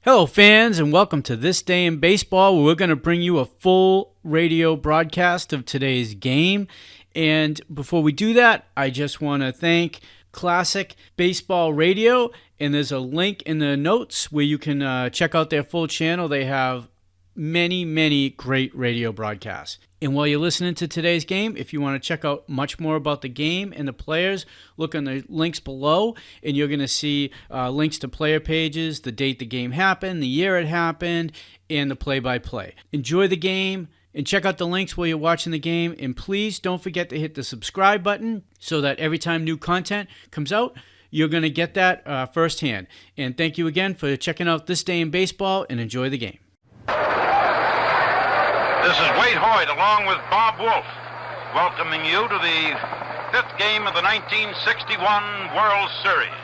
Hello, fans, and welcome to This Day in Baseball, where we're going to bring you a full radio broadcast of today's game. And before we do that, I just want to thank Classic Baseball Radio, and there's a link in the notes where you can check out their full channel. They have many great radio broadcasts. And while you're listening to today's game, if you want to check out much more about the game and the players, look on the links below, and you're going to see links to player pages, the date the game happened, the year it happened, and the play-by-play. Enjoy the game, and check out the links while you're watching the game, and please don't forget to hit the subscribe button so that every time new content comes out, you're going to get that firsthand. And thank you again for checking out This Day in Baseball, and enjoy the game. This is Wade Hoyt along with Bob Wolf, welcoming you to the fifth game of the 1961 World Series.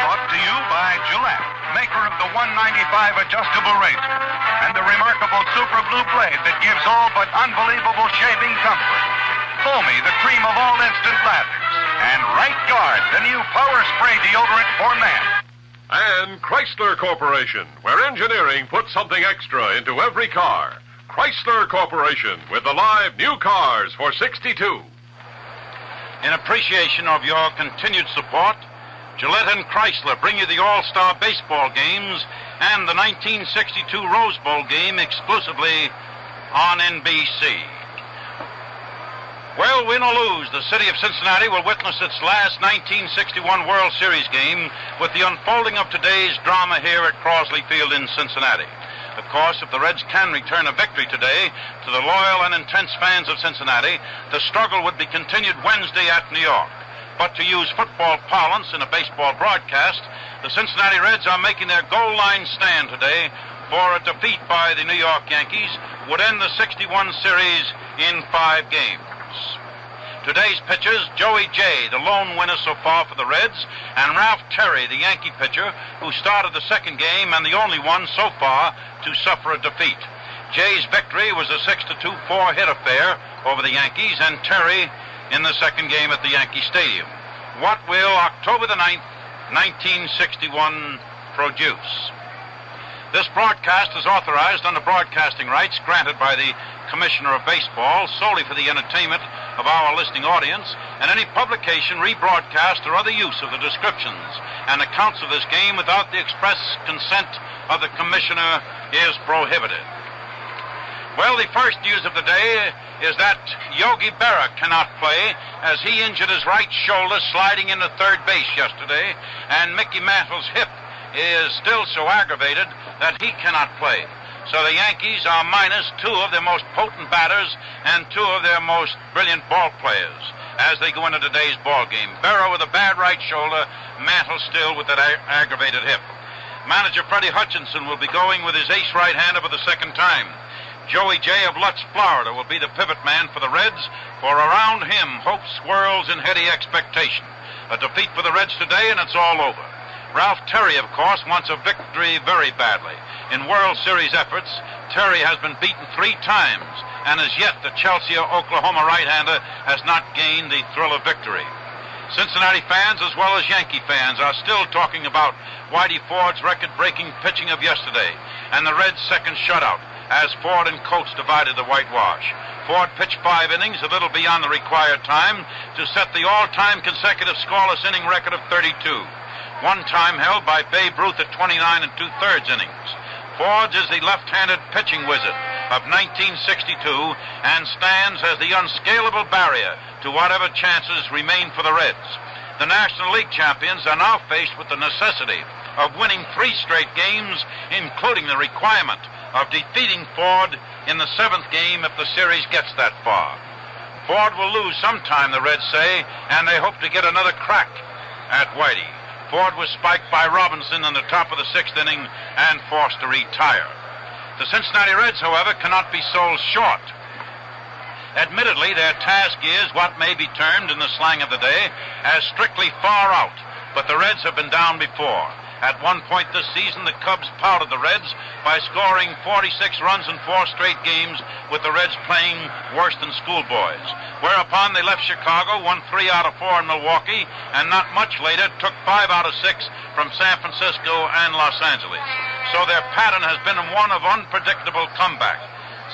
Brought to you by Gillette, maker of the 195 adjustable razor and the remarkable Super Blue blade that gives all but unbelievable shaving comfort. Foamy, the cream of all instant lathers. And Right Guard, the new power spray deodorant for men. And Chrysler Corporation, where engineering puts something extra into every car. Chrysler Corporation, with the live new cars for 62. In appreciation of your continued support, Gillette and Chrysler bring you the All-Star Baseball games and the 1962 Rose Bowl game exclusively on NBC. Well, win or lose, the city of Cincinnati will witness its last 1961 World Series game with the unfolding of today's drama here at Crosley Field in Cincinnati. Of course, if the Reds can return a victory today to the loyal and intense fans of Cincinnati, the struggle would be continued Wednesday at New York. But to use football parlance in a baseball broadcast, the Cincinnati Reds are making their goal line stand today, for a defeat by the New York Yankees would end the 61 series in 5 games. Today's pitchers, Joey J., the lone winner so far for the Reds, and Ralph Terry, the Yankee pitcher, who started the second game and the only one so far to suffer a defeat. Jay's victory was a 6-2 4-hit affair over the Yankees, and Terry in the second game at the Yankee Stadium. What will October the 9th, 1961 produce? This broadcast is authorized under broadcasting rights granted by the Commissioner of Baseball solely for the entertainment of our listening audience, and any publication, rebroadcast, or other use of the descriptions and accounts of this game without the express consent of the Commissioner is prohibited. Well, the first news of the day is that Yogi Berra cannot play as he injured his right shoulder sliding into third base yesterday, and Mickey Mantle's hip is still so aggravated that he cannot play. So the Yankees are minus 2 of their most potent batters and 2 of their most brilliant ball players as they go into today's ball game. Berra with a bad right shoulder, Mantle still with that aggravated hip. Manager Freddie Hutchinson will be going with his ace right-hander for the second time. Joey J. of Lutz, Florida will be the pivot man for the Reds, for around him hope swirls in heady expectation. A defeat for the Reds today and it's all over. Ralph Terry, of course, wants a victory very badly. In World Series efforts, Terry has been beaten 3 times, and as yet the Chelsea, Oklahoma right-hander has not gained the thrill of victory. Cincinnati fans as well as Yankee fans are still talking about Whitey Ford's record-breaking pitching of yesterday and the Reds' second shutout as Ford and Coates divided the whitewash. Ford pitched 5 innings, a little beyond the required time, to set the all-time consecutive scoreless inning record of 32. One time held by Babe Ruth at 29 2/3 innings. Ford is the left-handed pitching wizard of 1962 and stands as the unscalable barrier to whatever chances remain for the Reds. The National League champions are now faced with the necessity of winning 3 straight games, including the requirement of defeating Ford in the 7th game if the series gets that far. Ford will lose sometime, the Reds say, and they hope to get another crack at Whitey. Ford was spiked by Robinson in the top of the 6th inning and forced to retire. The Cincinnati Reds, however, cannot be sold short. Admittedly, their task is what may be termed in the slang of the day as strictly far out, but the Reds have been down before, At one point this season, the Cubs powdered the Reds by scoring 46 runs in 4 straight games, with the Reds playing worse than schoolboys. Whereupon they left Chicago, won 3 out of 4 in Milwaukee, and not much later took 5 out of 6 from San Francisco and Los Angeles. So their pattern has been one of unpredictable comeback.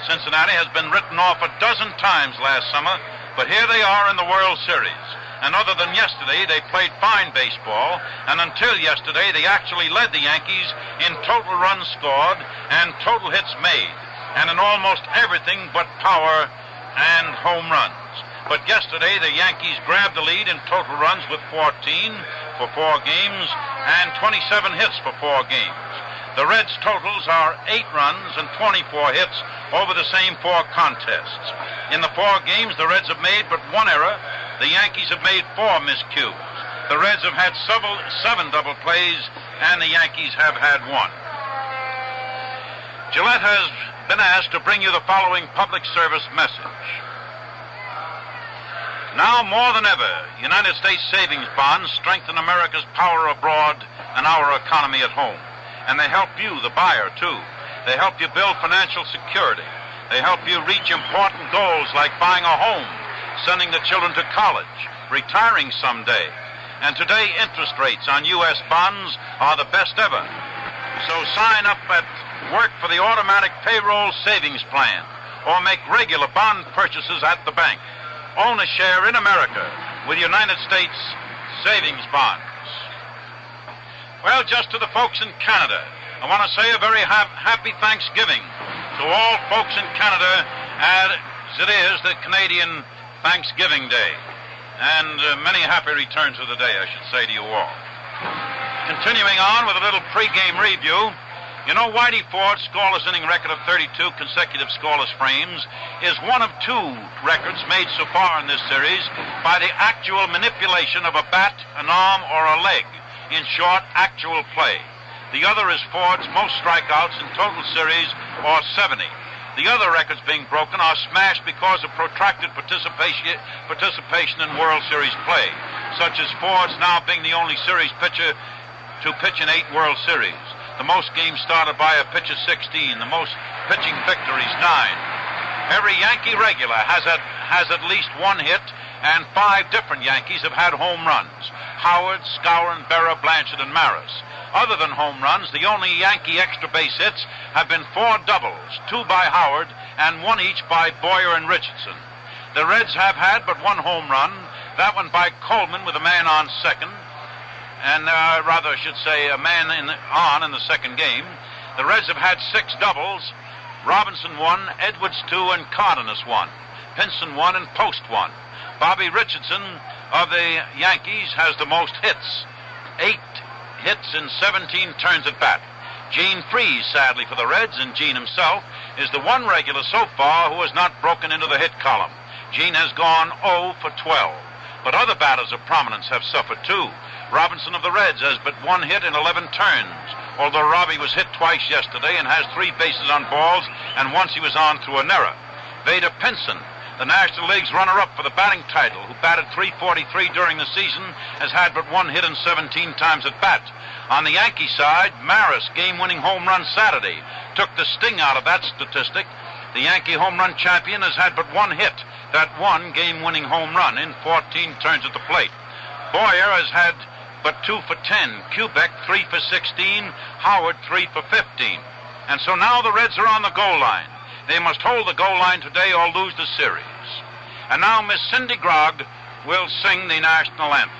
Cincinnati has been written off a dozen times last summer, but here they are in the World Series. And other than yesterday, they played fine baseball, and until yesterday, they actually led the Yankees in total runs scored and total hits made, and in almost everything but power and home runs. But yesterday, the Yankees grabbed the lead in total runs with 14 for 4 games and 27 hits for 4 games. The Reds' totals are 8 runs and 24 hits over the same 4 contests. In the 4 games, the Reds have made but 1 error. The Yankees have made 4 miscues. The Reds have had 7 double plays, and the Yankees have had 1. Gillette has been asked to bring you the following public service message. Now more than ever, United States savings bonds strengthen America's power abroad and our economy at home. And they help you, the buyer, too. They help you build financial security. They help you reach important goals like buying a home, sending the children to college, retiring someday. And today, interest rates on U.S. bonds are the best ever. So sign up at work for the automatic payroll savings plan, or make regular bond purchases at the bank. Own a share in America with United States savings bonds. Well, just to the folks in Canada, I want to say a very happy Thanksgiving to all folks in Canada, as it is the Canadian Thanksgiving Day. And many happy returns of the day, I should say to you all. Continuing on with a little pregame review, you know, Whitey Ford's scoreless inning record of 32 consecutive scoreless frames is one of 2 records made so far in this series by the actual manipulation of a bat, an arm, or a leg. In short, actual play. The other is Ford's most strikeouts in total series, or 70. The other records being broken are smashed because of protracted participation in World Series play, such as Ford's now being the only series pitcher to pitch in 8 World Series. The most games started by a pitcher 16, the most pitching victories 9. Every Yankee regular has at least 1 hit, and 5 different Yankees have had home runs. Howard, Skowron, Berra, Blanchard, and Maris. Other than home runs, the only Yankee extra base hits have been 4 doubles, 2 by Howard and 1 each by Boyer and Richardson. The Reds have had but 1 home run, that one by Coleman with a man on second, and rather I should say a man on in the second game. The Reds have had 6 doubles, Robinson 1, Edwards 2, and Cardenas 1. Pinson 1 and Post 1. Bobby Richardson of the Yankees has the most hits, 8 hits in 17 turns at bat. Gene Freese, sadly for the Reds, and Gene himself, is the one regular so far who has not broken into the hit column. Gene has gone 0 for 12. But other batters of prominence have suffered too. Robinson of the Reds has but 1 hit in 11 turns, although Robbie was hit twice yesterday and has 3 bases on balls, and once he was on through an error. Vader Pinson, the National League's runner-up for the batting title, who batted .343 during the season, has had but 1 hit in 17 times at bat. On the Yankee side, Maris, game-winning home run Saturday, took the sting out of that statistic. The Yankee home run champion has had but 1 hit, that 1 game-winning home run in 14 turns at the plate. Boyer has had but 2 for 10, Kubek 3 for 16, Howard 3 for 15. And so now the Reds are on the goal line. They must hold the goal line today or lose the series. And now Miss Cindy Grogg will sing the national anthem.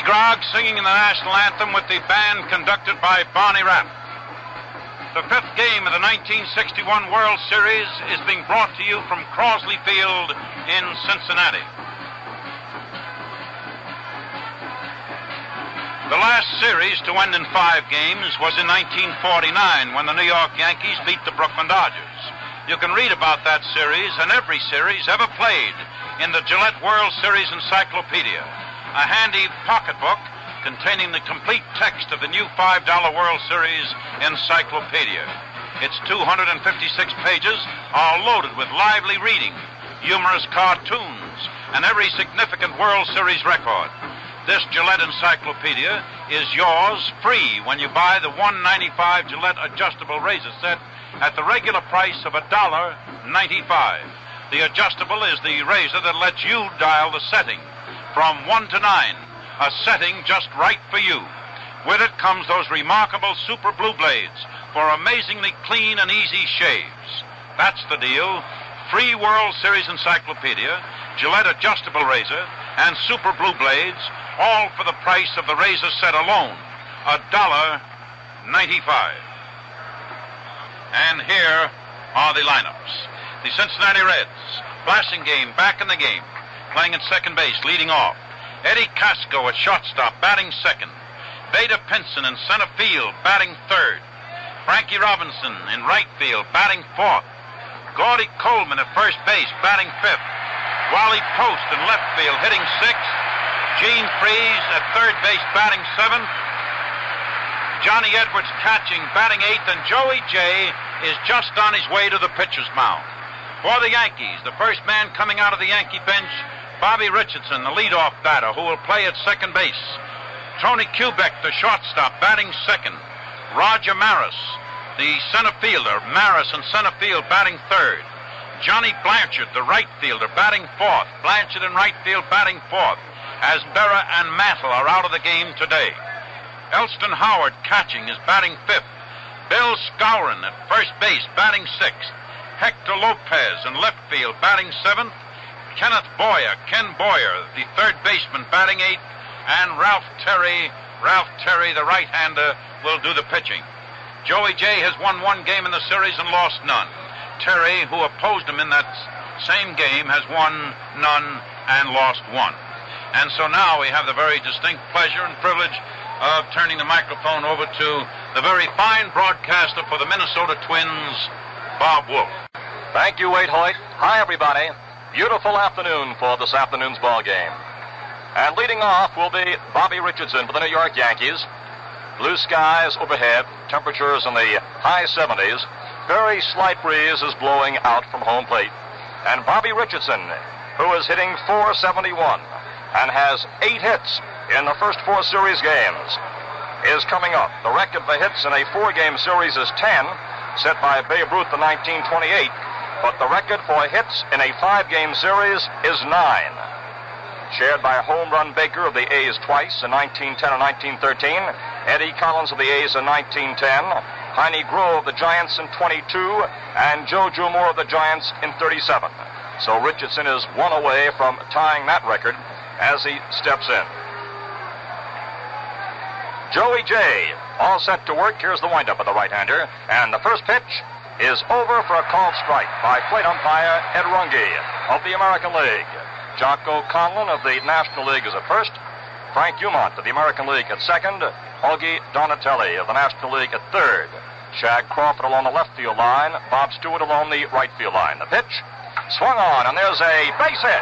Grogg singing in the national anthem with the band conducted by Barney Rapp. The fifth game of the 1961 World Series is being brought to you from Crosley Field in Cincinnati. The last series to end in 5 games was in 1949 when the New York Yankees beat the Brooklyn Dodgers. You can read about that series and every series ever played in the Gillette World Series Encyclopedia, a handy pocketbook containing the complete text of the new $5 World Series Encyclopedia. Its 256 pages are loaded with lively reading, humorous cartoons, and every significant World Series record. This Gillette Encyclopedia is yours free when you buy the $1.95 Gillette adjustable razor set at the regular price of $1.95. The adjustable is the razor that lets you dial the setting from 1 to 9. A setting just right for you. With it comes those remarkable super blue blades for amazingly clean and easy shaves. That's the deal. Free World Series Encyclopedia, Gillette adjustable razor, and super blue blades, all for the price of the razor set alone, $1.95. And here are the lineups. The Cincinnati Reds, Blasingame back in the game, playing at second base, leading off. Eddie Casco at shortstop, batting second. Beta Pinson in center field, batting third. Frankie Robinson in right field, batting fourth. Gordy Coleman at first base, batting fifth. Wally Post in left field, hitting sixth. Gene Freese at third base, batting seventh. Johnny Edwards catching, batting eighth. And Joey J is just on his way to the pitcher's mound. For the Yankees, the first man coming out of the Yankee bench, Bobby Richardson, the leadoff batter, who will play at second base. Tony Kubek, the shortstop, batting second. Roger Maris, the center fielder. Maris in center field, batting third. Johnny Blanchard, the right fielder, batting fourth. Blanchard in right field, batting fourth, as Berra and Mantle are out of the game today. Elston Howard, catching, is batting fifth. Bill Skowron at first base, batting sixth. Hector Lopez in left field, batting seventh. Kenneth Boyer, Ken Boyer, the third baseman, batting eighth. And Ralph Terry, the right-hander, will do the pitching. Joey J has won 1 game in the series and lost none. Terry, who opposed him in that same game, has won none and lost 1. And so now we have the very distinct pleasure and privilege of turning the microphone over to the very fine broadcaster for the Minnesota Twins, Bob Wolf. Thank you, Wade Hoyt. Hi, everybody. Beautiful afternoon for this afternoon's ball game. And leading off will be Bobby Richardson for the New York Yankees. Blue skies overhead, temperatures in the high 70s. Very slight breeze is blowing out from home plate. And Bobby Richardson, who is hitting .471 and has 8 hits in the first 4 series games, is coming up. The record for hits in a 4-game series is 10, set by Babe Ruth in 1928. But the record for hits in a 5-game series is 9. Shared by Home Run Baker of the A's twice in 1910 and 1913, Eddie Collins of the A's in 1910, Heine Grove of the Giants in 22, and Joe Jumore of the Giants in 37. So Richardson is 1 away from tying that record as he steps in. Joey J, all set to work. Here's the windup of the right-hander, and the first pitch is over for a called strike by plate umpire Ed Runge of the American League. Jocko Conlon of the National League is at first. Frank Umont of the American League at second. Augie Donatelli of the National League at third. Shag Crawford along the left field line. Bob Stewart along the right field line. The pitch swung on, and there's a base hit.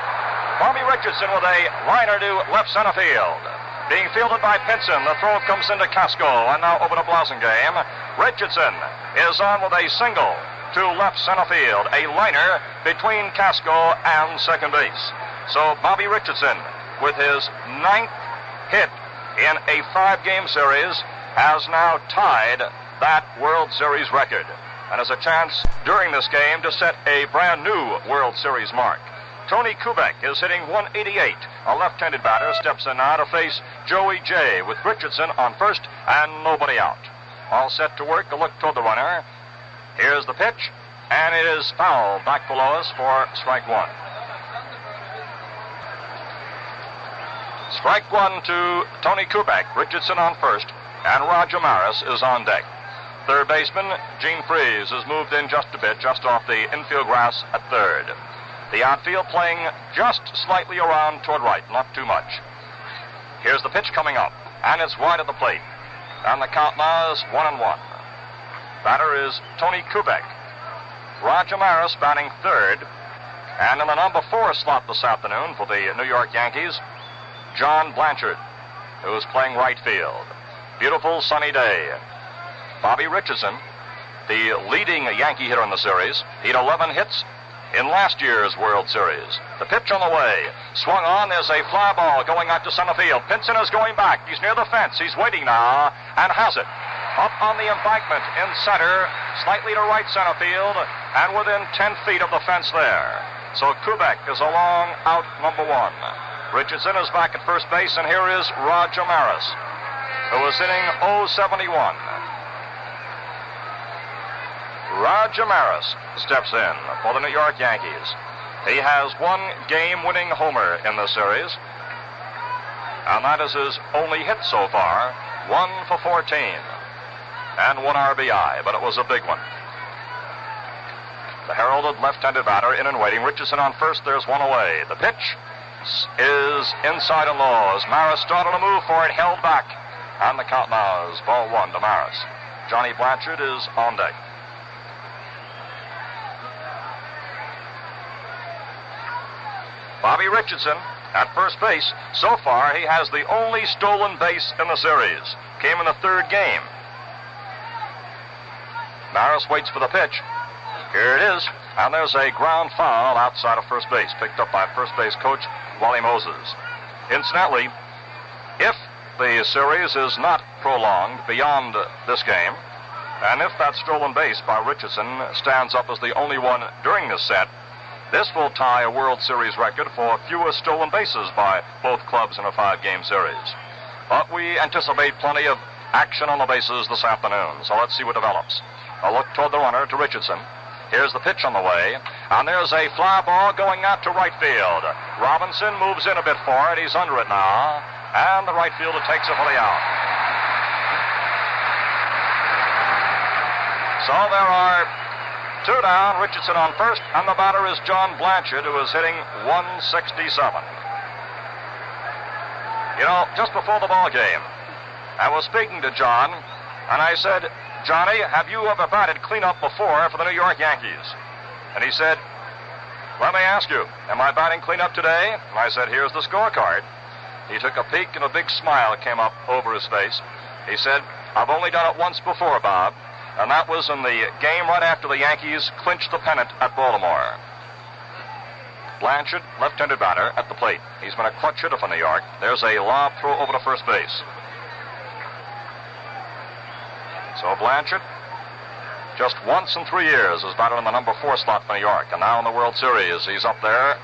Bobby Richardson with a liner to left center field. Being fielded by Pinson. The throw comes into Casco, and now over to Blasingame. Richardson is on with a single to left center field. A liner between Casco and second base. So Bobby Richardson, with his 9th hit in a 5-game series, has now tied that World Series record and has a chance during this game to set a brand new World Series mark. Tony Kubek is hitting .188. A left-handed batter steps in now to face Joey J with Richardson on first and nobody out. All set to work, a look toward the runner. Here's the pitch, and it is foul back below us for strike 1. Strike one to Tony Kubek. Richardson on first, and Roger Maris is on deck. Third baseman Gene Freese has moved in just a bit, just off the infield grass at third. The outfield playing just slightly around toward right, not too much. Here's the pitch coming up, and it's wide of the plate. And the count now is 1-1. Batter is Tony Kubek. Roger Maris batting third. And in the number 4 slot this afternoon for the New York Yankees, John Blanchard, who is playing right field. Beautiful sunny day. Bobby Richardson, the leading Yankee hitter in the series, he had 11 hits in last year's World Series. The pitch on the way. Swung on. There's a fly ball going out to center field. Pinson is going back. He's near the fence. He's waiting now and has it. Up on the embankment in center, slightly to right center field, and within 10 feet of the fence there. So Kubek is along out number 1. Richardson is back at first base, and here is Roger Maris, who is hitting .071. Roger Maris steps in for the New York Yankees. He has one game-winning homer in the series, and that is his only hit so far, 1 for 14, and 1 RBI, but it was a big one. The heralded left-handed batter in and waiting. Richardson on first. There's one away. The pitch is inside and low as Maris started to move for it, held back, and the count now is ball 1 to Maris. Johnny Blanchard is on deck. Bobby Richardson at first base. So far, he has the only stolen base in the series. Came in the third game. Maris waits for the pitch. Here it is, and there's a ground foul outside of first base, picked up by first base coach Wally Moses. Incidentally, if the series is not prolonged beyond this game, and if that stolen base by Richardson stands up as the only one during this set, this will tie a World Series record for fewest stolen bases by both clubs in a 5-game series. But we anticipate plenty of action on the bases this afternoon, so let's see what develops. A look toward the runner to Richardson. Here's the pitch on the way, and there's a fly ball going out to right field. Robinson moves in a bit for it. He's under it now, and the right fielder takes it for the out. So there are 2 down, Richardson on first, and the batter is John Blanchard, who is hitting .167. You know, just before the ball game, I was speaking to John, and I said, Johnny, have you ever batted cleanup before for the New York Yankees? And he said, let me ask you, am I batting cleanup today? And I said, here's the scorecard. He took a peek, and a big smile came up over his face. He said, I've only done it once before, Bob, and that was in the game right after the Yankees clinched the pennant at Baltimore. Blanchard, left-handed batter, at the plate. He's been a clutch hitter for New York. There's a lob throw over to first base. So Blanchard, just once in 3 years, has batted in the number 4 slot for New York. And now in the World Series, he's up there,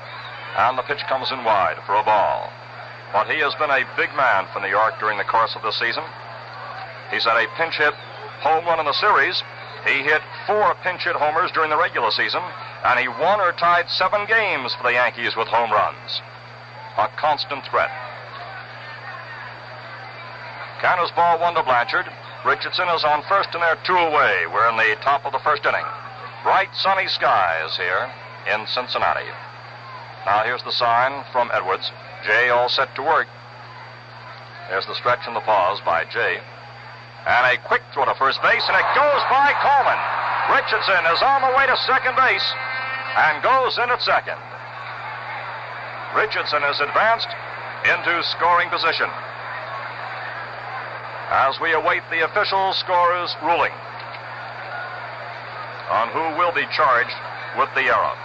and the pitch comes in wide for a ball. But he has been a big man for New York during the course of the season. He's had a pinch hit home run in the series. He hit 4 pinch hit homers during the regular season, and he won or tied 7 games for the Yankees with home runs. A constant threat. Count is ball 1 to Blanchard. Richardson is on first, and they're 2 away. We're in the top of the first inning. Bright sunny skies here in Cincinnati. Now here's the sign from Edwards. Jay all set to work. There's the stretch and the pause by Jay. And a quick throw to first base, and it goes by Coleman. Richardson is on the way to second base and goes in at second. Richardson is advanced into scoring position as we await the official scorer's ruling on who will be charged with the error.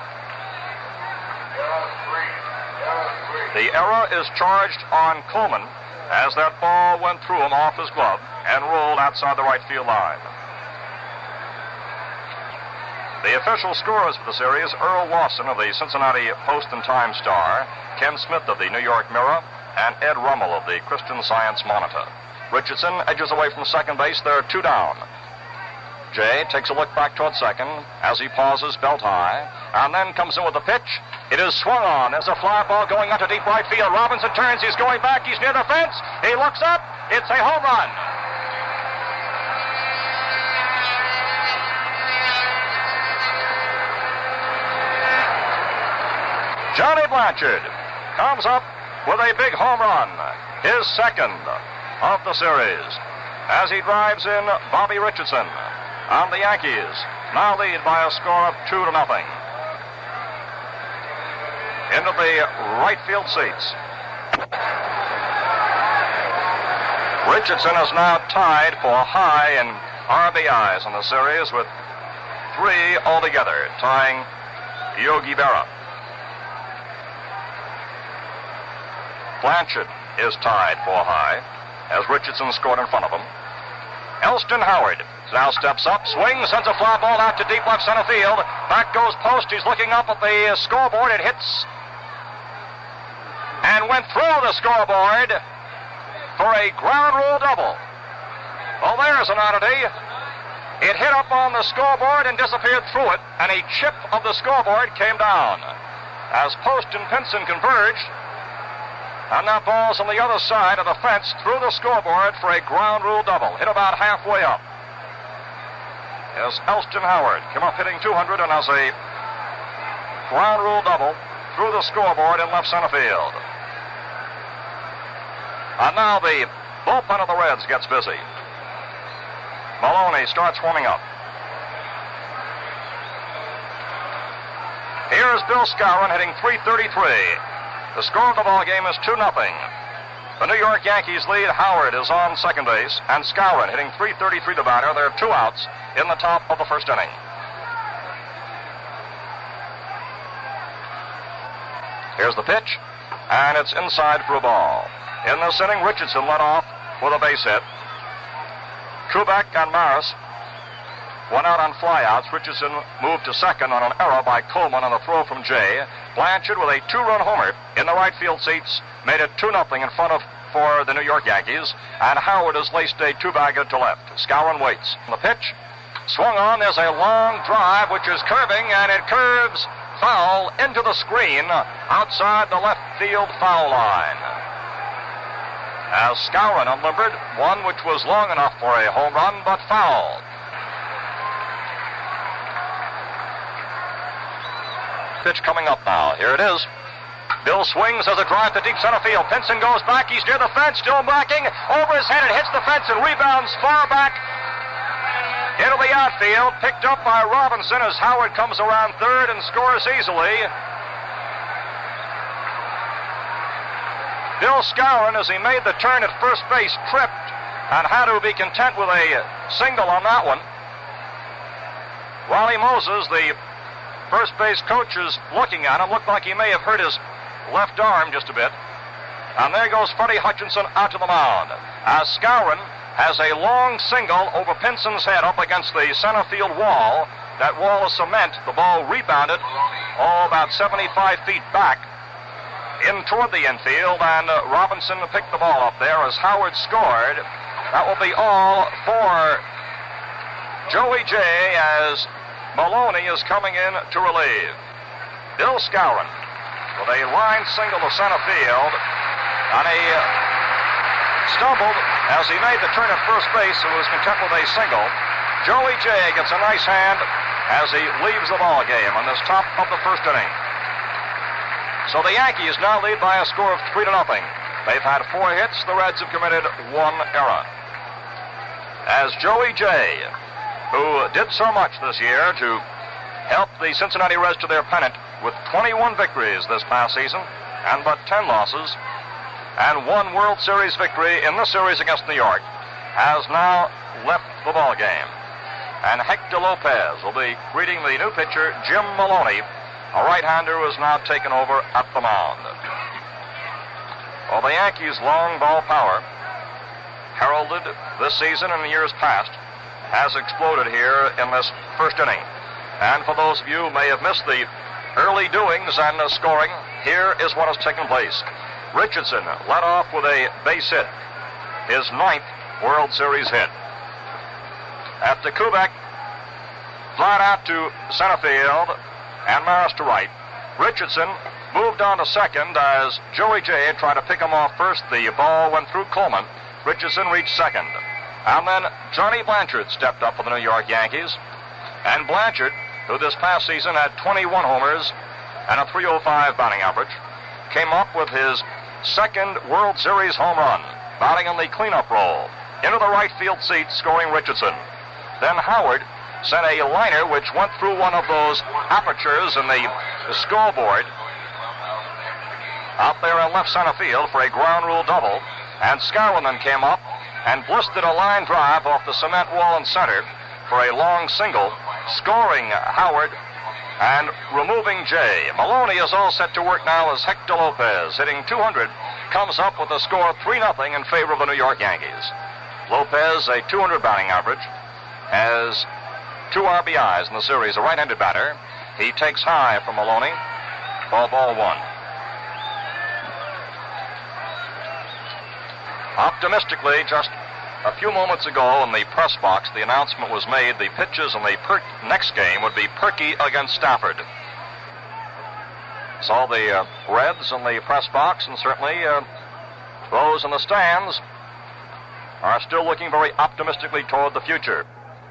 The error is charged on Coleman as that ball went through him off his glove and rolled outside the right field line. The official scorers for the series, Earl Lawson of the Cincinnati Post and Time-Star, Ken Smith of the New York Mirror, and Ed Rummel of the Christian Science Monitor. Richardson edges away from second base. There are 2 down. Jay takes a look back toward second as he pauses belt high, and then comes in with the pitch. It is swung on. There's a fly ball going out to deep right field. Robinson turns. He's going back. He's near the fence. He looks up. It's a home run. Johnny Blanchard comes up with a big home run, his second of the series, as he drives in Bobby Richardson. And the Yankees now lead by a score of 2-0 into the right field seats. Richardson is now tied for high in RBIs in the series with 3 altogether, tying Yogi Berra. Blanchard is tied for high as Richardson scored in front of him. Elston Howard now steps up, swings, sends a fly ball out to deep left center field. Back goes Post. He's looking up at the scoreboard. It hits and went through the scoreboard for a ground rule double. Well, there's an oddity. It hit up on the scoreboard and disappeared through it, and a chip of the scoreboard came down as Post and Pinson converged. And that ball's on the other side of the fence through the scoreboard for a ground rule double. Hit about halfway up. As Elston Howard came up hitting 200 and has a ground rule double through the scoreboard in left center field. And now the bullpen of the Reds gets busy. Maloney starts warming up. Here's Bill Skowron hitting .333. The score of the ball game is 2-0. The New York Yankees lead. Howard is on second base, and Skowron hitting .333 the batter. There are 2 outs in the top of the first inning. Here's the pitch, and it's inside for a ball. In this inning, Richardson led off with a base hit. Kubek and Maris went out on flyouts. Richardson moved to second on an error by Coleman on the throw from Jay. Blanchard with a 2-run homer in the right field seats made it 2-0 in front of for the New York Yankees. And Howard has laced a 2-bagger to left. Skowron waits. The pitch swung on. There's a long drive which is curving, and it curves foul into the screen outside the left field foul line. As Skowron unlimbered one which was long enough for a home run but fouled. Pitch coming up now. Here it is. Bill swings as a drive to deep center field. Pinson goes back. He's near the fence, still backing. Over his head, it hits the fence and rebounds far back into the outfield. Picked up by Robinson as Howard comes around third and scores easily. Bill Skowron, as he made the turn at first base, tripped and had to be content with a single on that one. Wally Moses, the first base coach, is looking at him. Looked like he may have hurt his left arm just a bit. And there goes Freddie Hutchinson out to the mound. As Skowron has a long single over Pinson's head up against the center field wall. That wall of cement. The ball rebounded about 75 feet back in toward the infield, and Robinson picked the ball up there as Howard scored. That will be all for Joey J. as Maloney is coming in to relieve. Bill Skowron with a line single to center field, and he stumbled as he made the turn at first base and was content with a single. Joey J. gets a nice hand as he leaves the ball game on this top of the first inning. So the Yankees now lead by a score of 3-0. They've had 4 hits. The Reds have committed 1 error. As Joey J., who did so much this year to help the Cincinnati Reds to their pennant with 21 victories this past season and but 10 losses and 1 World Series victory in the series against New York, has now left the ball game. And Hector Lopez will be greeting the new pitcher, Jim Maloney, a right-hander who has now taken over at the mound. Well, the Yankees' long ball power, heralded this season and in years past, has exploded here in this first inning. And for those of you who may have missed the early doings and scoring, here is what has taken place. Richardson led off with a base hit, his 9th World Series hit. After Kubek flat out to center field, and Maris to right. Richardson moved on to second as Joey J tried to pick him off first. The ball went through Coleman. Richardson reached second. And then Johnny Blanchard stepped up for the New York Yankees. And Blanchard, who this past season had 21 homers and a .305 batting average, came up with his second World Series home run, batting in the cleanup role, into the right field seat, scoring Richardson. Then Howard sent a liner which went through one of those apertures in the scoreboard out there in left center field for a ground rule double. And Scarwin then came up and blistered a line drive off the cement wall in center for a long single, scoring Howard and removing Jay. Maloney is all set to work now as Hector Lopez, hitting 200, comes up with a score of 3-0 in favor of the New York Yankees. Lopez, a 200 batting average, has 2 RBIs in the series, a right-handed batter. He takes high from Maloney for ball 1. Optimistically, just a few moments ago in the press box, the announcement was made the pitches in the next game would be Perkey against Stafford. Saw the Reds in the press box, and certainly those in the stands are still looking very optimistically toward the future.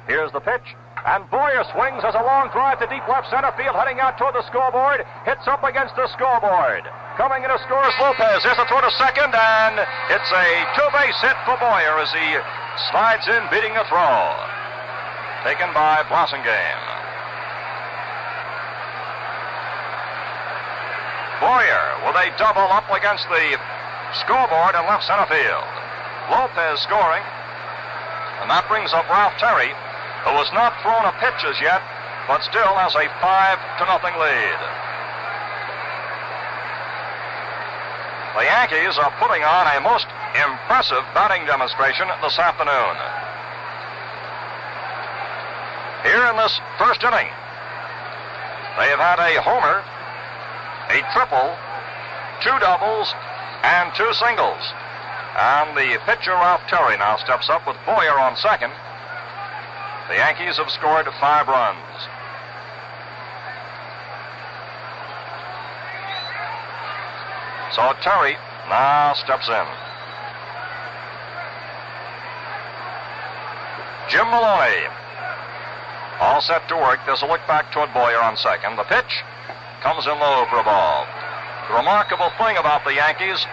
Here's the pitch, and Boyer swings as a long drive to deep left center field, heading out toward the scoreboard, hits up against the scoreboard. Coming in to score is Lopez. Here's the throw to second, and it's a 2-base hit for Boyer as he slides in, beating a throw. Taken by Blassingame. Boyer with a double up against the scoreboard in left center field. Lopez scoring, and that brings up Ralph Terry, who has not thrown a pitch as yet, but still has a 5-0 lead. The Yankees are putting on a most impressive batting demonstration this afternoon. Here in this first inning, they have had a homer, a triple, 2 doubles, and 2 singles. And the pitcher, Ralph Terry, now steps up with Boyer on second. The Yankees have scored 5 runs. So Terry now steps in. Jim Maloney, all set to work. There's a look back toward Boyer on second. The pitch comes in low for a ball. The remarkable thing about the Yankees,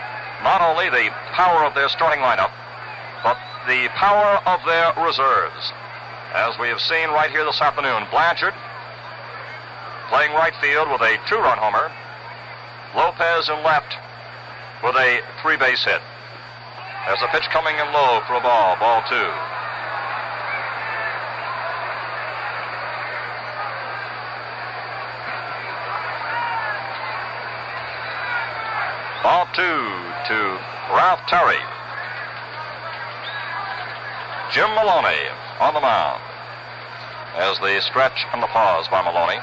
not only the power of their starting lineup, but the power of their reserves. As we have seen right here this afternoon, Blanchard playing right field with a 2-run homer. Lopez in left with a 3-base hit. There's a pitch coming in low for a ball, ball 2. Ball 2 to Ralph Terry. Jim Maloney on the mound. As the stretch and the pause by Maloney.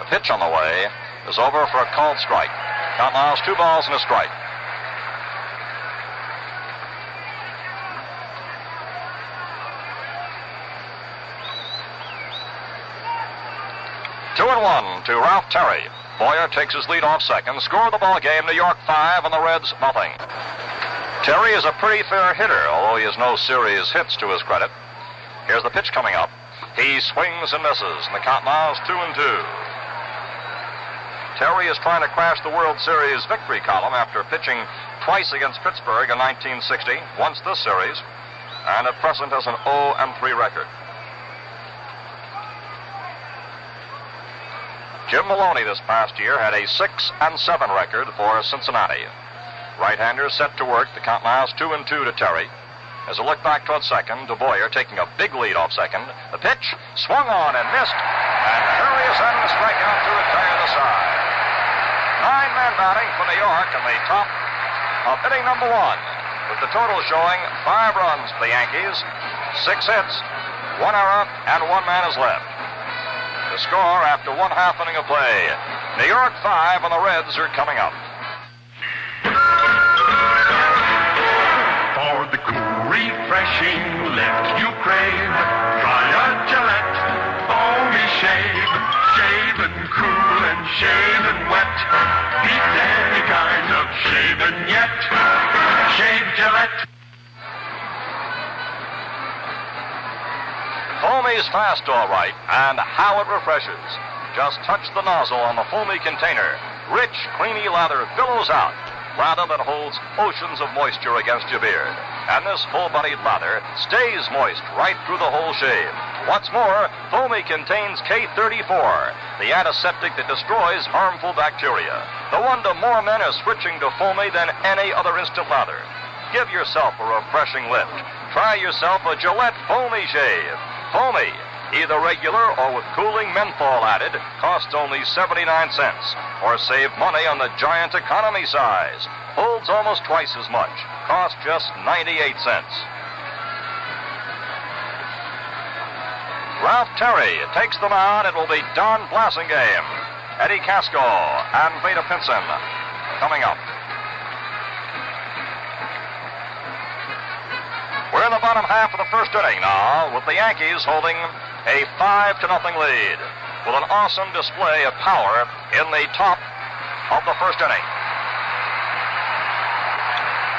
The pitch on the way is over for a called strike. Count now is 2 balls and a strike. 2-1 to Ralph Terry. Boyer takes his lead off second. Score the ball game, New York 5 and the Reds nothing. Terry is a pretty fair hitter, although he has no serious hits to his credit. Here's the pitch coming up. He swings and misses, and the count now is 2-2. Terry is trying to crash the World Series victory column after pitching twice against Pittsburgh in 1960, once this series, and at present has an 0-3 record. Jim Maloney this past year had a 6-7 record for Cincinnati. Right-hander set to work. The count now is 2-2 to Terry. As a look back toward second, to Boyer taking a big lead off second. The pitch swung on and missed, and Terry is in the strikeout to retire the side. 9 men batting for New York in the top of inning number 1, with the total showing 5 runs for the Yankees, 6 hits, 1 error, and 1 man is left. The score after 1 half inning of play. New York 5 and the Reds are coming up. For the cool, refreshing lift you crave, try a Gillette foamy shave. Shave and cool and Foamy's fast, all right, and how it refreshes. Just touch the nozzle on the Foamy container. Rich, creamy lather billows out. Lather that holds oceans of moisture against your beard. And this full-bodied lather stays moist right through the whole shave. What's more, Foamy contains K34, the antiseptic that destroys harmful bacteria. No wonder more men are switching to Foamy than any other instant lather. Give yourself a refreshing lift. Try yourself a Gillette Foamy shave. Foamy, either regular or with cooling menthol added, costs only 79 cents. Or save money on the giant economy size. Holds almost twice as much. Costs just 98 cents. Ralph Terry takes the mound. It will be Don Blasingame, Eddie Casco, and Veda Pinson coming up. We're in the bottom half of the first inning now, with the Yankees holding a 5-0 lead, with an awesome display of power in the top of the first inning.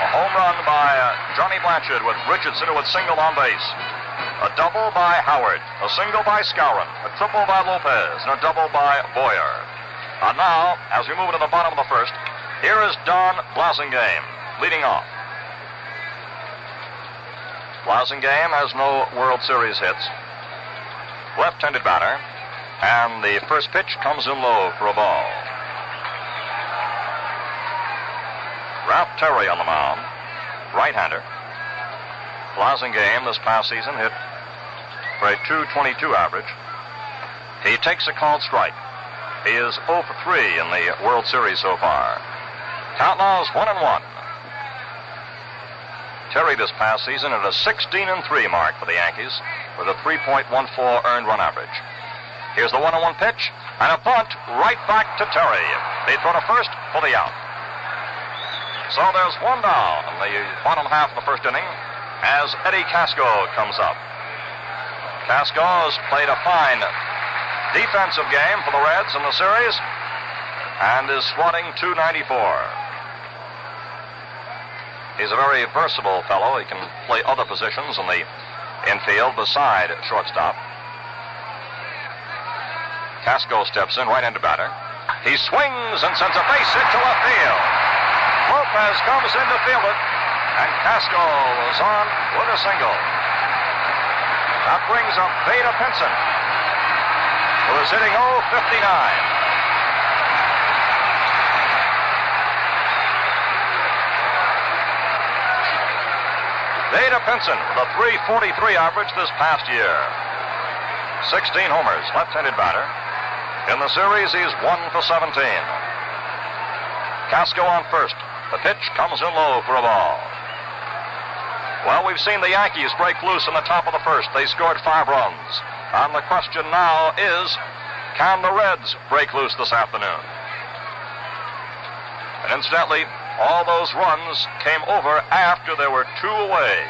A home run by Johnny Blanchard with Richardson, who had singled on base. A double by Howard, a single by Skowron, a triple by Lopez, and a double by Boyer. And now, as we move into the bottom of the first, here is Don Blasingame leading off. Blasingame has no World Series hits. Left-handed batter, and the first pitch comes in low for a ball. Ralph Terry on the mound, right-hander. Blasingame this past season hit for a .222 average. He takes a called strike. He is 0 for 3 in the World Series so far. Count now is 1-1. Terry this past season at a 16-3 mark for the Yankees with a 3.14 earned run average. Here's the 1-1 pitch, and a bunt right back to Terry. They throw to first for the out. So there's one down in the bottom half of the first inning as Eddie Casco comes up. Casco has played a fine defensive game for the Reds in the series and is swatting .294. He's a very versatile fellow. He can play other positions in the infield beside shortstop. Casco steps in, right-handed batter. He swings and sends a base hit to left field. Lopez comes in to field it, and Casco is on with a single. That brings up Veda Pinson, who is hitting .059. Veda Pinson with a .343 average this past year. 16 homers, left-handed batter. In the series, he's 1 for 17. Casco on first. The pitch comes in low for a ball. Well, we've seen the Yankees break loose in the top of the first. They scored 5 runs. And the question now is, can the Reds break loose this afternoon? And incidentally, all those runs came over after there were 2 away.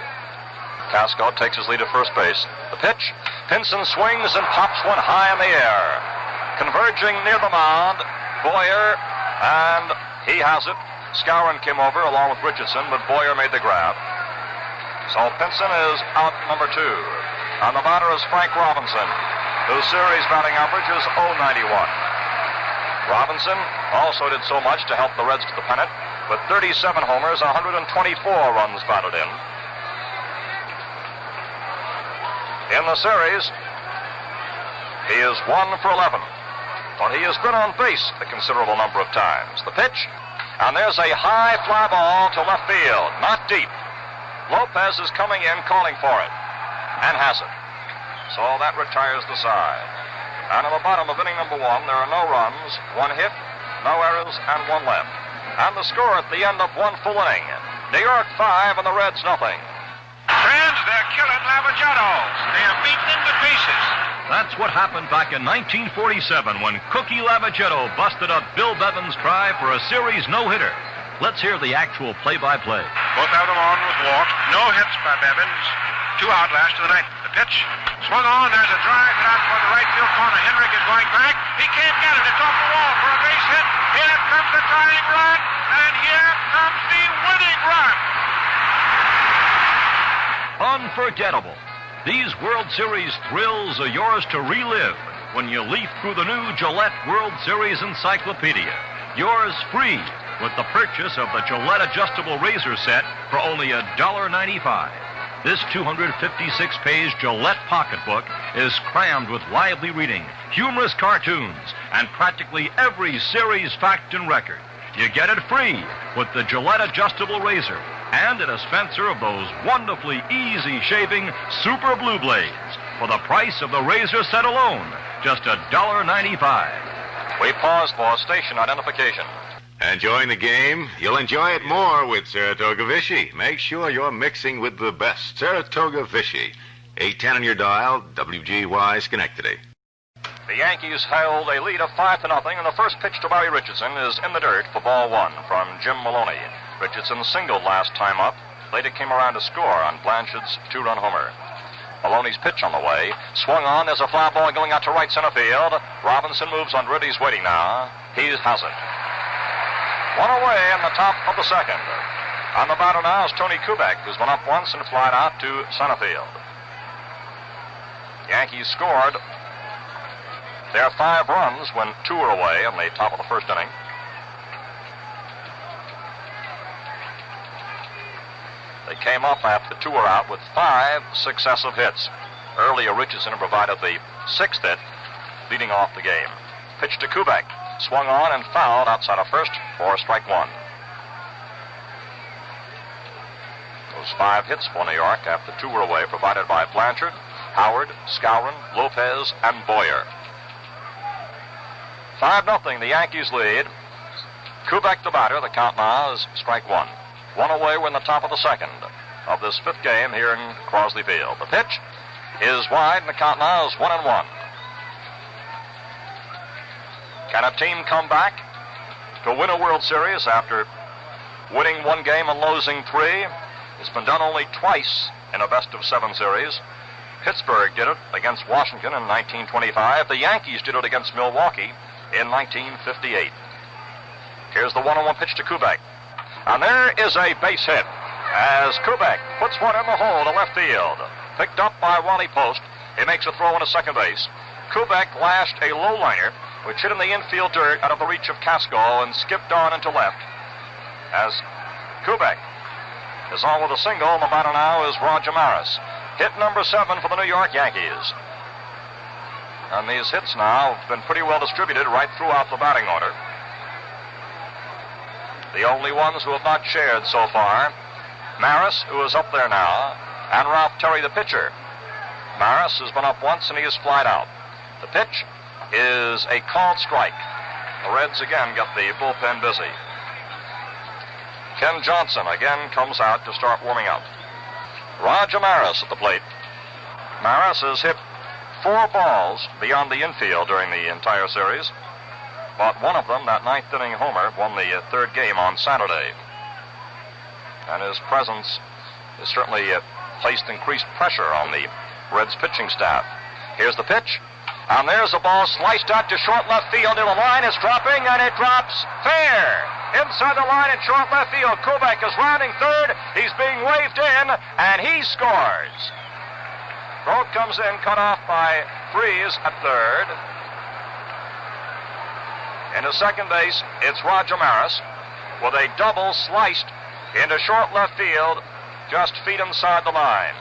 Casco takes his lead at first base. The pitch, Pinson swings and pops one high in the air. Converging near the mound, Boyer, and he has it. Skowron came over along with Richardson, but Boyer made the grab. So Pinson is out number 2. And the batter is Frank Robinson, whose series batting average is .091. Robinson also did so much to help the Reds to the pennant, with 37 homers, 124 runs batted in. In the series, he is 1 for 11, but he has been on base a considerable number of times. The pitch, and there's a high fly ball to left field, not deep. Lopez is coming in, calling for it, and has it. So that retires the side. And in the bottom of inning number 1, there are no runs, 1 hit, no errors, and 1 left. And the score at the end of 1 full inning, New York 5 and the Reds nothing. Friends, they're killing Lavagettos. They are beaten into pieces. That's what happened back in 1947 when Cookie Lavagetto busted up Bill Bevan's try for a series no-hitter. Let's hear the actual play-by-play. Both of them on with walks. No hits by Bevins. 2 out last of the night. The pitch swung on. There's a drive out for the right field corner. Henrik is going back. He can't get it. It's off the wall for a base hit. Here comes the tying run, and here comes the winning run. Unforgettable. These World Series thrills are yours to relive when you leaf through the new Gillette World Series Encyclopedia. Yours free with the purchase of the Gillette adjustable razor set for only $1.95. This 256-page Gillette pocketbook is crammed with lively reading, humorous cartoons, and practically every series fact and record. You get it free with the Gillette adjustable razor and a dispenser of those wonderfully easy shaving Super Blue Blades for the price of the razor set alone, just $1.95. We pause for station identification. Enjoying the game? You'll enjoy it more with Saratoga Vichy. Make sure you're mixing with the best. Saratoga Vichy. 810 on your dial, WGY Schenectady. The Yankees held a lead of 5-0, and the first pitch to Barry Richardson is in the dirt for ball one from Jim Maloney. Richardson singled last time up. Later came around to score on Blanchard's two-run homer. Maloney's pitch on the way. Swung on. There's a fly ball going out to right center field. Robinson moves under it. He's waiting now. He has it. One away in the top of the second. On the batter now is Tony Kubek, who's been up once and flied out to center field. Yankees scored their 5 runs when 2 were away in the top of the first inning. They came up after 2 were out with 5 successive hits. Earlier, Richardson provided the 6th hit, leading off the game. Pitch to Kubek. Swung on and fouled outside of first for strike one. Those 5 hits for New York after 2 were away, provided by Blanchard, Howard, Skowron, Lopez, and Boyer. 5-0, the Yankees lead. Kubek the batter. The count now is strike one. 1 away. We're in the top of the second of this 5th game here in Crosley Field. The pitch is wide, and the count now is 1-1. Can a team come back to win a World Series after winning 1 game and losing 3? It's been done only twice in a best-of-7 series. Pittsburgh did it against Washington in 1925. The Yankees did it against Milwaukee in 1958. Here's the 1-1 pitch to Kubek. And there is a base hit as Kubek puts one in the hole to left field. Picked up by Wally Post. He makes a throw into second base. Kubek lashed a low liner, which hit in the infield dirt out of the reach of Casco and skipped on into left. As Kubek is on with a single, and the batter now is Roger Maris. Hit number 7 for the New York Yankees. And these hits now have been pretty well distributed right throughout the batting order. The only ones who have not shared so far, Maris, who is up there now, and Ralph Terry, the pitcher. Maris has been up once and he is flied out. The pitch is a called strike. The Reds again get the bullpen busy. Ken Johnson again comes out to start warming up. Roger Maris at the plate. Maris has hit 4 balls beyond the infield during the entire series, but one of them, that 9th inning homer, won the 3rd game on Saturday. And his presence has certainly placed increased pressure on the Reds pitching staff. Here's the pitch. And there's a ball sliced out to short left field. The line is dropping, and it drops fair. Inside the line in short left field. Kubek is rounding third. He's being waved in, and he scores. Grote comes in, cut off by Freese at third. Into second base, it's Roger Maris with a double sliced into short left field, just feet inside the line.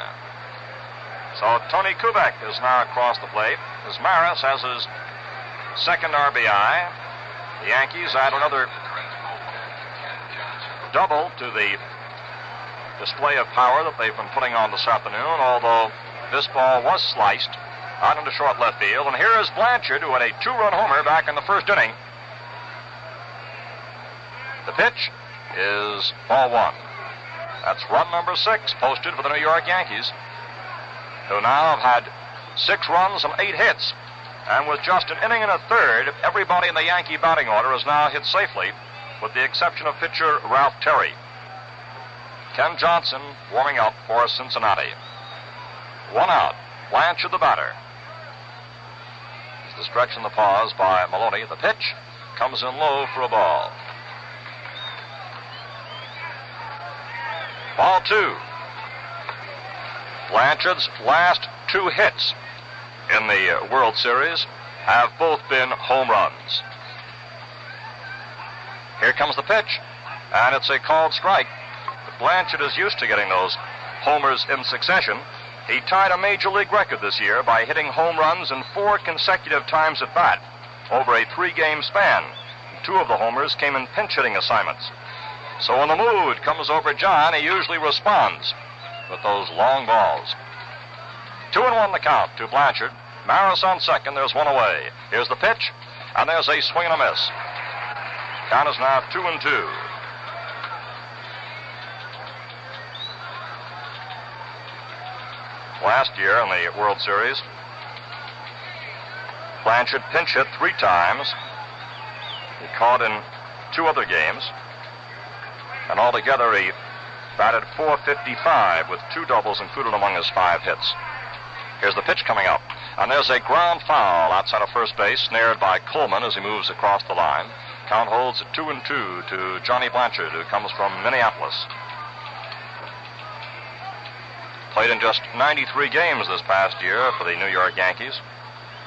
So Tony Kubek is now across the plate as Maris has his 2nd RBI. The Yankees add another double to the display of power that they've been putting on this afternoon, although this ball was sliced out into short left field. And here is Blanchard, who had a 2-run homer back in the first inning. The pitch is ball one. That's run number 6 posted for the New York Yankees, who now have had 6 runs and 8 hits. And with just an inning and a third, everybody in the Yankee batting order has now hit safely, with the exception of pitcher Ralph Terry. Ken Johnson warming up for Cincinnati. 1 out. Blanchard the batter. It's the stretch and the pause by Maloney. The pitch comes in low for a ball. Ball 2. Blanchard's last 2 hits in the World Series have both been home runs. Here comes the pitch, and it's a called strike. But Blanchard is used to getting those homers in succession. He tied a major league record this year by hitting home runs in 4 consecutive times at bat over a 3-game span. 2 of the homers came in pinch hitting assignments. So when the mood comes over John, he usually responds with those long balls. 2-1 the count to Blanchard. Maris on second. There's one away. Here's the pitch, and there's a swing and a miss. Count is now 2-2. Last year in the World Series, Blanchard pinch hit 3 times. He caught in 2 other games. And altogether, he batted .455 with 2 doubles included among his 5 hits. Here's the pitch coming up. And there's a ground foul outside of first base, snared by Coleman as he moves across the line. Count holds at 2-2 to Johnny Blanchard, who comes from Minneapolis. Played in just 93 games this past year for the New York Yankees,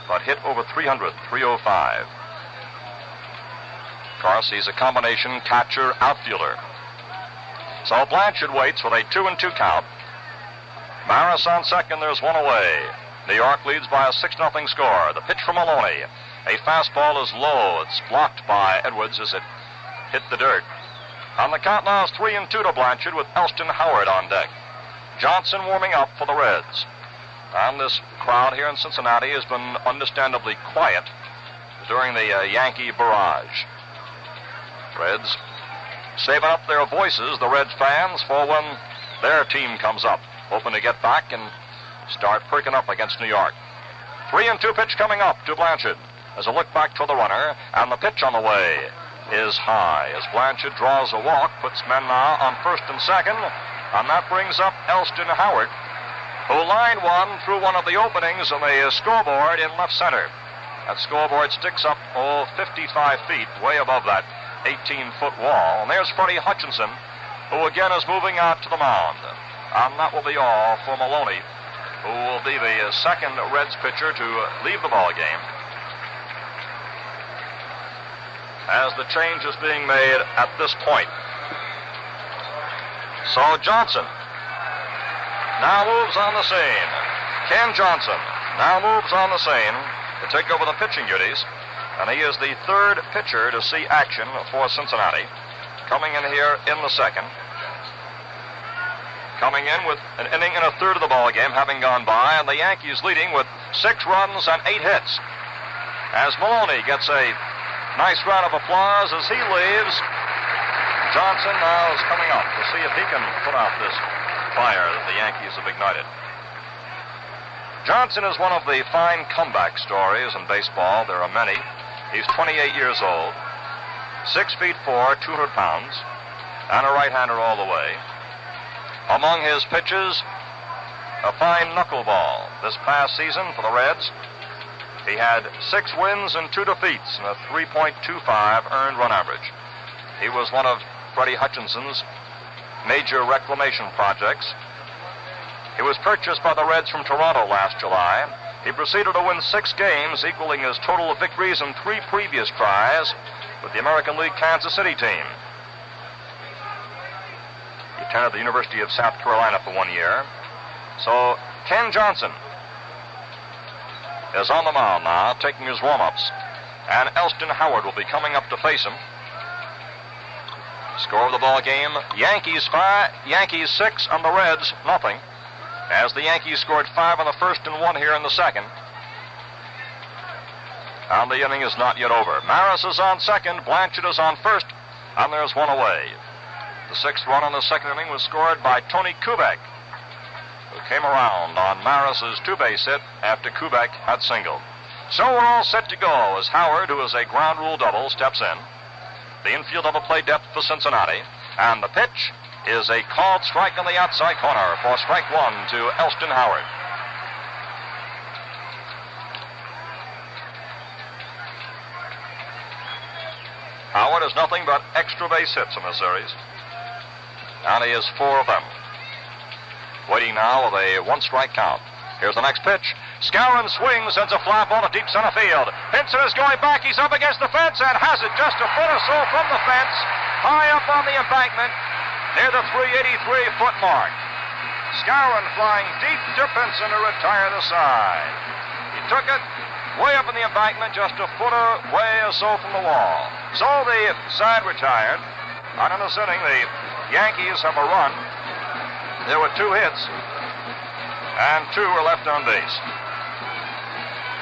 but hit over 300, 305. Of course, he's a combination catcher-outfielder. So Blanchard waits with a 2-2 count. Maris on second, there's one away. New York leads by a 6-0 score. The pitch from Maloney. A fastball is low. It's blocked by Edwards as it hit the dirt. On the count now is 3-2 to Blanchard with Elston Howard on deck. Johnson warming up for the Reds. And this crowd here in Cincinnati has been understandably quiet during the Yankee barrage. Reds saving up their voices, the Reds fans, for when their team comes up, hoping to get back and start perking up against New York. 3-2 pitch coming up to Blanchard. As a look back to the runner, and the pitch on the way is high. As Blanchard draws a walk, puts men now on first and second, and that brings up Elston Howard, who lined one through one of the openings on the scoreboard in left center. That scoreboard sticks up, 55 feet, way above that 18-foot wall. And there's Freddie Hutchinson, who again is moving out to the mound. And that will be all for Maloney, who will be the second Reds pitcher to leave the ball game, as the change is being made at this point. So Johnson now moves on the scene. Ken Johnson now moves on the scene to take over the pitching duties, and he is the 3rd pitcher to see action for Cincinnati, coming in here in the second. Coming in with an inning and a third of the ball game having gone by, and the Yankees leading with 6 runs and 8 hits. As Maloney gets a nice round of applause as he leaves, Johnson now is coming up to see if he can put out this fire that the Yankees have ignited. Johnson is one of the fine comeback stories in baseball. There are many. He's 28 years old, 6'4", 200 pounds, and a right-hander all the way. Among his pitches, a fine knuckleball. This past season for the Reds, he had 6 wins and 2 defeats and a 3.25 earned run average. He was one of Freddie Hutchinson's major reclamation projects. He was purchased by the Reds from Toronto last July. He proceeded to win 6 games, equaling his total of victories in 3 previous tries with the American League Kansas City team. He attended the University of South Carolina for 1 year. So Ken Johnson is on the mound now, taking his warm-ups. And Elston Howard will be coming up to face him. Score of the ball game, Yankees 5, Yankees 6, and the Reds nothing. As the Yankees scored 5 in the first and 1 here in the second. And the inning is not yet over. Maris is on second, Blanchard is on first, and there's one away. The 6th run in the second inning was scored by Tony Kubek, who came around on Maris's 2-base hit after Kubek had singled. So we're all set to go as Howard, who is a ground rule double, steps in. The infield double play depth for Cincinnati, and the pitch is a called strike on the outside corner for strike 1 to Elston Howard. Howard has nothing but extra base hits in this series, and he has 4 of them. Waiting now with a one-strike count. Here's the next pitch. Skowron swings, sends a fly ball to deep center field. Pinson is going back. He's up against the fence and has it just a foot or so from the fence, high up on the embankment, near the 383-foot mark. Skowron flying deep to Pinson to retire the side. He took it way up in the embankment, just a foot away or so from the wall. So the side retired. And in this inning, the Yankees have a run. There were 2 hits, and 2 were left on base.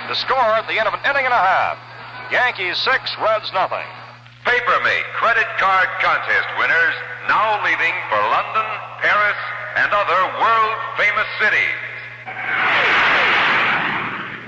The score at the end of an inning and a half, Yankees 6, Reds nothing. Papermate credit card contest winners now leaving for London, Paris, and other world-famous cities.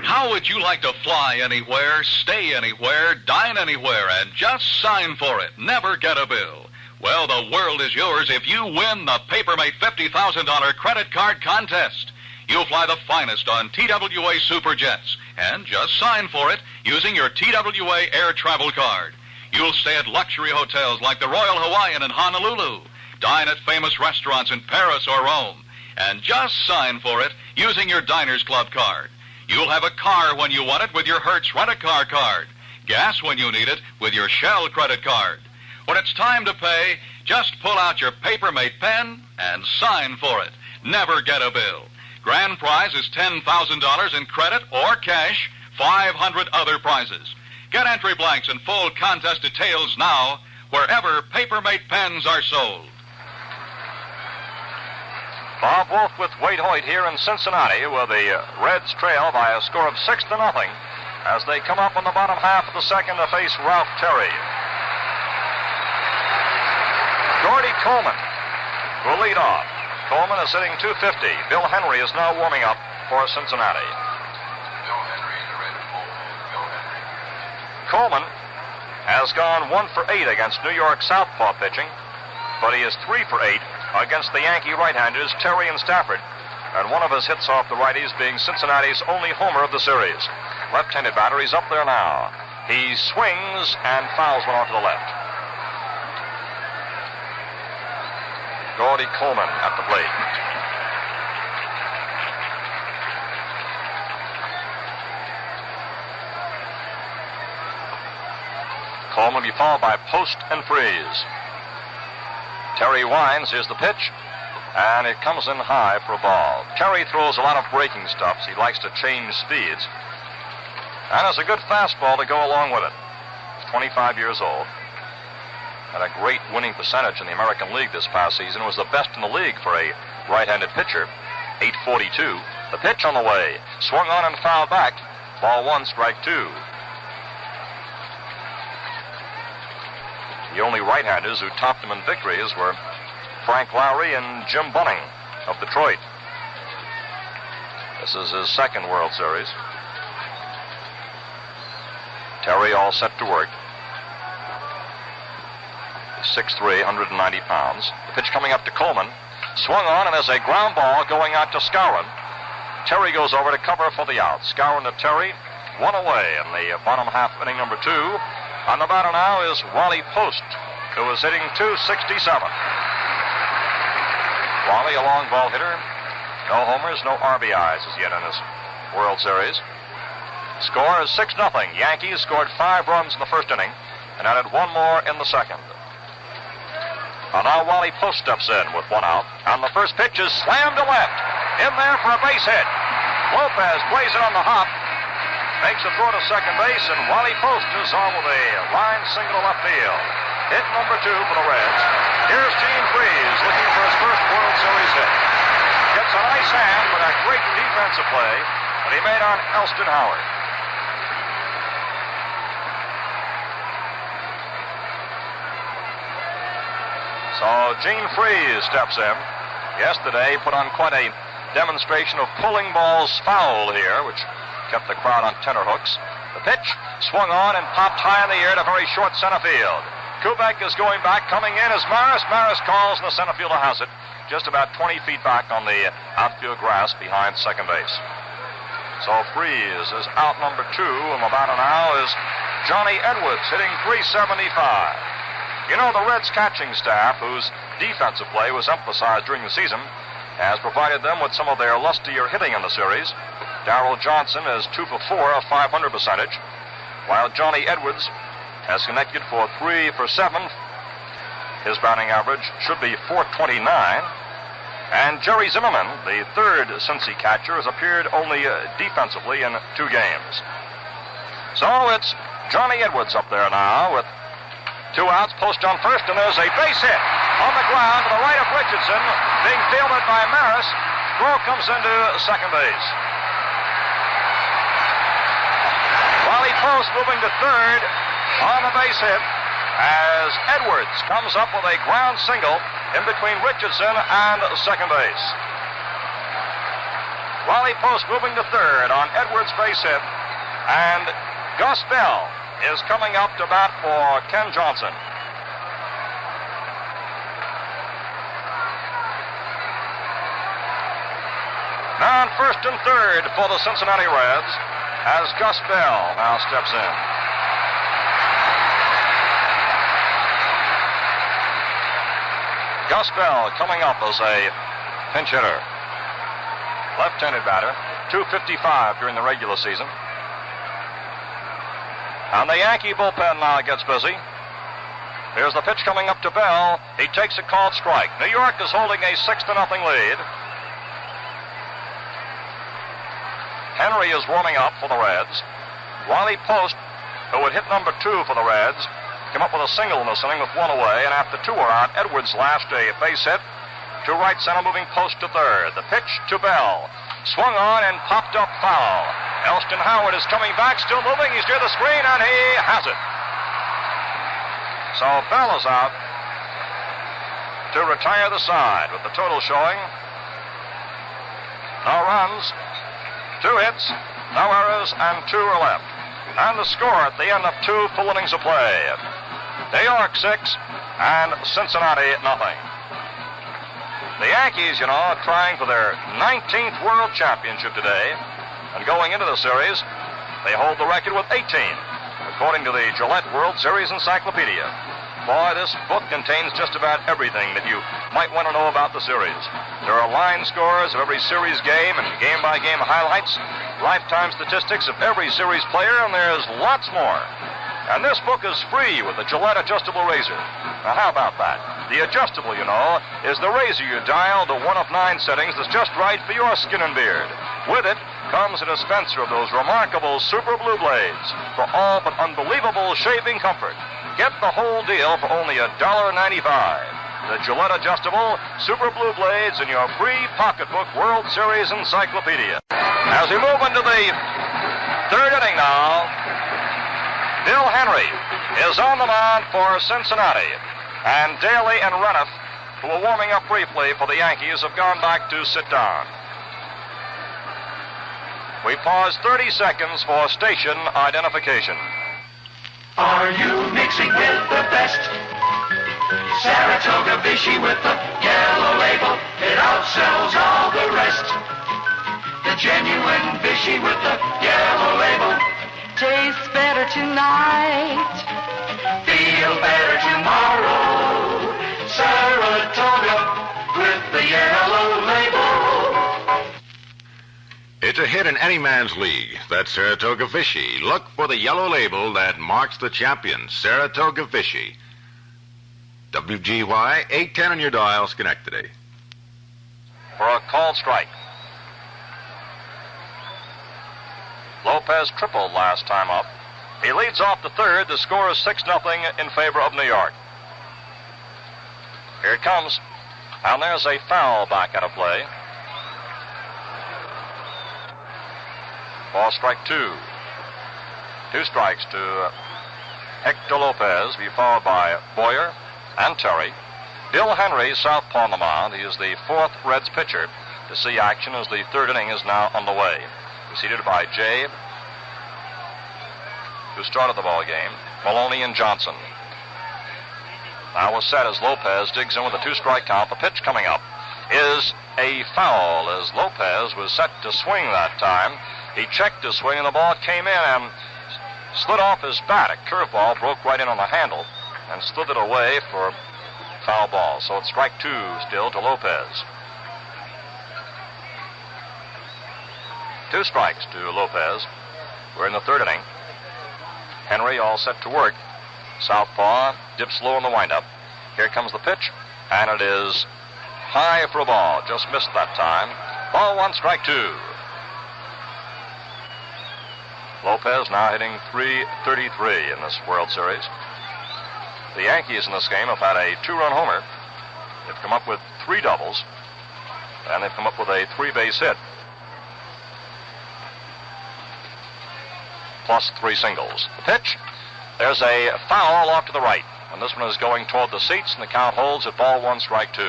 How would you like to fly anywhere, stay anywhere, dine anywhere, and just sign for it? Never get a bill. Well, the world is yours if you win the Papermate $50,000 credit card contest. You'll fly the finest on TWA Superjets and just sign for it using your TWA Air Travel Card. You'll stay at luxury hotels like the Royal Hawaiian in Honolulu, dine at famous restaurants in Paris or Rome, and just sign for it using your Diners Club card. You'll have a car when you want it with your Hertz Rent-A-Car card, gas when you need it with your Shell credit card. When it's time to pay, just pull out your Papermate pen and sign for it. Never get a bill. Grand prize is $10,000 in credit or cash, 500 other prizes. Get entry blanks and full contest details now wherever Papermate pens are sold. Bob Wolf with Wade Hoyt here in Cincinnati, where the Reds trail by a score of 6-0 as they come up in the bottom half of the second to face Ralph Terry. Gordy Coleman will lead off. Coleman is hitting .250. Bill Henry is now warming up for Cincinnati. Coleman has gone 1 for 8 against New York southpaw pitching, but he is 3 for 8 against the Yankee right-handers Terry and Stafford, and one of his hits off the righties being Cincinnati's only homer of the series. Left-handed batter, he's up there now. He swings and fouls one off to the left. Gordy Coleman at the plate. Coleman will be followed by Post and Freeze. Terry winds. Here's the pitch, and it comes in high for a ball. Terry throws a lot of breaking stuffs. He likes to change speeds, and has a good fastball to go along with it. He's 25 years old. Had a great winning percentage in the American League this past season. Was the best in the league for a right-handed pitcher. .842. The pitch on the way. Swung on and fouled back. Ball 1, strike 2. The only right-handers who topped him in victories were Frank Lowry and Jim Bunning of Detroit. This is his second World Series. Terry all set to work. He's 6'3", 190 pounds. The pitch coming up to Coleman. Swung on, and there's a ground ball going out to Skowron. Terry goes over to cover for the out. Skowron to Terry, 1 away in the bottom half of inning number 2. On the batter now is Wally Post, who is hitting .267. Wally, a long ball hitter. No homers, no RBIs as yet in this World Series. Score is 6-0. Yankees scored 5 runs in the first inning and added 1 more in the second. And now Wally Post steps in with 1 out. And the first pitch is slammed to left. In there for a base hit. Lopez plays it on the hop. Makes a throw to second base, and Wally Post is on with a line single to left field. Hit number 2 for the Reds. Here's Gene Freeze looking for his first World Series hit. Gets a nice hand, but a great defensive play that he made on Elston Howard. So Gene Freeze steps in. Yesterday put on quite a demonstration of pulling balls foul here, which kept the crowd on tenterhooks. The pitch swung on and popped high in the air to very short center field. Kubek is going back, coming in as Maris. Maris calls, and the center fielder has it just about 20 feet back on the outfield grass behind second base. So Freeze is out number 2, and the batter now is Johnny Edwards, hitting .375. You know, the Reds catching staff, whose defensive play was emphasized during the season, has provided them with some of their lustier hitting in the series. Darrell Johnson is 2 for 4, a .500 percentage, while Johnny Edwards has connected for 3 for 7. His batting average should be .429. And Jerry Zimmerman, the third Cincy catcher, has appeared only defensively in 2 games. So it's Johnny Edwards up there now with 2 outs, post on first, and there's a base hit on the ground to the right of Richardson, being fielded by Maris. Throw comes into second base. Wally Post moving to third on the base hit as Edwards comes up with a ground single in between Richardson and second base. Wally Post moving to third on Edwards' base hit, and Gus Bell is coming up to bat for Ken Johnson. Now on first and third for the Cincinnati Reds as Gus Bell now steps in. Gus Bell coming up as a pinch hitter. Left-handed batter, .255 during the regular season. And the Yankee bullpen now gets busy. Here's the pitch coming up to Bell. He takes a called strike. New York is holding a 6-0 lead. Henry is warming up for the Reds. Wally Post, who would hit number 2 for the Reds, came up with a single in this inning with 1 away, and after 2 are out, Edwards lashed a base hit to right center, moving Post to third. The pitch to Bell. Swung on and popped up foul. Elston Howard is coming back, still moving. He's near the screen, and he has it. So Bell is out to retire the side with the total showing. No runs, 2 hits, no errors, and 2 are left. And the score at the end of 2 full innings of play. New York 6 and Cincinnati nothing. The Yankees, are trying for their 19th World Championship today. And going into the series, they hold the record with 18, according to the Gillette World Series Encyclopedia. Boy, this book contains just about everything that you might want to know about the series. There are line scores of every series game and game-by-game highlights, lifetime statistics of every series player, and there's lots more. And this book is free with the Gillette adjustable razor. Now, how about that? The adjustable, is the razor you dial to 1 of 9 settings that's just right for your skin and beard. With it comes a dispenser of those remarkable Super Blue Blades for all but unbelievable shaving comfort. Get the whole deal for only $1.95. The Gillette adjustable Super Blue Blades in your free pocketbook World Series Encyclopedia. As we move into the third inning now, Bill Henry is on the mound for Cincinnati, and Daly and Renniff, who were warming up briefly for the Yankees, have gone back to sit down. We pause 30 seconds for station identification. Are you mixing with the best? Saratoga Vichy with the yellow label, it outsells all the rest. The genuine Vichy with the yellow label tastes better tonight, feel better tomorrow. Saratoga with the yellow label. It's a hit in any man's league. That's Saratoga Vichy. Look for the yellow label that marks the champion, Saratoga Vichy. WGY 810 on your dial, Schenectady. For a called strike. Lopez tripled last time up. He leads off the third. The score is 6-0 in favor of New York. Here it comes. And there's a foul back out of play. Ball strike 2. 2 strikes to Hector Lopez, be followed by Boyer and Terry. Bill Henry, southpaw on the mound. He is the 4th Reds pitcher to see action as the third inning is now underway. Preceded by Jay, who started the ball game, Maloney and Johnson. Now was set as Lopez digs in with a 2-strike count. The pitch coming up is a foul as Lopez was set to swing that time. He checked his swing and the ball came in and slid off his bat. A curveball broke right in on the handle and slid it away for foul ball. So it's strike 2 still to Lopez. 2 strikes to Lopez. We're in the 3rd inning. Henry all set to work. Southpaw dips low in the windup. Here comes the pitch, and it is high for a ball. Just missed that time. Ball 1, strike 2. Lopez now hitting .333 in this World Series. The Yankees in this game have had a 2-run homer. They've come up with 3 doubles, and they've come up with a 3-base hit, plus 3 singles. The pitch, there's a foul off to the right, and this one is going toward the seats, and the count holds at ball 1, strike 2.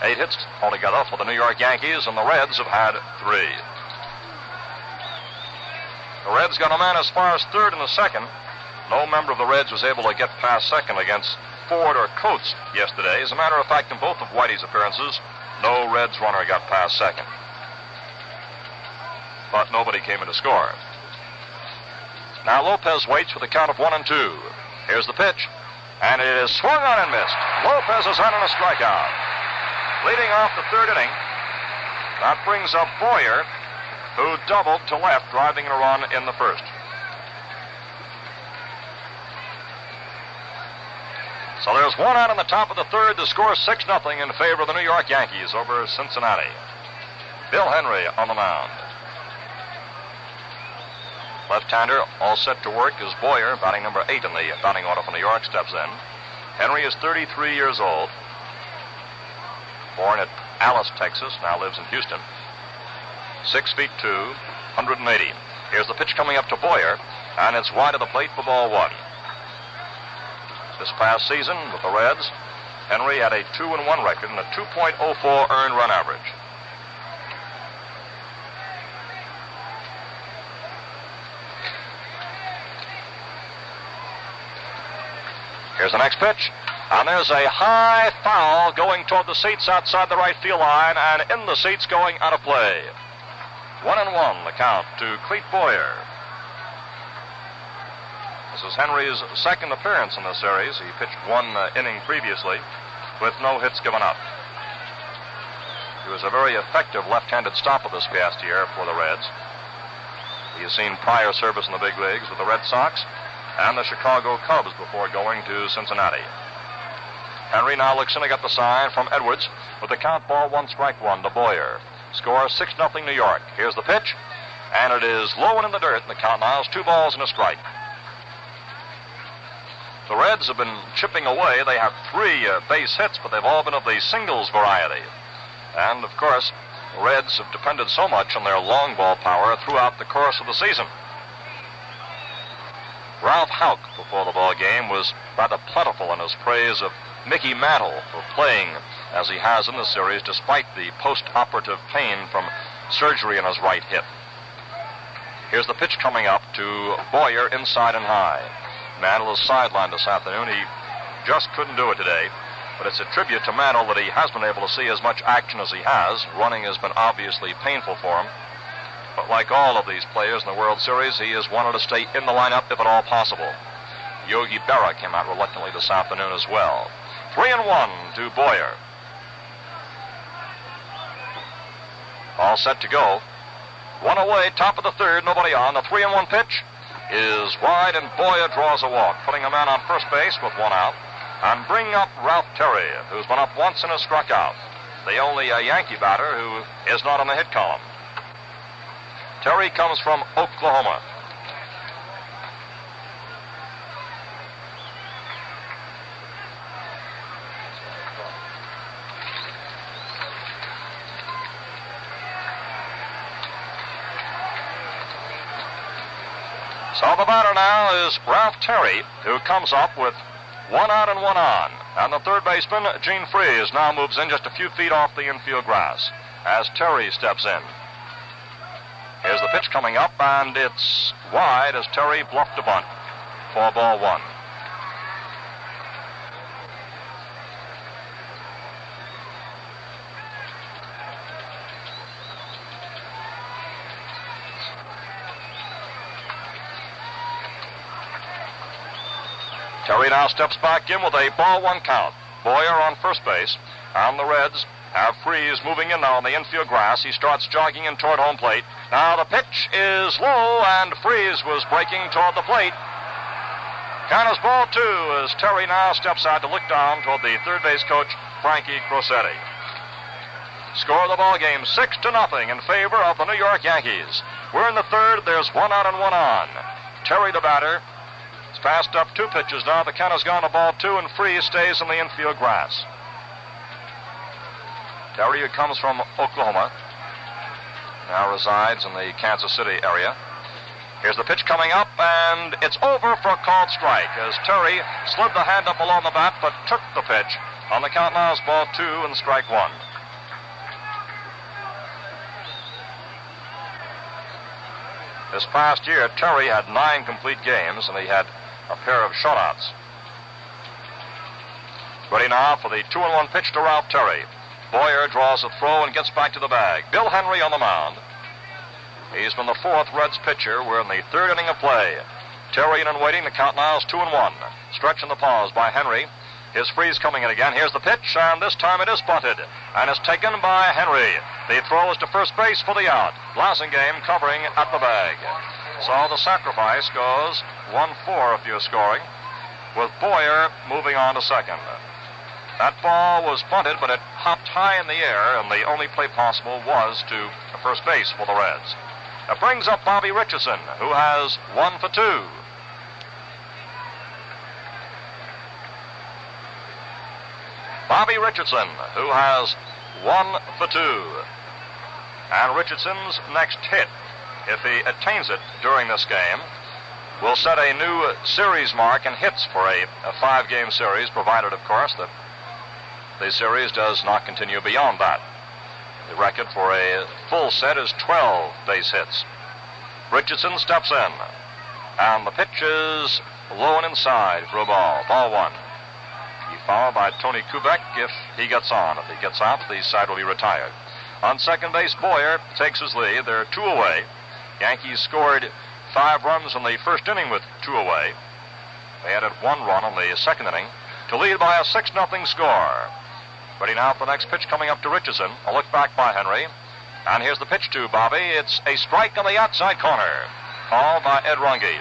8 hits altogether for the New York Yankees, and the Reds have had 3. The Reds got a man as far as 3rd in the 2nd. No member of the Reds was able to get past 2nd against Ford or Coates yesterday. As a matter of fact, in both of Whitey's appearances, no Reds runner got past 2nd. But nobody came in to score. Now Lopez waits for the count of 1 and 2. Here's the pitch, and it is swung on and missed. Lopez is on a strikeout. Leading off the 3rd inning, that brings up Boyer, who doubled to left, driving a run in the 1st. So there's 1 out in the top of the 3rd. The score 6-0 in favor of the New York Yankees over Cincinnati. Bill Henry on the mound. Left-hander all set to work is Boyer, batting number 8 in the batting order for New York, steps in. Henry is 33 years old. Born at Alice, Texas, now lives in Houston. 6'2", 180. Here's the pitch coming up to Boyer, and it's wide of the plate for ball 1. This past season with the Reds, Henry had a 2-1 record and a 2.04 earned run average. Here's the next pitch, and there's a high foul going toward the seats outside the right field line, and in the seats going out of play. 1-1 the count to Clete Boyer. This is Henry's 2nd appearance in the series. He pitched 1 inning previously with no hits given up. He was a very effective left-handed stopper this past year for the Reds. He has seen prior service in the big leagues with the Red Sox and the Chicago Cubs before going to Cincinnati. Henry now looks in to get the sign from Edwards with the count ball 1, strike 1 to Boyer. Score 6-0 New York. Here's the pitch, and it is low and in the dirt, and the count now is 2 balls and a strike. The Reds have been chipping away. They have 3 base hits, but they've all been of the singles variety. And, of course, the Reds have depended so much on their long ball power throughout the course of the season. Ralph Houck, before the ball game, was rather plentiful in his praise of Mickey Mantle for playing as he has in the series despite the post-operative pain from surgery in his right hip. Here's the pitch coming up to Boyer, inside and high. Mantle is sidelined this afternoon. He just couldn't do it today, but it's a tribute to Mantle that he has been able to see as much action as he has. Running has been obviously painful for him, but like all of these players in the World Series, he has wanted to stay in the lineup if at all possible. Yogi Berra came out reluctantly this afternoon as well. 3-1 to Boyer. All set to go. 1 away, top of the 3rd, nobody on. The 3-1 pitch is wide, and Boyer draws a walk, putting a man on first base with 1 out, and bringing up Ralph Terry, who's been up once and has struck out. The only Yankee batter who is not on the hit column. Terry comes from Oklahoma. So the batter now is Ralph Terry, who comes up with 1 out and 1 on. And the 3rd baseman, Gene Freese, now moves in just a few feet off the infield grass as Terry steps in. Here's the pitch coming up, and it's wide as Terry bluffed a bunt for ball 1. Terry now steps back in with a ball 1 count. Boyer on first base, and the Reds have Freeze moving in now on the infield grass. He starts jogging in toward home plate. Now the pitch is low, and Freeze was breaking toward the plate. Count is ball 2 as Terry now steps out to look down toward the third base coach, Frankie Crosetti. Score of the ball game, 6-0 in favor of the New York Yankees. We're in the third. There's 1 out and 1 on. Terry, the batter, has passed up 2 pitches now. The count has gone to ball 2, and Freeze stays in the infield grass. Terry, who comes from Oklahoma, now resides in the Kansas City area. Here's the pitch coming up, and it's over for a called strike as Terry slid the hand up along the bat but took the pitch. On the count now is ball 2 and strike 1. This past year, Terry had 9 complete games, and he had a pair of shutouts. Ready now for the 2-1 pitch to Ralph Terry. Boyer draws a throw and gets back to the bag. Bill Henry on the mound. He's been the 4th Reds pitcher. We're in the 3rd inning of play. Terry in and waiting. The count now is 2-1. Stretch in the pause by Henry. His Freeze coming in again. Here's the pitch, and this time it is bunted. And is taken by Henry. The throw is to first base for the out. Blasingame covering at the bag. So the sacrifice goes 1-4 if you're scoring, with Boyer moving on to second. That ball was bunted, but it hopped high in the air, and the only play possible was to first base for the Reds. That brings up Bobby Richardson, who has 1 for 2. Bobby Richardson, who has 1 for 2. And Richardson's next hit, if he attains it during this game, will set a new series mark in hits for a 5-game series, provided, of course, that the series does not continue beyond that. The record for a full set is 12 base hits. Richardson steps in, and the pitch is low and inside for a ball. Ball 1. He followed by Tony Kubek if he gets on. If he gets out, the side will be retired. On second base, Boyer takes his lead. They're 2 away. Yankees scored 5 runs in the first inning with 2 away. They added 1 run in the second inning to lead by a 6-0 score. Ready now for the next pitch coming up to Richardson. A look back by Henry. And here's the pitch to Bobby. It's a strike on the outside corner. Called by Ed Runge.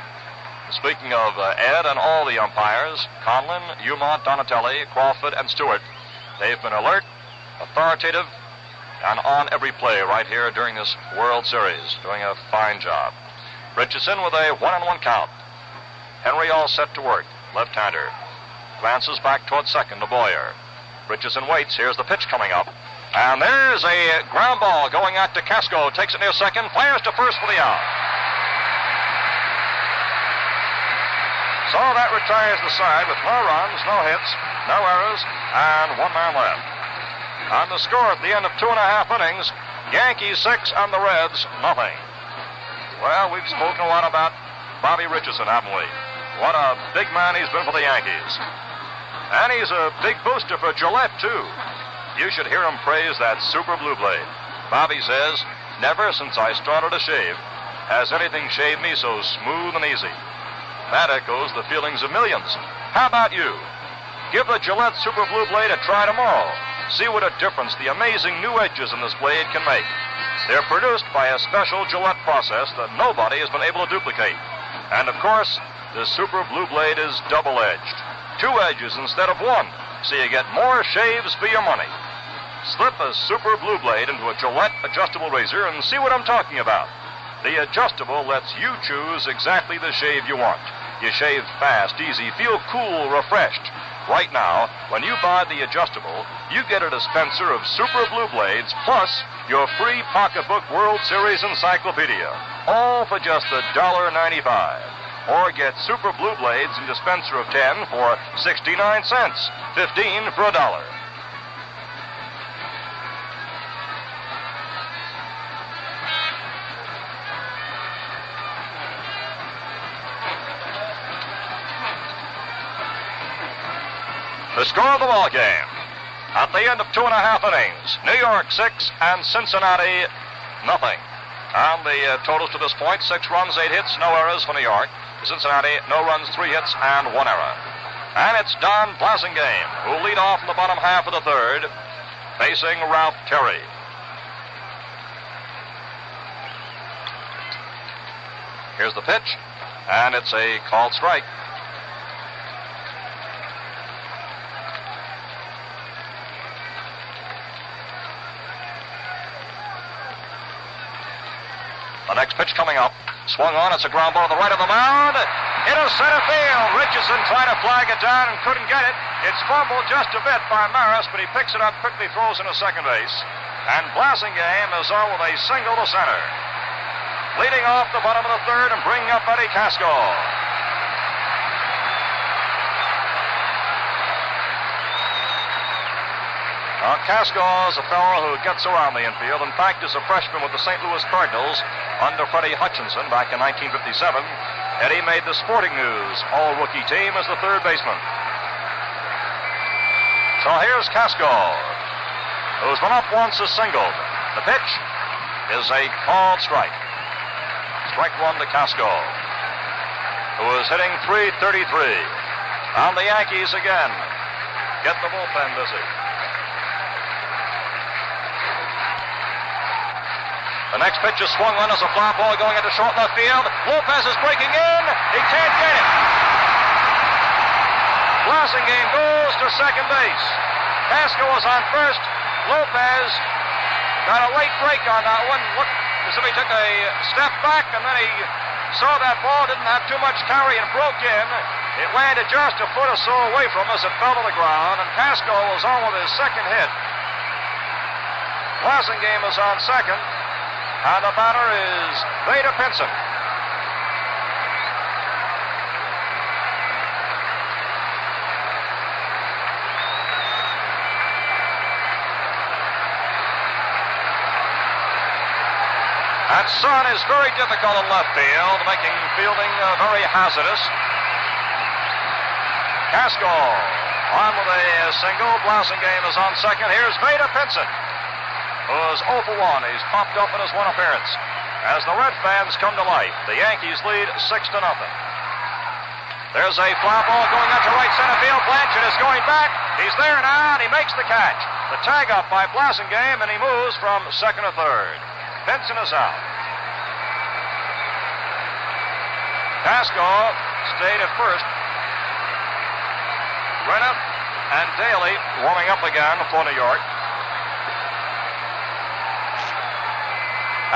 Speaking of Ed and all the umpires, Conlon, Umont, Donatelli, Crawford, and Stewart, they've been alert, authoritative, and on every play right here during this World Series, doing a fine job. Richardson with a 1-1 count. Henry all set to work, left-hander. Glances back toward second to Boyer. Richardson waits. Here's the pitch coming up. And there's a ground ball going out to Casco. Takes it near second, fires to first for the out. So that retires the side with no runs, no hits, no errors, and 1 man left. On the score at the end of 2.5 innings, Yankees 6 and the Reds nothing. Well, we've spoken a lot about Bobby Richardson, haven't we? What a big man he's been for the Yankees. And he's a big booster for Gillette, too. You should hear him praise that Super Blue Blade. Bobby says, never since I started to shave has anything shaved me so smooth and easy. That echoes the feelings of millions. How about you? Give the Gillette Super Blue Blade a try tomorrow. See what a difference the amazing new edges in this blade can make. They're produced by a special Gillette process that nobody has been able to duplicate. And of course, the Super Blue Blade is double-edged. 2 edges instead of 1, so you get more shaves for your money. Slip a Super Blue Blade into a Gillette adjustable razor and see what I'm talking about. The adjustable lets you choose exactly the shave you want. You shave fast, easy, feel cool, refreshed. Right now, when you buy the adjustable, you get a dispenser of Super Blue Blades plus your free pocketbook World Series Encyclopedia. All for just $1.95. Or get Super Blue Blades and dispenser of 10 for 69 cents, 15 for $1. The score of the ball game. At the end of 2.5 innings, New York 6 and Cincinnati nothing. And the totals to this point, 6 runs, 8 hits, no errors for New York. Cincinnati, no runs, 3 hits, and 1 error. And it's Don Blasingame who will lead off in the bottom half of the third. facing Ralph Terry. Here's the pitch, and it's a called strike. The next pitch coming up. Swung on. It's a ground ball to the right of the mound. Into center field. Richardson tried to flag it down and couldn't get it. It's fumbled just a bit by Maris, but he picks it up quickly, throws into second base. And Blasingame is on with a single to center. Leading off the bottom of the third and bringing up Eddie Casco. Now, Casco is a fellow who gets around the infield. In fact, is a freshman with the St. Louis Cardinals under Freddie Hutchinson back in 1957. Eddie made the Sporting News all-rookie team as the third baseman. So here's Casco, who's been up once, is singled. The pitch is a called strike. Strike one to Casco, who is hitting .333. And the Yankees again get the bullpen busy. The next pitch is swung on as a fly ball going into short left field. Lopez is breaking in. He can't get it. Blasingame goes to second base. Casco was on first. Lopez got a late break on that one. Looked as if he took a step back, and then he saw that ball didn't have too much carry and broke in. It landed just a foot or so away from us. It fell to the ground, and Casco was on with his second hit. Blasingame is on second. And the batter is Veda Pinson. That sun is very difficult in left field, making fielding very hazardous. Casco on with a single. Blasingame is on second. Here's Veda Pinson, who's 0 for 1. He's popped up in his one appearance. As the Red fans come to life, the Yankees lead 6-0. There's a fly ball going out to right center field. Blanchard is going back. He's there now, and he makes the catch. The tag up by Blasingame, and he moves from second to third. Benson is out. Casco stayed at first. Renner and Daly warming up again for New York.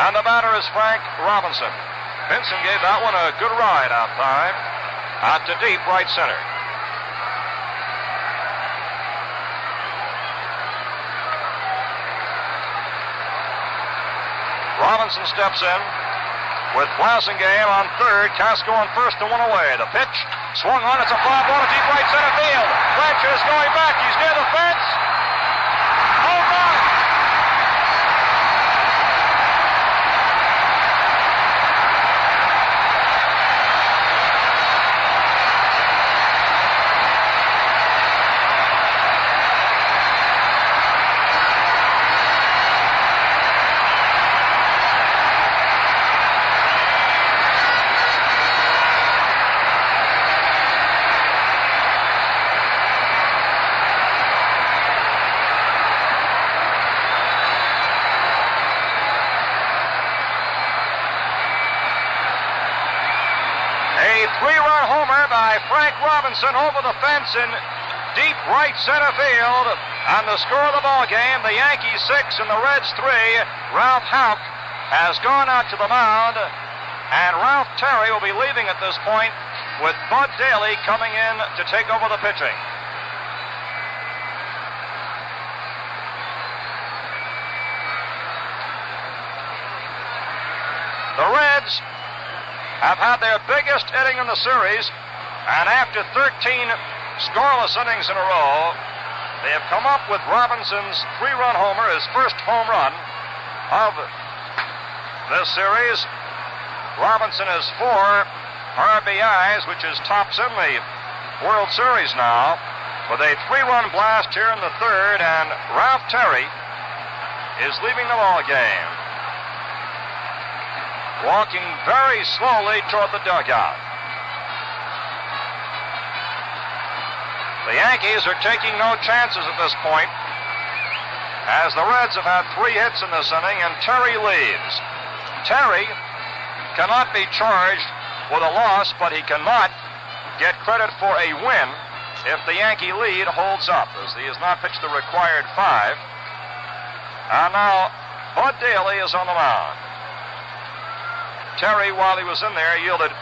And the batter is Frank Robinson. Benson gave that one a good ride out time. Out to deep right center. Robinson steps in with Blasingame on third. Casco on first and one away. The pitch swung on. It's a fly ball to deep right center field. Blanchard is going back. He's near the fence. Home run! Three-run homer by Frank Robinson over the fence in deep right center field. And the score of the ball game, the Yankees 6 and the Reds 3. Ralph Houck has gone out to the mound, and Ralph Terry will be leaving at this point with Bud Daly coming in to take over the pitching. The Reds have had their biggest inning in the series, and after 13 scoreless innings in a row, they have come up with Robinson's three-run homer, his first home run of this series. Robinson has 4 RBIs, which is tops in the World Series now, with a 3-run blast here in the third, and Ralph Terry is leaving the ball game, walking very slowly toward the dugout. The Yankees are taking no chances at this point. as the Reds have had 3 hits in this inning, and Terry leads. Terry cannot be charged with a loss, but he cannot get credit for a win if the Yankee lead holds up, as he has not pitched the required 5. And now Bud Daly is on the mound. Terry, while he was in there, yielded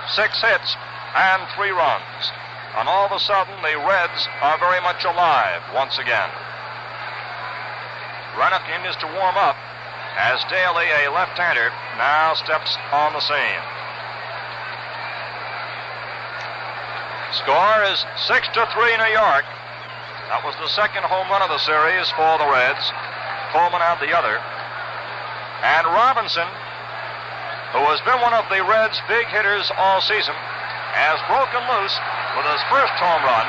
6 hits and 3 runs. And all of a sudden, the Reds are very much alive once again. Rennick continues to warm up as Daly, a left-hander, now steps on the scene. Score is 6-3 New York. That was the second home run of the series for the Reds. Coleman had the other. And Robinson, who has been one of the Reds' big hitters all season, has broken loose with his first home run,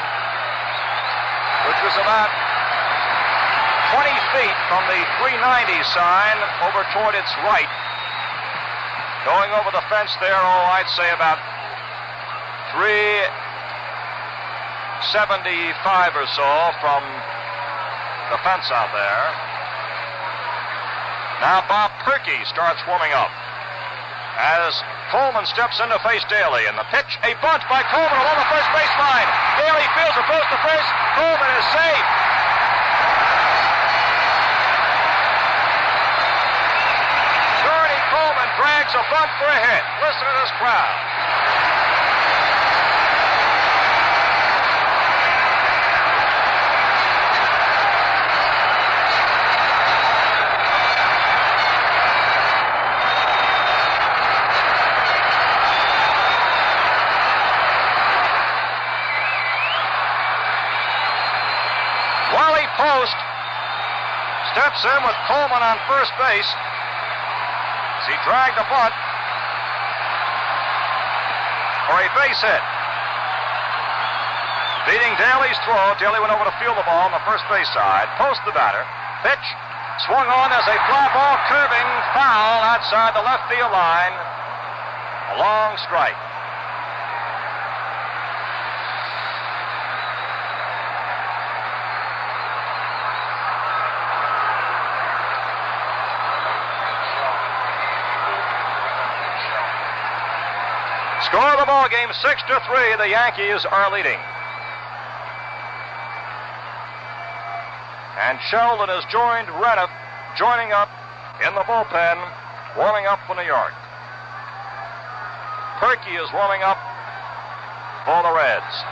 which was about 20 feet from the 390 sign over toward its right. Going over the fence there, I'd say about 375 or so from the fence out there. Now Bob Perkey starts warming up as Coleman steps in to face Daly. And the pitch, a bunt by Coleman along the first baseline. Daly fields approach to first. Coleman is safe. Bernie Coleman drags a bunt for a hit. Listen to this crowd. Post steps in with Coleman on first base as he dragged the bunt for a base hit. Beating Daly's throw, Daly went over to field the ball on the first base side. Post the batter. Pitch swung on as a fly ball curving foul outside the left field line. A long strike. Score of the ball game, 6-3. The Yankees are leading. And Sheldon has joined Rennick, joining up in the bullpen, warming up for New York. Perkey is warming up for the Reds.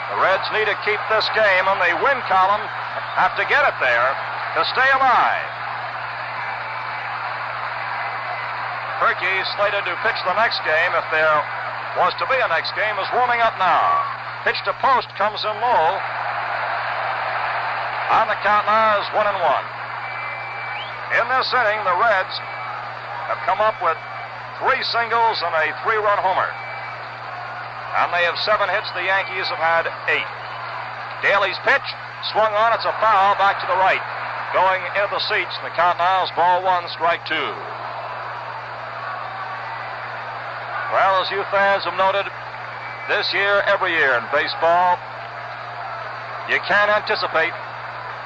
The Reds need to keep this game on the win column, have to get it there to stay alive. Perkey, slated to pitch the next game, if there was to be a next game, is warming up now. Pitch to post comes in low. On the count now is 1-1. In this inning, the Reds have come up with 3 singles and a 3-run homer. And they have 7 hits. The Yankees have had 8. Daly's pitch swung on. It's a foul back to the right. Going into the seats. And the count now is ball 1, strike 2. Well, as you fans have noted, this year, every year in baseball, you can't anticipate.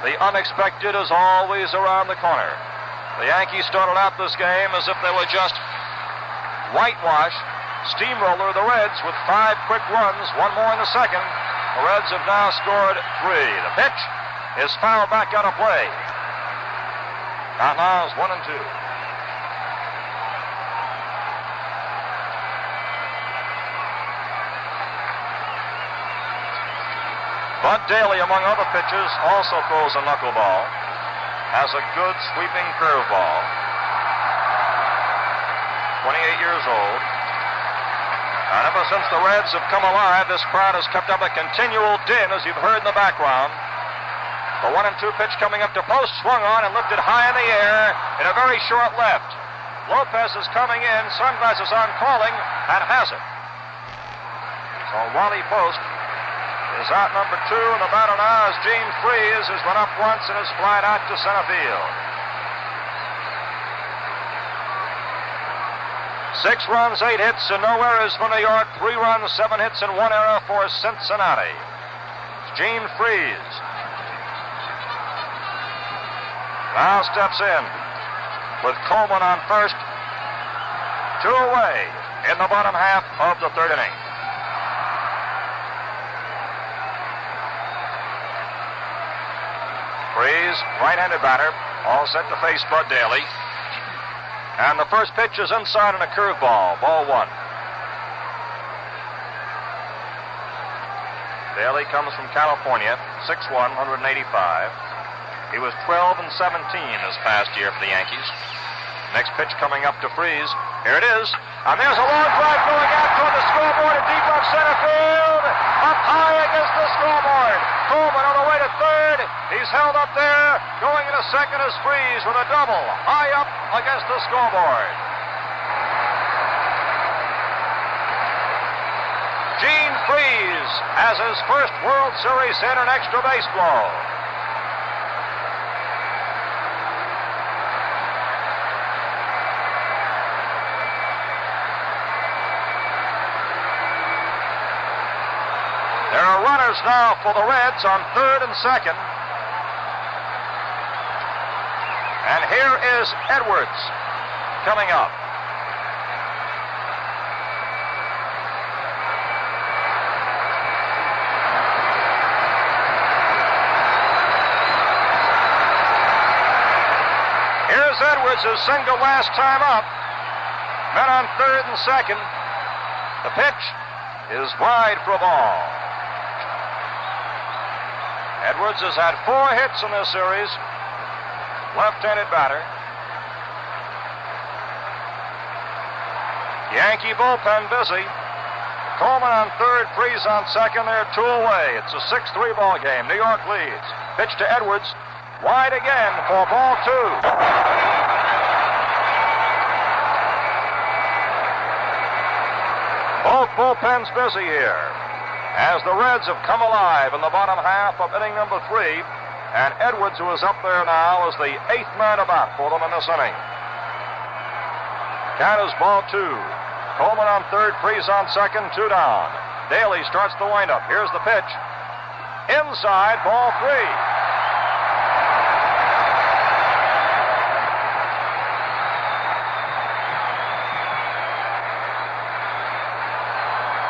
The unexpected is always around the corner. The Yankees started out this game as if they were just whitewash, steamroller the Reds with 5 quick runs, 1 more in the second. The Reds have now scored 3. The pitch is fouled back out of play. Count now is 1-2. Bud Daly, among other pitchers, also throws a knuckleball. Has a good sweeping curveball. 28 years old. And ever since the Reds have come alive, this crowd has kept up a continual din, as you've heard in the background. The 1-2 pitch coming up to post, swung on and lifted high in the air in a very short left. Lopez is coming in, sunglasses on, calling, and has it. So Wally Post is out number 2, and the batter now is Gene Freese, who's run up once and has flied out to center field. 6 runs, 8 hits, and no errors for New York. 3 runs, 7 hits, and 1 error for Cincinnati. It's Gene Freese. now steps in with Coleman on first. 2 away in the bottom half of the third inning. Freeze, right-handed batter, all set to face Bud Daly. And the first pitch is inside on a curveball, ball 1. Daly comes from California, 6'1", 185. He was 12 and 17 this past year for the Yankees. Next pitch coming up to Freeze. Here it is. And there's a long drive going out toward the scoreboard and deep left center field. Up high against the scoreboard. Coleman on the way to third. He's held up there. Going into second is Freeze with a double. High up against the scoreboard. Gene Freeze has his first World Series hit, an extra base blow. There are runners now for the Reds on third and second. And here is Edwards coming up. Here's Edwards, his single last time up. Men on third and second. The pitch is wide for a ball. Edwards has had 4 hits in this series. Left-handed batter. Yankee bullpen busy. Coleman on third, Freeze on second. They're 2 away. It's a 6-3 ball game. New York leads. Pitch to Edwards. Wide again for ball 2. Both bullpens busy here, as the Reds have come alive in the bottom half of inning number 3, and Edwards, who is up there now, is the 8th man about for them in this inning. Count is ball 2. Coleman on third, Freeze on second, 2 down. Daly starts the windup. Here's the pitch. Inside, ball 3.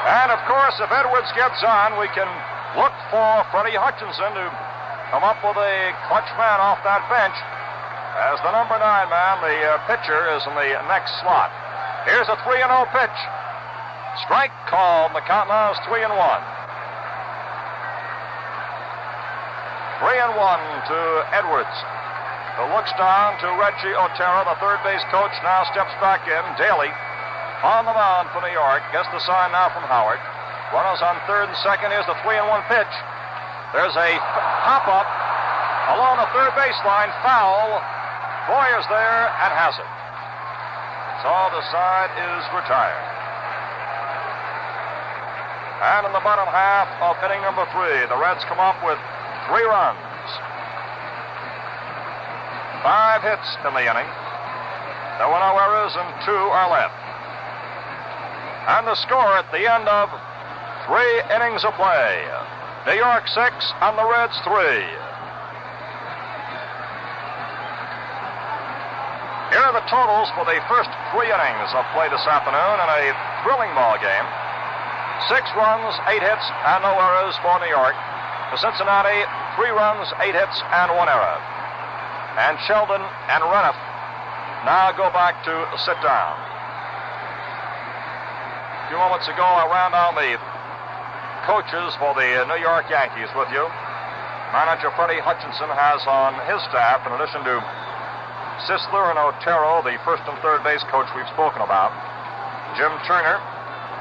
And, of course, if Edwards gets on, we can look for Freddie Hutchinson to come up with a clutch man off that bench. As the number 9 man, the pitcher is in the next slot. Here's a 3-0 pitch. Strike called. The count now is 3-1. 3-1 to Edwards, who looks down to Reggie Otero. The third base coach now steps back in. Daly on the mound for New York. Gets the sign now from Howard. Runners on third and second. Here's the 3-1 pitch. There's a hop-up along the third baseline. Foul. Boyer's there and has it. So the side is retired. And in the bottom half of inning number 3, the Reds come up with 3 runs. 5 hits in the inning. There were no errors and 2 are left. And the score at the end of 3 innings of play. New York 6 and the Reds 3. Here are the totals for the first 3 innings of play this afternoon in a thrilling ball game. 6 runs, 8 hits, and no errors for New York. For Cincinnati, 3 runs, 8 hits, and 1 error. And Sheldon and Reniff now go back to sit down. A few moments ago, I ran down the coaches for the New York Yankees with you. Manager Freddie Hutchinson has on his staff, in addition to Sisler and Otero, the first and third base coach we've spoken about, Jim Turner,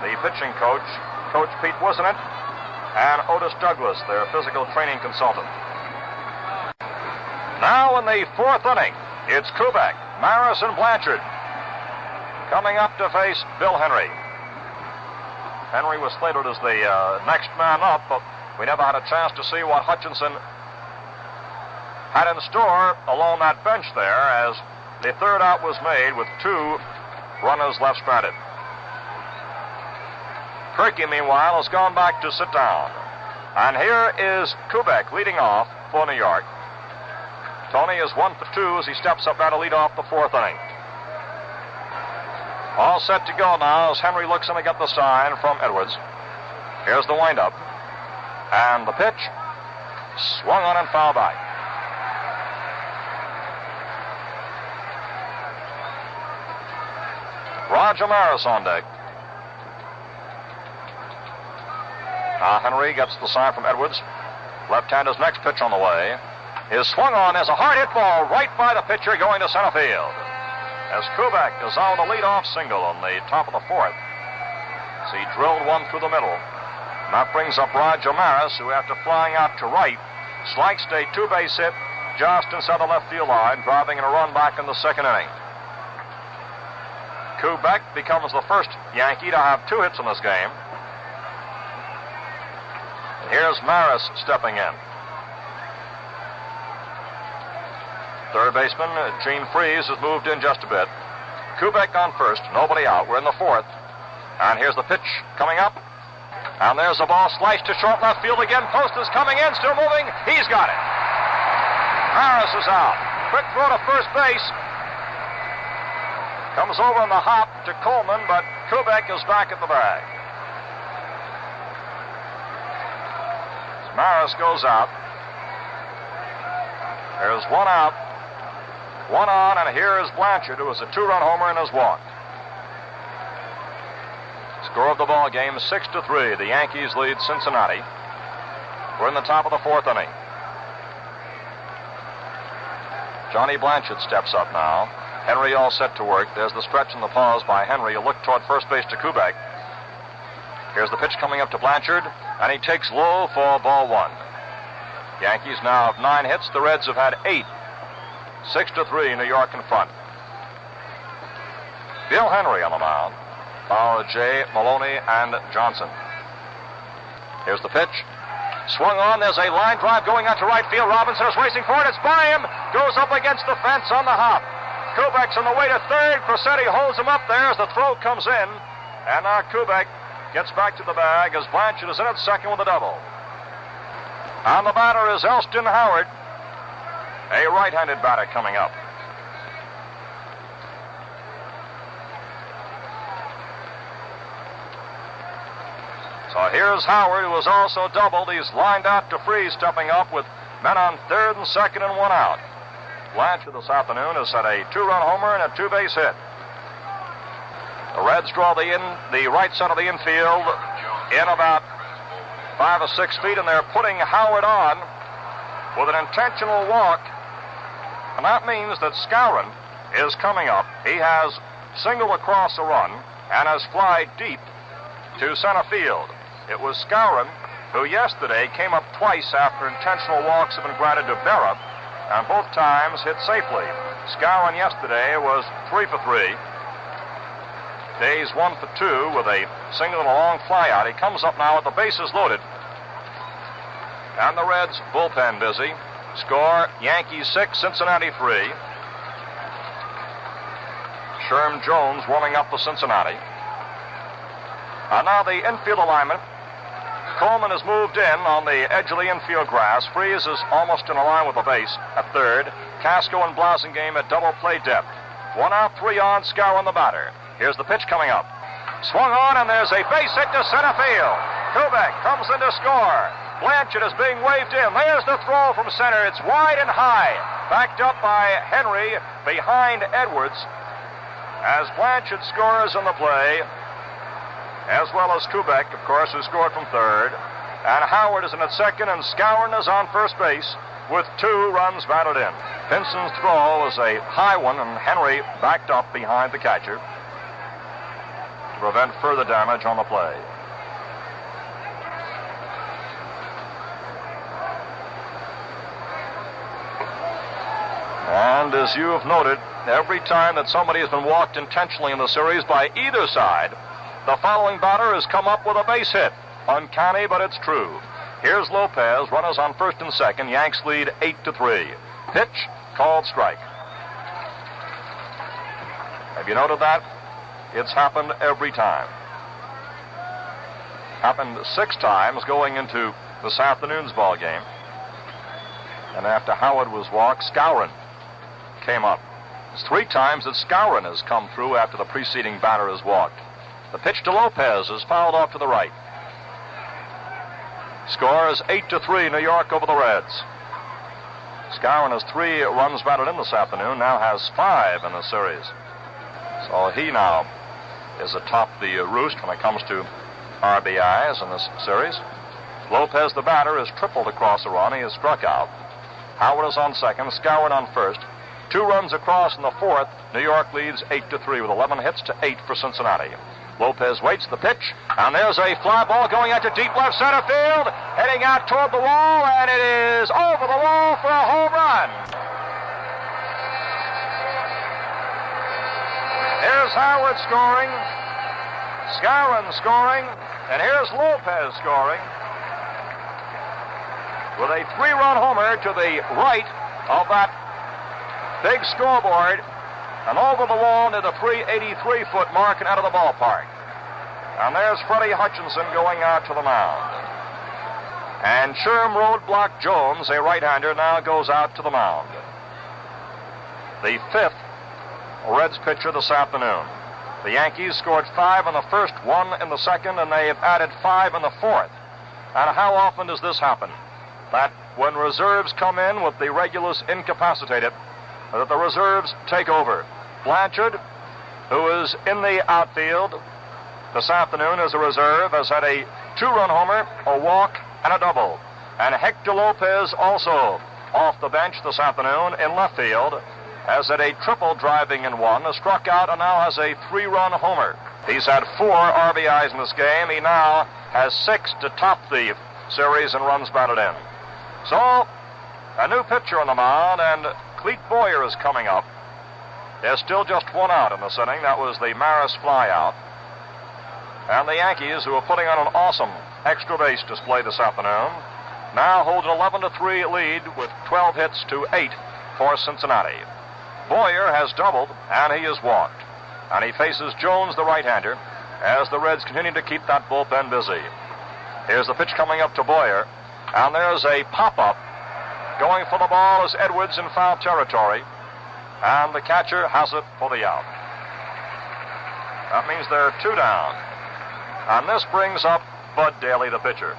the pitching coach, Coach Pete Wisnett, and Otis Douglas, their physical training consultant. Now in the 4th inning, it's Kubek, Maris, and Blanchard coming up to face Bill Henry. Henry was slated as the next man up, but we never had a chance to see what Hutchinson had in store along that bench there, as the third out was made with 2 runners left stranded. Perkey, meanwhile, has gone back to sit down. And here is Kubek leading off for New York. Tony is 1 for 2 as he steps up now to lead off the fourth inning. All set to go now as Henry looks in to get the sign from Edwards. Here's the windup. And the pitch. Swung on and fouled back. Roger Maris on deck. Now Henry gets the sign from Edwards. Left-hander's next pitch on the way. Is swung on as a hard hit ball right by the pitcher going to center field. As Kubek is on the leadoff single on the top of the fourth. So he drilled one through the middle. And that brings up Roger Maris, who after flying out to right, sliced a two-base hit just inside the left field line, driving in a run back in the second inning. Kubek becomes the first Yankee to have 2 hits in this game. And here's Maris stepping in. Third baseman Gene Freese has moved in just a bit. Kubek on first, nobody out. We're in the fourth. And here's the pitch coming up. And there's the ball sliced to short left field again. Post is coming in, still moving. He's got it. Maris is out. Quick throw to first base. Comes over on the hop to Coleman, but Kubek is back at the bag. Maris goes out. There's one out. One on, and here is Blanchard, who is a 2-run homer and has walked. Score of the ball game, 6-3. The Yankees lead Cincinnati. We're in the top of the fourth inning. Johnny Blanchard steps up now. Henry all set to work. There's the stretch and the pause by Henry. A look toward first base to Kubek. Here's the pitch coming up to Blanchard, and he takes low for ball 1. Yankees now have 9 hits. The Reds have had 8. 6-3, New York in front. Bill Henry on the mound. Followed Jay, Maloney, and Johnson. Here's the pitch. Swung on. There's a line drive going out to right field. Robinson is racing for it. It's by him. Goes up against the fence on the hop. Kubek's on the way to third. Cressetti holds him up there as the throw comes in. And now Kubek gets back to the bag as Blanchard is in at second with a double. On the batter is Elston Howard, a right-handed batter coming up. So here's Howard, who has also doubled. He's lined out to Freese, stepping up with men on third and second and one out. Blanchard this afternoon has had a 2-run homer and a 2-base hit. The Reds draw the right side of the infield in about 5 or 6 feet, and they're putting Howard on with an intentional walk. And that means that Skowron is coming up. He has singled across a run and has flied deep to center field. It was Skowron who yesterday came up twice after intentional walks have been granted to Berra, and both times hit safely. Skowron yesterday was 3 for 3. Days 1 for 2 with a single and a long fly out. He comes up now with the bases loaded. And the Reds bullpen busy. Score, Yankees 6, Cincinnati 3. Sherm Jones warming up for Cincinnati. And now the infield alignment. Coleman has moved in on the edge of the infield grass. Freese is almost in a line with the base at third. Casco and Blasingame at double play depth. 1 out, 3 on, Skowron the batter. Here's the pitch coming up. Swung on, and there's a base hit to center field. Kubek comes in to score. Blanchard is being waved in. There's the throw from center. It's wide and high. Backed up by Henry behind Edwards. As Blanchard scores in the play, as well as Kubek, of course, who scored from third. And Howard is in at second, and Skowron is on first base with 2 runs batted in. Pinson's throw was a high one, and Henry backed up behind the catcher to prevent further damage on the play. And as you have noted, every time that somebody has been walked intentionally in the series by either side, the following batter has come up with a base hit. Uncanny, but it's true. Here's Lopez, runners on first and second. Yanks lead 8-3. Pitch, called strike. Have you noted that? It's happened every time. Happened 6 times going into this afternoon's ball game. And after Howard was walked, Skowron came up. It's 3 times that Skowron has come through after the preceding batter is walked. The pitch to Lopez is fouled off to the right. Score is 8-3, New York over the Reds. Skowron has 3 runs batted in this afternoon, now has 5 in the series. So he now is atop the roost when it comes to RBIs in this series. Lopez, the batter, is tripled across the run. He is struck out. Howard is on second, Skowron on first. 2 runs across in the 4th. New York leads 8-3 with 11 hits to 8 for Cincinnati. Lopez waits the pitch, and there's a fly ball going out to deep left center field, heading out toward the wall, and it is over the wall for a home run. Here's Howard scoring, Skowron scoring, and here's Lopez scoring with a 3-run homer to the right of that big scoreboard and over the wall near the 383-foot mark and out of the ballpark. And there's Freddie Hutchinson going out to the mound. And Sherm Roadblock Jones, a right-hander, now goes out to the mound. The 5th Reds pitcher this afternoon. The Yankees scored 5 in the first, 1 in the second, and they have added 5 in the 4th. And how often does this happen? That when reserves come in with the regulars incapacitated, that the reserves take over. Blanchard, who is in the outfield this afternoon as a reserve, has had a 2-run homer, a walk, and a double. And Hector Lopez, also off the bench this afternoon in left field, has had a triple driving in 1, struck out, and now has a 3-run homer. He's had 4 RBIs in this game. He now has 6 to top the series in runs batted in. So, a new pitcher on the mound, and Clete Boyer is coming up. There's still just 1 out in this inning. That was the Maris flyout. And the Yankees, who are putting on an awesome extra base display this afternoon, now hold an 11-3 lead with 12 hits to 8 for Cincinnati. Boyer has doubled, and he is walked. And he faces Jones, the right-hander, as the Reds continue to keep that bullpen busy. Here's the pitch coming up to Boyer, and there's a pop-up. Going for the ball is Edwards in foul territory, and the catcher has it for the out. That means there are 2 down. And this brings up Bud Daly, the pitcher.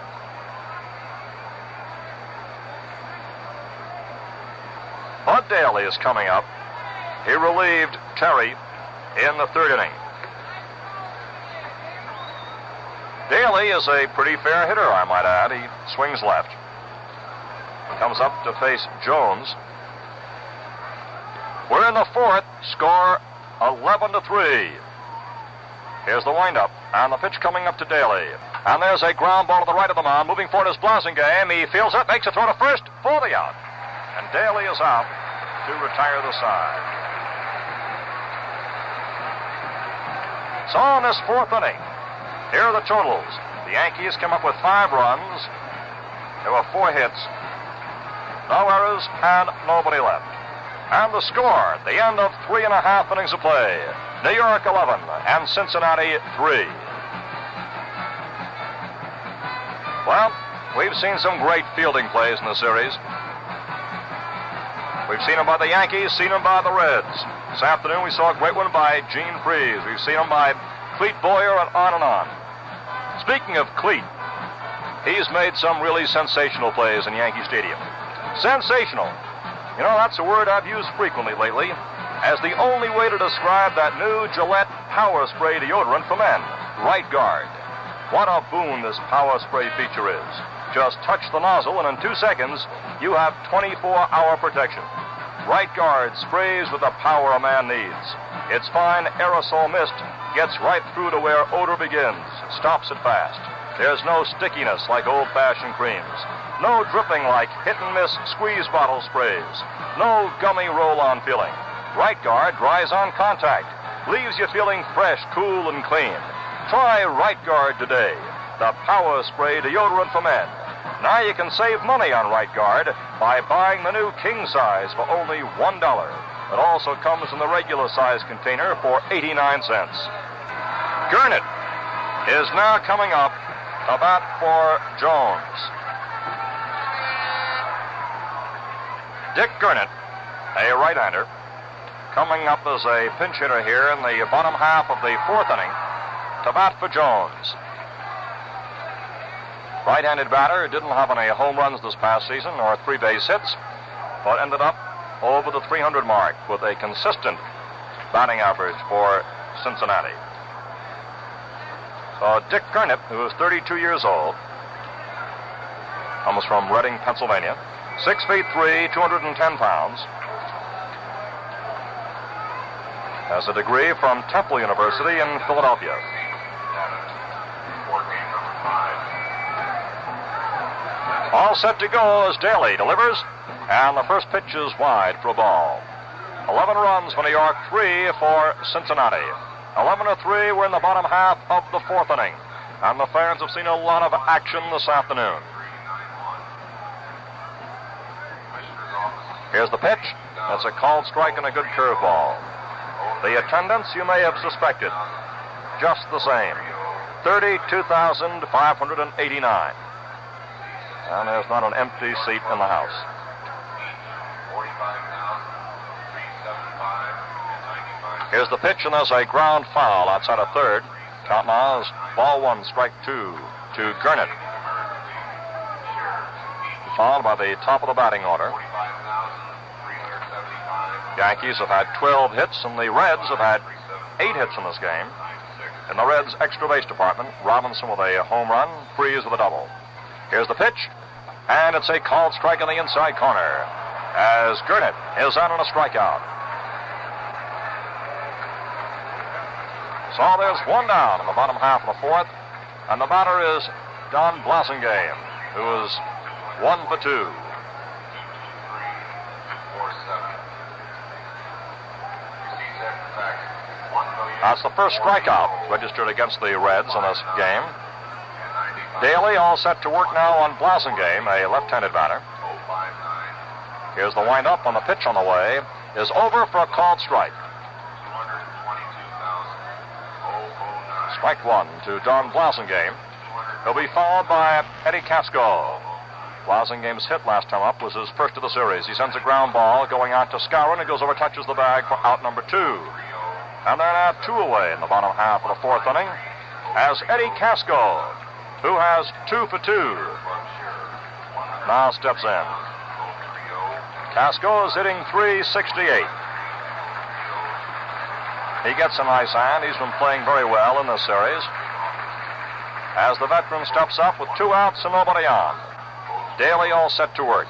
Bud Daly is coming up. He relieved Terry in the 3rd inning. Daly is a pretty fair hitter, I might add. He swings left. Comes up to face Jones. We're in the 4th. Score 11-3. Here's the windup, and the pitch coming up to Daly. And there's a ground ball to the right of the mound. Moving forward is Blasingame. He fields it, makes a throw to first for the out. And Daly is out to retire the side. So in this 4th inning, here are the totals. The Yankees come up with 5 runs. There were 4 hits, no errors, and nobody left. And the score, the end of 3.5 innings of play. New York 11 and Cincinnati 3. Well, we've seen some great fielding plays in the series. We've seen them by the Yankees, seen them by the Reds. This afternoon we saw a great one by Gene Freese. We've seen them by Clete Boyer, and on and on. Speaking of Clete, he's made some really sensational plays in Yankee Stadium. Sensational. You know, that's a word I've used frequently lately as the only way to describe that new Gillette power spray deodorant for men, Right Guard. What a boon this power spray feature is. Just touch the nozzle, and in 2 seconds, you have 24-hour protection. Right Guard sprays with the power a man needs. Its fine aerosol mist gets right through to where odor begins, stops it fast. There's no stickiness like old-fashioned creams. No dripping like hit-and-miss squeeze bottle sprays. No gummy roll-on feeling. Right Guard dries on contact, leaves you feeling fresh, cool, and clean. Try Right Guard today, the power spray deodorant for men. Now you can save money on Right Guard by buying the new king size for only $1. It also comes in the regular size container for 89 cents. Gurnett is now coming up to bat for Jones. Dick Gurnett, a right-hander, coming up as a pinch hitter here in the bottom half of the fourth inning to bat for Jones. Right-handed batter, didn't have any home runs this past season or 3 base hits, but ended up over the 300 mark with a consistent batting average for Cincinnati. So Dick Gurnett, who is 32 years old, comes from Reading, Pennsylvania, 6'3", 210 pounds, has a degree from Temple University in Philadelphia. All set to go as Daly delivers, and the first pitch is wide for a ball. 11 runs for New York, 3 for Cincinnati. 11-3, we're in the bottom half of the fourth inning, and the fans have seen a lot of action this afternoon. Here's the pitch. That's a called strike and a good curveball. The attendance, you may have suspected, just the same. 32,589. And there's not an empty seat in the house. Here's the pitch, and there's a ground foul outside of third. Count now is ball 1, strike 2 to Gurnett. Fouled by the top of the batting order. Yankees have had 12 hits, and the Reds have had 8 hits in this game. In the Reds' extra base department, Robinson with a home run, Freeze with a double. Here's the pitch, and it's a called strike in the inside corner as Gurnett is out on a strikeout. So there's one down in the bottom half of the fourth, and the batter is Don Blasingame, who is 1 for 2. That's the first strikeout registered against the Reds in this game. Daly all set to work now on Blasingame, a left-handed batter. Here's the windup, and the pitch on the way is over for a called strike. Strike 1 to Don Blasingame. He'll be followed by Eddie Casco. Blasingame's hit last time up was his first of the series. He sends a ground ball going out to Skowron, and goes over, touches the bag for out number 2. And they're now 2 away in the bottom half of the fourth inning as Eddie Casco, who has 2 for 2, now steps in. Casco is hitting .368. He gets a nice hand. He's been playing very well in this series. As the veteran steps up with 2 outs and nobody on. Daly all set to work.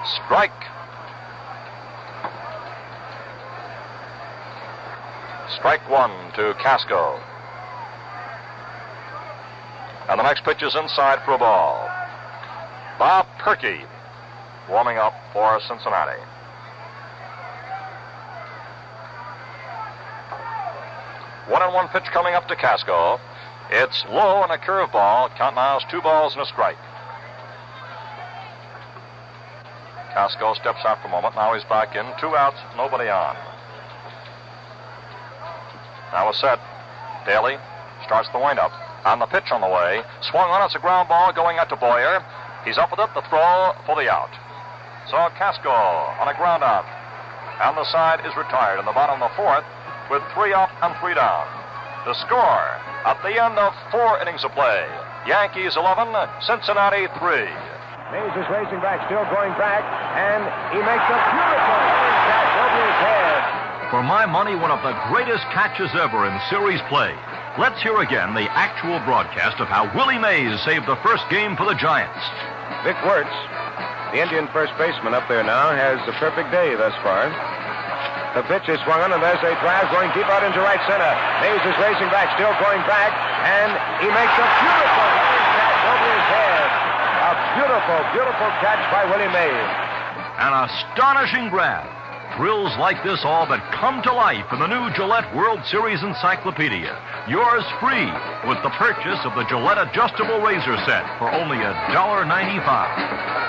Strike. Strike 1 to Casco. And the next pitch is inside for a ball. Bob Perkey warming up for Cincinnati. One and one pitch coming up to Casco. It's low and a curveball. Count now is 2 balls and a strike. Casco steps out for a moment. Now he's back in. 2 outs, nobody on. Now a set. Daly starts the windup. On the pitch on the way. Swung on. It's a ground ball going out to Boyer. He's up with it. The throw for the out. So Casco on a ground out. And the side is retired in the bottom of the fourth with 3 up and 3 down. The score at the end of 4 innings of play. Yankees 11, Cincinnati 3. Mays is racing back, still going back, and he makes a beautiful catch over his head. For my money, one of the greatest catches ever in series play. Let's hear again the actual broadcast of how Willie Mays saved the first game for the Giants. Vic Wirtz, the Indian first baseman up there now, has a perfect day thus far. The pitch is swung on, and there's a drive going deep out into right center. Mays is racing back, still going back, and he makes a beautiful catch over his head. A beautiful, beautiful catch by Willie Mays. An astonishing grab. Thrills like this all but come to life in the new Gillette World Series Encyclopedia. Yours free with the purchase of the Gillette Adjustable Razor Set for only $1.95.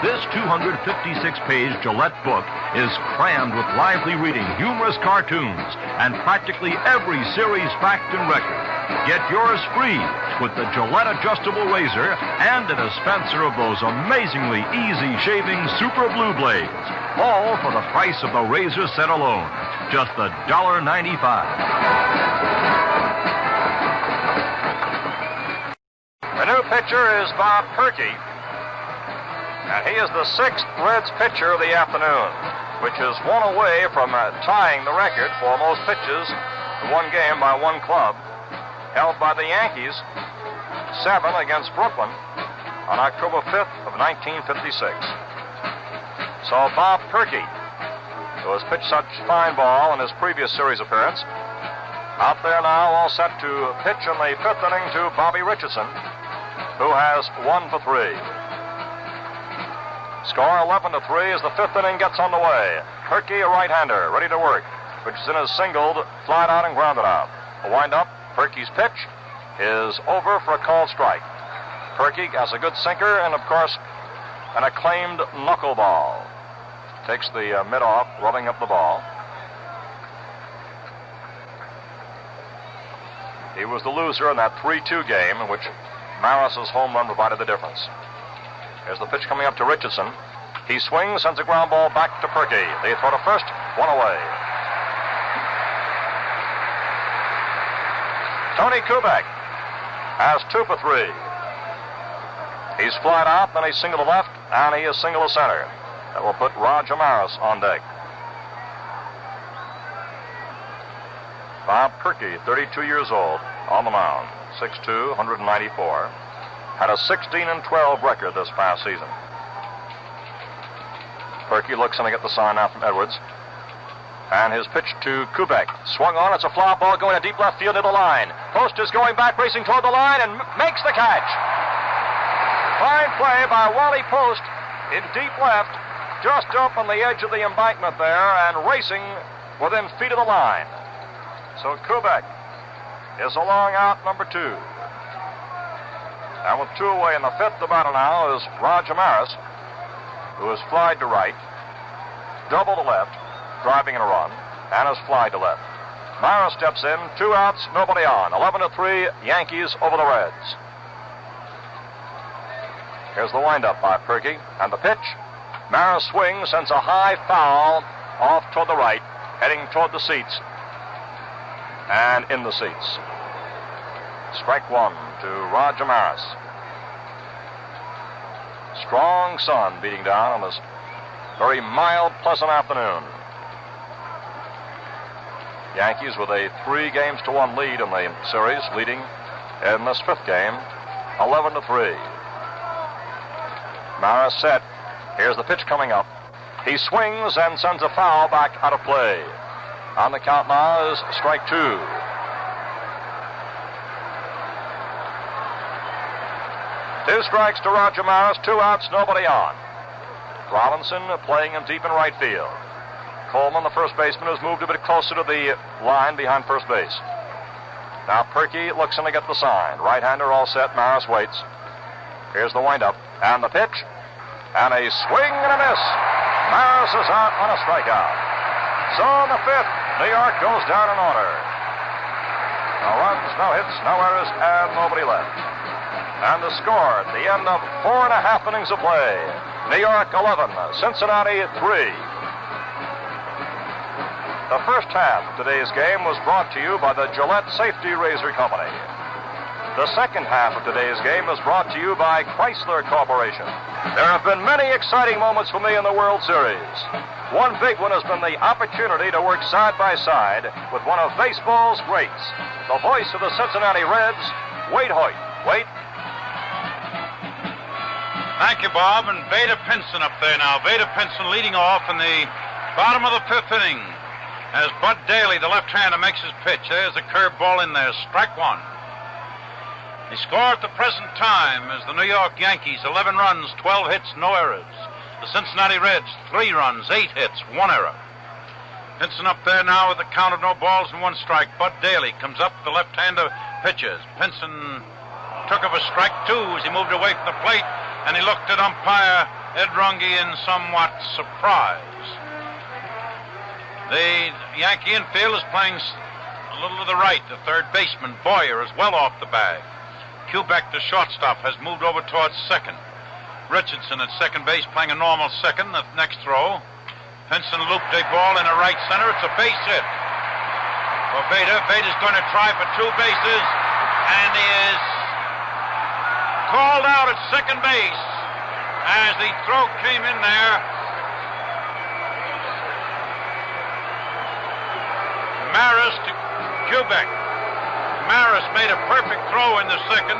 This 256-page Gillette book is crammed with lively reading, humorous cartoons, and practically every series fact and record. Get yours free with the Gillette Adjustable Razor and a dispenser of those amazingly easy-shaving Super Blue Blades. All for the price of the razor set alone. Just $1.95. The new pitcher is Bob Perkey, and he is the 6th Reds pitcher of the afternoon, which is one away from tying the record for most pitches in one game by one club, held by the Yankees, 7 against Brooklyn on October 5th of 1956. So Bob Perkey, who has pitched such fine ball in his previous series appearance, out there now all set to pitch in the 5th inning to Bobby Richardson, who has 1 for 3. Score 11-3 as the 5th inning gets underway. Perkey, a right-hander, ready to work. Richardson is singled, flied out, and grounded out. A wind-up. Perkey's pitch is over for a called strike. Perkey has a good sinker and, of course, an acclaimed knuckleball. Takes the mid off, rubbing up the ball. He was the loser in that 3-2 game in which Maris's home run provided the difference. Here's the pitch coming up to Richardson. He swings, sends a ground ball back to Perkey. They throw to first, 1 away. Tony Kubek has 2 for 3. He's flied out, then he's single to left, and he is single to center. That will put Roger Maris on deck. Bob Perkey, 32 years old, on the mound, 6'2", 194. Had a 16-12 record this past season. Perkey looks in to get the sign out from Edwards. And his pitch to Kubek. Swung on, it's a fly ball going to deep left field to the line. Post is going back, racing toward the line, and makes the catch. Fine play by Wally Post in deep left, just up on the edge of the embankment there, and racing within feet of the line. So Kubek is along out number 2. And with 2 away in the 5th, the batter now is Roger Maris, who has flied to right, double to left, driving in a run, and has flied to left. Maris steps in, 2 outs, nobody on. 11-3, Yankees over the Reds. Here's the windup by Perkey, and the pitch. Maris swings, sends a high foul off toward the right, heading toward the seats, and in the seats. Strike 1 to Roger Maris. Strong sun beating down on this very mild, pleasant afternoon. Yankees with a 3-1 lead in the series, leading in this 5th game, 11-3. Maris set. Here's the pitch coming up. He swings and sends a foul back out of play. On the count now is strike 2. 2 strikes to Roger Maris, 2 outs, nobody on. Robinson playing him deep in right field. Coleman, the first baseman, has moved a bit closer to the line behind first base. Now Perkey looks in to get the sign. Right-hander all set, Maris waits. Here's the windup, and the pitch, and a swing and a miss. Maris is out on a strikeout. So in the 5th, New York goes down in order. No runs, no hits, no errors, and nobody left. And the score at the end of 4.5 innings of play, New York 11, Cincinnati 3. The first half of today's game was brought to you by the Gillette Safety Razor Company. The second half of today's game is brought to you by Chrysler Corporation. There have been many exciting moments for me in the World Series. One big one has been the opportunity to work side by side with one of baseball's greats, the voice of the Cincinnati Reds, Wade Hoyt. Wade? Thank you, Bob. And Veda Pinson up there now. Veda Pinson leading off in the bottom of the 5th inning as Bud Daly, the left-hander, makes his pitch. There's a curveball in there. Strike 1. The score at the present time is the New York Yankees, 11 runs, 12 hits, no errors. The Cincinnati Reds, 3 runs, 8 hits, 1 error. Pinson up there now with the count of no balls and 1 strike. Bud Daly comes up, the left-hander pitches. Pinson took up a strike 2 as he moved away from the plate, and he looked at umpire Ed Runge in somewhat surprise. The Yankee infield is playing a little to the right. The third baseman, Boyer, is well off the bag. Kubek, the shortstop, has moved over towards second. Richardson at second base playing a normal second. The next throw, Pinson looped a ball in a right center. It's a base hit for Vader. Vader's going to try for 2 bases, and he is called out at second base as the throw came in there. Maris to Kubek. Maris made a perfect throw in the second.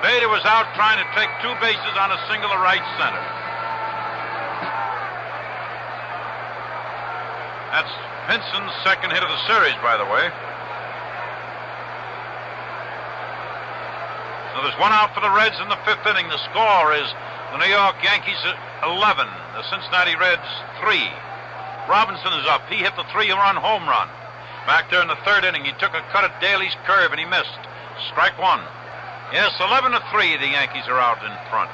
Vader was out trying to take 2 bases on a single to right center. That's Pinson's second hit of the series, by the way. So there's 1 out for the Reds in the 5th inning. The score is the New York Yankees 11, the Cincinnati Reds 3. Robinson is up. He hit the 3-run home run. Back there in the 3rd inning, he took a cut at Daly's curve and he missed. Strike 1. Yes, 11-3, the Yankees are out in front.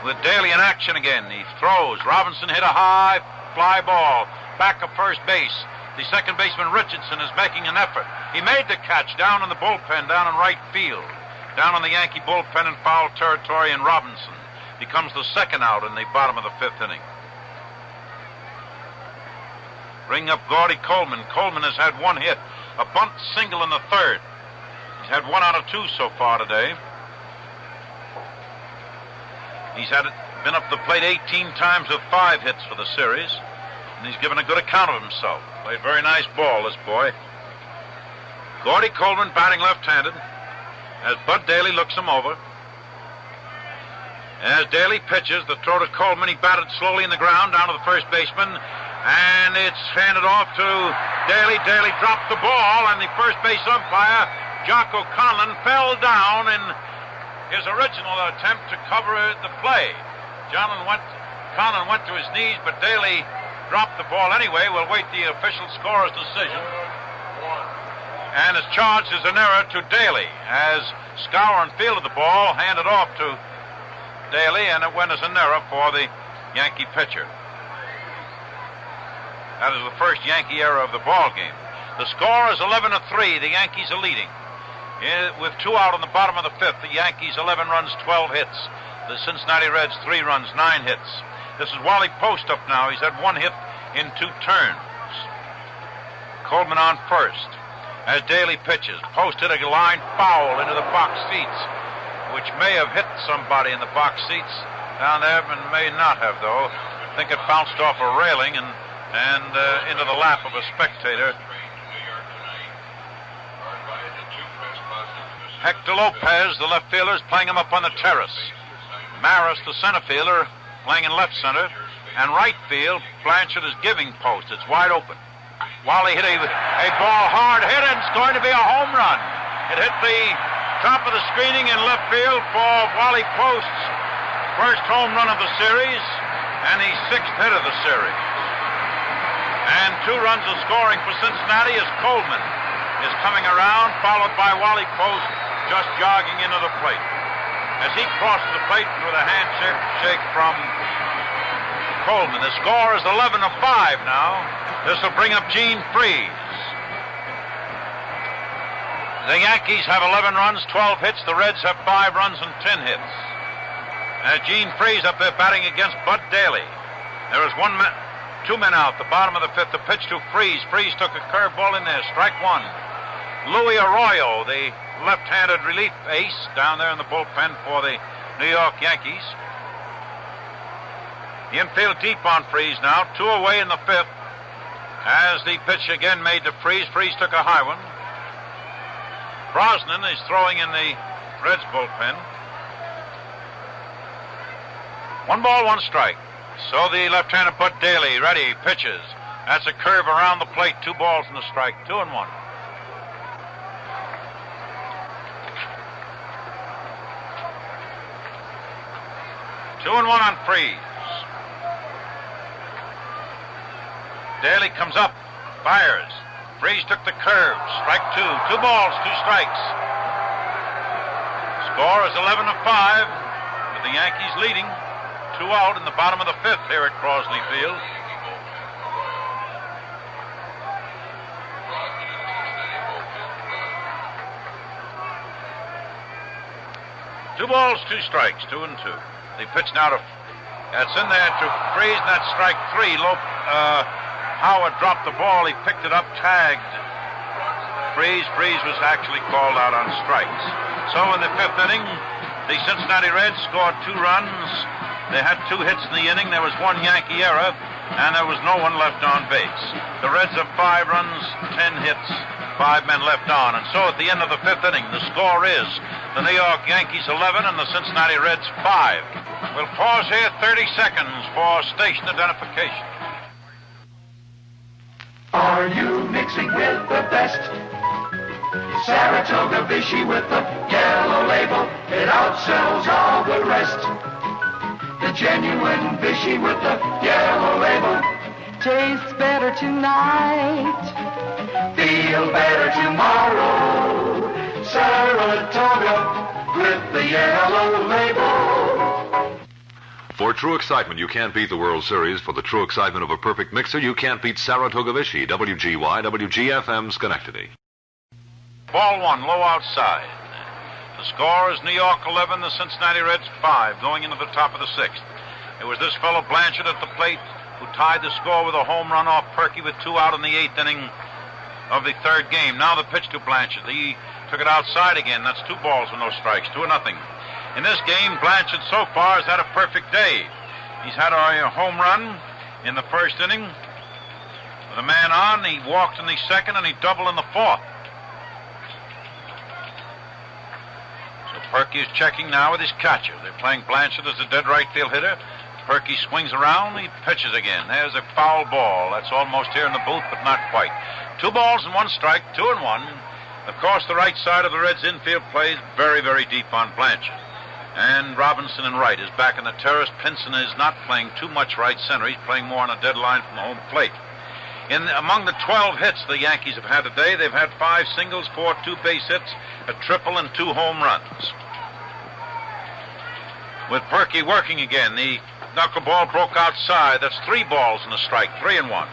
With Daly in action again, he throws. Robinson hit a high fly ball back of first base. The second baseman, Richardson, is making an effort. He made the catch down in the bullpen, down in right field. Down in the Yankee bullpen in foul territory, and Robinson becomes the second out in the bottom of the 5th inning. Bring up Gordy Coleman. Coleman has had 1 hit, a bunt single in the 3rd. He's had 1 out of 2 so far today. He's been up the plate 18 times with 5 hits for the series, and he's given a good account of himself. Played very nice ball, this boy. Gordy Coleman batting left-handed as Bud Daly looks him over. As Daly pitches, the throw to Coleman, he batted slowly in the ground down to the first baseman, and it's handed off to Daly. Daly dropped the ball, and the first base umpire, Jocko Conlon, fell down in his original attempt to cover the play. Conlon went to his knees, but Daly dropped the ball anyway. We'll wait the official scorer's decision. And it's charged as an error to Daly as Skowron fielded the ball, handed off to Daly, and it went as an error for the Yankee pitcher. That is the first Yankee error of the ball game. The score is 11-3. The Yankees are leading. With 2 out on the bottom of the 5th, the Yankees 11 runs, 12 hits. The Cincinnati Reds 3 runs, 9 hits. This is Wally Post up now. He's had 1 hit in 2 turns. Coleman on first as Daly pitches. Post hit a line foul into the box seats, which may have hit somebody in the box seats down there, but may not have, though. I think it bounced off a railing and into the lap of a spectator. Hector Lopez, the left fielder, is playing him up on the terrace. Maris, the center fielder, playing in left center. And right field, Blanchard is giving post. It's wide open. Wally hit a ball hard hit, and it's going to be a home run. It hit the top of the screening in left field for Wally Post's first home run of the series and his 6th hit of the series. And 2 runs of scoring for Cincinnati as Coleman is coming around, followed by Wally Post just jogging into the plate. As he crosses the plate with a handshake from Coleman. The score is 11-5 now. This will bring up Gene Freese. The Yankees have 11 runs, 12 hits. The Reds have 5 runs and 10 hits. Gene Freese up there batting against Bud Daly. There is 2 men out. The bottom of the 5th. The pitch to Freese. Freese took a curveball in there. Strike 1. Louis Arroyo, the left-handed relief ace down there in the bullpen for the New York Yankees. The infield deep on Freese now. 2 away in the 5th. As the pitch again made to Freese. Freese took a high one. Brosnan is throwing in the Reds bullpen. 1 ball, 1 strike. So the left-handed Bud Daly ready, pitches. That's a curve around the plate. 2 balls and a strike. 2-1. 2-1 on Freeze. Daly comes up, fires. Freeze took the curve. Strike 2. 2 balls, 2 strikes. Score is 11-5, with the Yankees leading. 2 out in the bottom of the 5th here at Crosley Field. Two balls, 2 strikes, 2-2. They pitch now to, that's in there to Freeze, and that's strike 3. Howard dropped the ball. He picked it up, tagged Freeze. Freeze was actually called out on strikes. So in the 5th inning, the Cincinnati Reds scored 2 runs. They had 2 hits in the inning. There was 1 Yankee error, and there was no one left on base. The Reds have 5 runs, 10 hits, 5 men left on. And so at the end of the 5th inning, the score is the New York Yankees 11 and the Cincinnati Reds 5. We'll pause here 30 seconds for station identification. Are you mixing with the best? Saratoga Vichy with the yellow label, it outsells all the rest. The genuine Vichy with the yellow label tastes better tonight, feel better tomorrow. Saratoga with the yellow label. For true excitement, you can't beat the World Series. For the true excitement of a perfect mixer, you can't beat Saratoga Vichy. WGY, WGFM, Schenectady. Ball 1, low outside. The score is New York 11, the Cincinnati Reds 5, going into the top of the 6th. It was this fellow Blanchard at the plate who tied the score with a home run off Perkey with 2 out in the 8th inning of the 3rd game. Now the pitch to Blanchard. He took it outside again. That's 2 balls with no strikes, 2-0. In this game, Blanchard so far has had a perfect day. He's had a home run in the 1st inning with a man on. He walked in the 2nd, and he doubled in the 4th. So Perkey is checking now with his catcher. They're playing Blanchard as a dead right field hitter. Perkey swings around. He pitches again. There's a foul ball. That's almost here in the booth, but not quite. 2 balls and 1 strike, 2-1. Of course, the right side of the Reds' infield plays very, very deep on Blanchard. And Robinson in right is back in the terrace. Pinson is not playing too much right center. He's playing more on a dead line from the home plate. Among the 12 hits the Yankees have had today, they've had 5 singles, 4 2-base hits, a triple, and 2 home runs. With Perkey working again, the knuckleball broke outside. That's 3 balls and a strike, 3-1.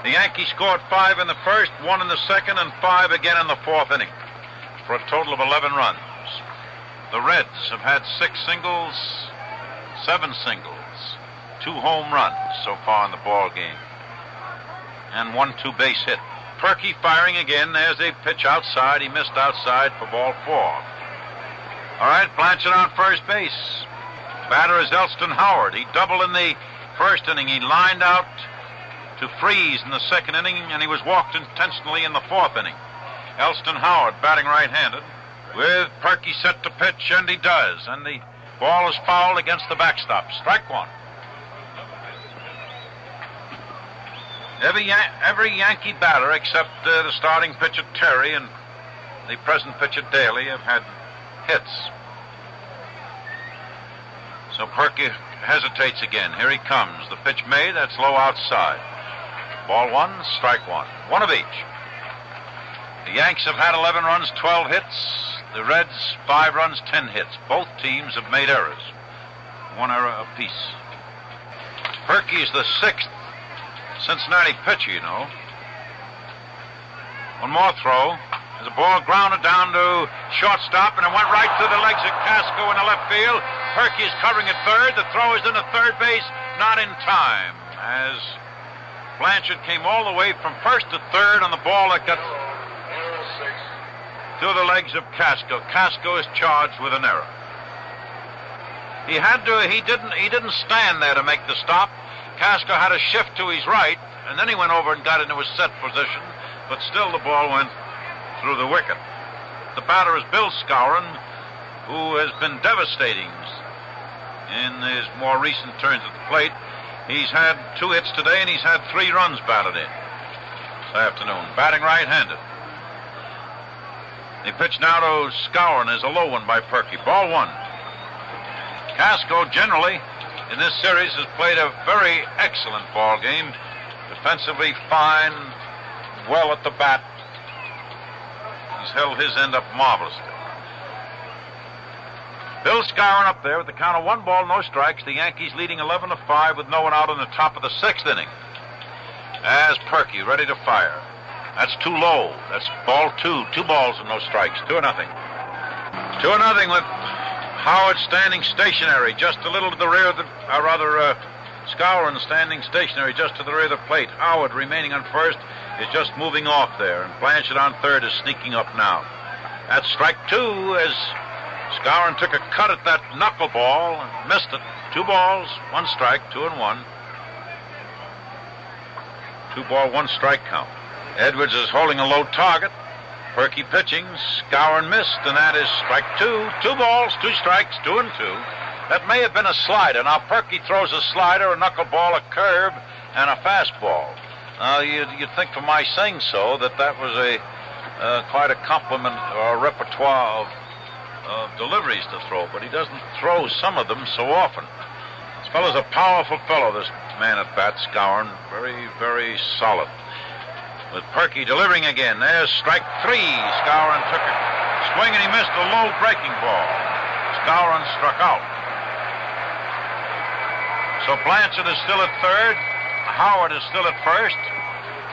The Yankees scored 5 in the 1st, 1 in the 2nd, and 5 again in the 4th inning, for a total of 11 runs. The Reds have had 6 singles, 7 singles, 2 home runs so far in the ball game, and 1 2-base hit. Perkey firing again. There's a pitch outside. He missed outside for ball 4. All right, Blanchard on first base. Batter is Elston Howard. He doubled in the 1st inning. He lined out to Freeze in the 2nd inning, and he was walked intentionally in the 4th inning. Elston Howard batting right-handed, with Perkey set to pitch, and he does. And the ball is fouled against the backstop. Strike 1. Every Yankee batter except the starting pitcher Terry and the present pitcher Daly have had hits. So Perkey hesitates again. Here he comes. The pitch made. That's low outside. Ball 1, strike 1. 1 of each. The Yanks have had 11 runs, 12 hits. The Reds, 5 runs, 10 hits. Both teams have made errors. 1 error apiece. Perkey is the 6th Cincinnati pitcher, you know. 1 more throw. There's a ball grounded down to shortstop, and it went right through the legs of Casco in the left field. Perkey is covering at third. The throw is into third base, not in time, as Blanchard came all the way from first to third on the ball that got through the legs of Casco. Casco is charged with an error. He didn't stand there to make the stop. Casco had a shift to his right, and then he went over and got into his set position, but still the ball went through the wicket. The batter is Bill Skowron, who has been devastating in his more recent turns at the plate. He's had 2 hits today, and he's had 3 runs batted in this afternoon, batting right-handed. The pitch now to Skowron is a low one by Perkey. Ball 1. Casco generally in this series has played a very excellent ball game. Defensively fine, well at the bat. He's held his end up marvelously. Bill Skowron up there with the count of 1 ball, no strikes. The Yankees leading 11-5 with no one out in the top of the 6th inning. As Perkey ready to fire. That's too low. That's ball 2. 2 balls and no strikes. 2-0. 2-0 with Howard standing stationary just a little to the rear of the, Skowron standing stationary just to the rear of the plate. Howard remaining on first is just moving off there, and Blanchard on third is sneaking up now. That's strike 2 as Skowron took a cut at that knuckleball and missed it. 2 balls, 1 strike, 2-1. 2 ball, 1 strike count. Edwards is holding a low target. Perkey pitching. Skowron missed, and that is strike 2. 2 balls, 2 strikes, 2-2. That may have been a slider. Now Perkey throws a slider, a knuckleball, a curve, and a fastball. Now you'd think from my saying so that was quite a compliment or a repertoire of deliveries to throw, but he doesn't throw some of them so often. This fellow's a powerful fellow, this man at bat, Skowron. Very, very solid. With Perkey delivering again. There's strike 3. Skowron took a swing and he missed a low breaking ball. Skowron struck out. So Blanchard is still at third. Howard is still at first.